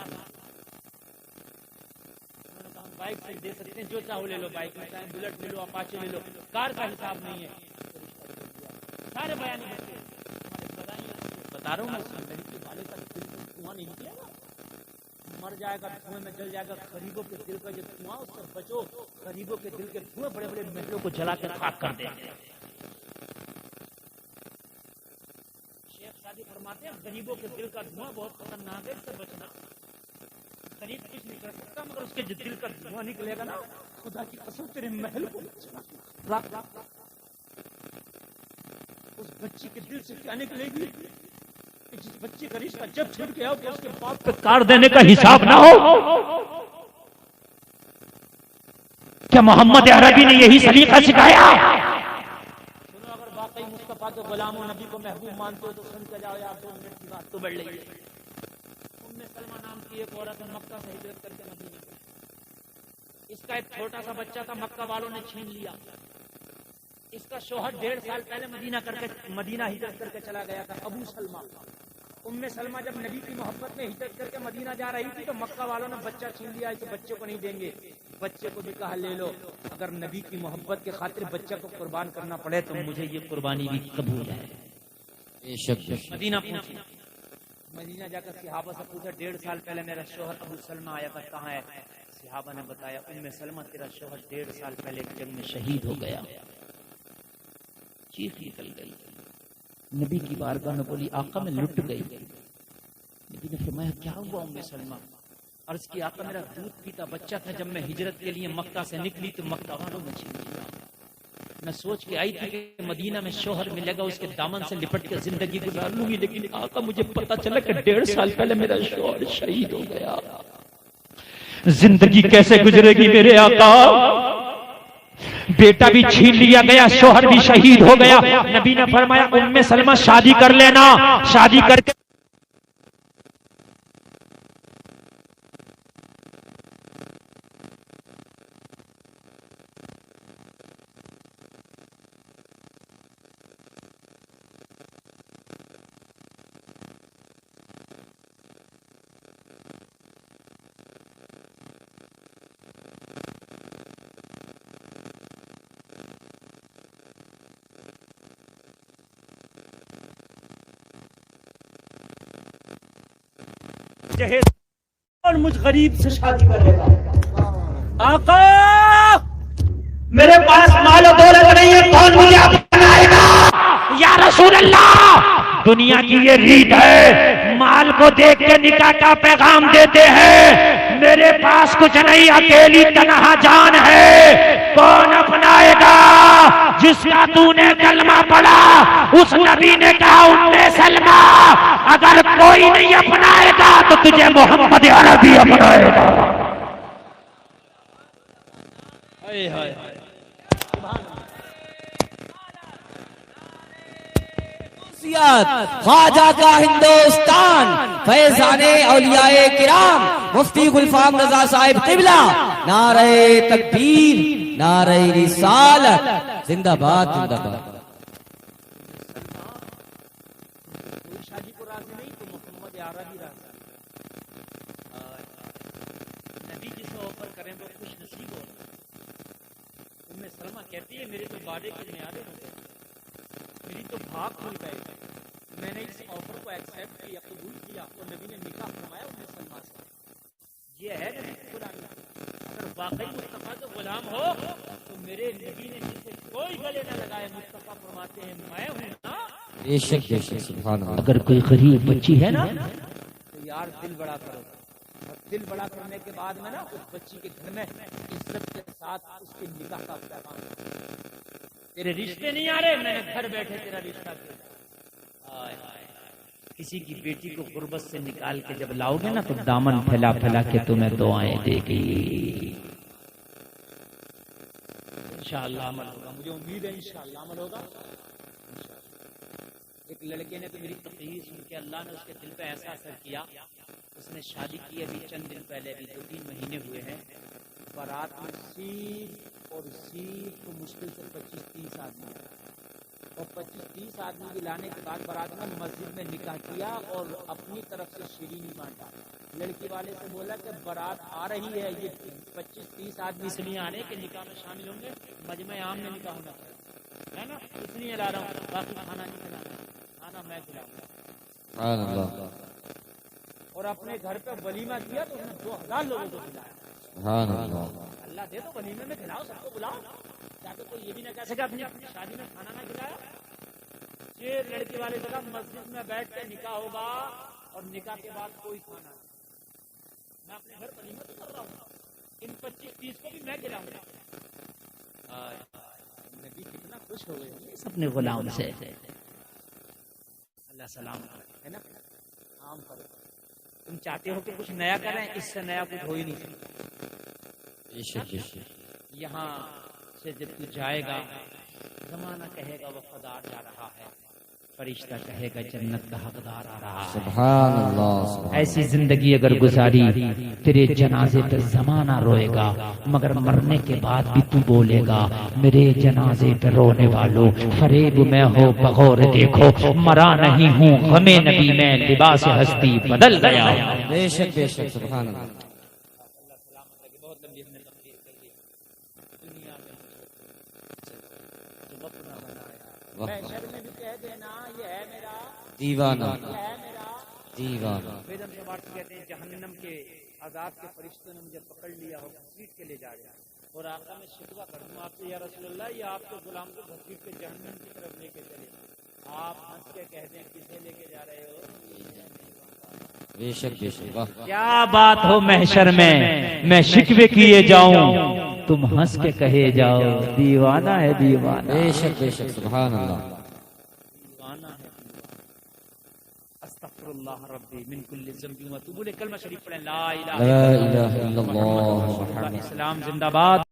A: بائک سے دے سکتے ہیں, جو چاہو لے لو. بائک میں چاہے بلٹ لے لو, اپاچے لے لو, کار کا حساب نہیں ہے. سارے بیان بتا رہا ہوں میں. لڑکی والے کا دل میں دھواں نہیں نکلے گا, مر جائے گا, دھوئیں میں جل جائے گا. غریبوں کے دل کا جو دھواں اس سے بچو. غریبوں کے دل کے دھوئیں بڑے بڑے محلوں کو جلا کر خاک کر دیں. شیخ شادی فرماتے ہیں غریبوں کے دل کا دھواں بہت خطرناک ہے, اس سے بچنا. غریب کچھ نہیں کر سکتا, مگر اس کے جو دل کا دھواں نکلے گا نا, خدا کی قسم تیرے محل کو اس بچی کے دل سے کیا نکلے گی. جس بچی کا رشتہ جب چھوٹ گیا کہ اس کے باپ پہ کار دینے کا حساب نہ ہو. کیا محمد عربی نے یہی سلیقہ سکھایا؟ سنو, اگر واقعی مصطفیٰ کے غلام و نبی کو محبوب مانتے ہو تو سن کے جاؤ یار, 2 منٹ کی بات تو بڑھ رہی ہے. سلمہ نام کی ایک عورت مکہ سے ہجرت کر کے مدینہ. اس کا ایک چھوٹا سا بچہ تھا, مکہ والوں نے چھین لیا. اس کا شوہر 1.5 سال پہلے مدینہ ہجرت کر کے چلا گیا تھا, ابو سلمہ. سلمہ جب نبی کی محبت میں ہجرت کر کے مدینہ جا رہی تھی تو مکہ والوں نے بچہ چھین لیا. اس بچے کو نہیں دیں گے. بچے کو بھی کہا لے لو, اگر نبی کی محبت کے خاطر بچہ کو قربان کرنا پڑے تو مجھے یہ قربانی بھی قبول ہے. مدینہ پہنچی. مدینہ جا کر صحابہ سے پوچھا, 1.5 سال پہلے میرا شوہر ابو سلمہ آیا تھا, کہاں ہے؟ صحابہ نے بتایا, سلمہ تیرا شوہر 1.5 سال پہلے ایک جنگ میں شہید ہو گیا. چیخ نکل گئی. نبی کی بارگاہ میں بولی, آقا میں لٹ گئی. نبی نے فرمایا کیا ہوا سلمہ؟ عرض کی, آقا میرا دودھ پیتا بچہ تھا, جب میں ہجرت کے لیے مکہ سے نکلی تو مکہ والوں نے چھین لیا. میں سوچ کے آئی تھی کہ مدینہ میں شوہر ملے گا, اس کے دامن سے لپٹ کے زندگی گزار لوں گی, لیکن آقا مجھے پتا چلا کہ 1.5 سال پہلے میرا شوہر شہید ہو گیا. زندگی کیسے گزرے گی میرے آقا؟ بیٹا بھی چھین لیا گیا, شوہر بھی شہید ہو گیا. نبی نے فرمایا سلمہ شادی کر لینا. شادی کر کے اور مجھ غریب سے شادی کرے گا. آقا میرے پاس مال و دولت نہیں ہے, کون مجھے اپنائے گا؟ یا رسول اللہ, دنیا کی یہ ریت ہے, مال کو دیکھ کے نکاح کا پیغام دیتے ہیں. میرے پاس کچھ نہیں, اکیلی تنہا جان ہے, کون اپنائے گا؟ جس کا تو نے کلمہ پڑھا. اس نبی نے کہا سلمہ اگر کوئی نہیں اپنائے گا تو تجھے محمد عربی اپنائے گا.
B: خواجہ کا ہندوستان, فیضان اولیاء کرام, مفتی گلفام رضا صاحب قبلہ. نعرہ تکبیر, نعرہ رسالت, زندہ باد زندہ باد.
A: شادی کو راضی نہیں تو محمد عربی راضی. نبی جسے آفر کریں وہ خوش نصیب ہو. سلمہ کہتی ہے میرے تو باڑے کے معیارے ہو گئے, میری تو بھاگ کھل گئے. میں نے اس آفر کو ایکسپٹ کیا, قبول کیا, تو نبی نے نکاح فرمایا سلمہ سے. یہ ہے نبی کی غلامی. اگر واقعی مصطفیٰ کا غلام ہو تو میرے نبی نے جسے کوئی گلے نہ لگائے. مصطفیٰ فرماتے ہیں میں ہوں نا.
B: بے شک سبحان اللہ.
A: اگر کوئی غریب بچی ہے نا تو یار دل بڑا کرو. اور دل بڑا کرنے کے بعد میں نا اس بچی کے گھر میں عزت کے ساتھ اس کے نکاح کا پیغام. تیرے رشتے نہیں آ رہے, میں نے گھر بیٹھے تیرا رشتہ کیا. کسی کی بیٹی کو غربت سے نکال کے جب لاؤ گے نا تو دامن پھیلا پھیلا کے تمہیں دعائیں دے گی. انشاءاللہ عمل ہوگا, مجھے امید ہے انشاءاللہ عمل ہوگا. ایک لڑکے نے تو میری تقریر سن کے اللہ نے اس کے دل پہ ایسا اثر کیا, اس نے شادی کی ابھی چند دن پہلے, ابھی 2-3 مہینے ہوئے ہیں. بارات میں صرف اور صرف مشکل سے 25-30 آدمی, اور 25-30 آدمی بھی لانے کے بعد بارات میں مسجد میں نکاح کیا اور اپنی طرف سے شیرینی بانٹا. لڑکی والے سے بولا کہ بارات آ رہی ہے, یہ 25-30 آدمی اس لیے آنے کہ نکاح میں شامل ہوں گے, مجمع عام میں نکاح ہونا چاہیے ہے نا, اس لیے لا رہا ہوں. باقی کھانا نہیں کھلانا, کھانا میں کھلاؤں گا.
B: سبحان اللہ.
A: اور اپنے گھر پہ ولیمہ کیا تو اس نے 2000 لوگوں کو کھلایا.
B: سبحان اللہ.
A: اللہ دے تو ولیمے میں کھلاؤ, سب کو بلاؤ, تاکہ کوئی یہ بھی نہ کہہ سکے اپنی شادی میں کھانا نہ کھلایا. یہ لڑکی والے جگہ مسجد میں بیٹھ کے نکاح ہوگا اور نکاح کے بعد کوئی کھانا نہیں. میں اپنے گھر ولیمہ تو کر رہا ہوں, ان 25-30 کو بھی میں کھلاؤں گا. نبی کتنا خوش ہو گئے اپنے غلام سے. اللہ سلام ہے نا, عام کرو. تم چاہتے ہو کہ کچھ نیا کریں, اس سے نیا کچھ ہو ہی نہیں سکتا. یہاں سے جب تو جائے گا زمانہ کہے گا وفادار جا رہا ہے, فرشتہ کہے گا جنت کا حقدار آ رہا ہے.
B: سبحان اللہ.
A: ایسی زندگی اگر گزاری تیرے جنازے پہ زمانہ روئے گا, مگر مرنے کے بعد بھی تو بولے گا میرے جنازے پہ رونے والوں, فریب میں ہو بغور دیکھو, مرا نہیں ہوں غم نبی میں, لباس ہستی بدل گیا.
B: بے شک سبحان اللہ.
A: محشر میں بھی کہہ دینا یہ ہے میرا
B: دیوانہ,
A: یہ ہے میرا
B: دیوانہ.
A: بیدم شبار کہتے ہیں جہنم کے عذاب کے فرشتوں نے مجھے پکڑ لیا اور گھسیٹ کے لے جا رہے ہیں, اور آقا میں شکوہ کروں آپ سے یا رسول اللہ, یہ آپ کے غلام کو گھسیٹ کے جہنم کی طرف لے کے چلے, آپ ہنس کے کہہ دیں کسے لے کے جا رہے ہو.
B: بے شک
A: کیا بات ہو محشر میں شکوے کیے جاؤں, تم ہنس کے کہے جاؤ دیوانہ ہے دیوانہ.
B: بے شک سبحان اللہ.
A: دیوانہ ہے. استغفر اللہ ربی من کل ذنب و اتوب الیہ. کلمہ شریف پڑھیں, لا الہ
B: لا الہ الا اللہ.
A: اسلام زندہ باد.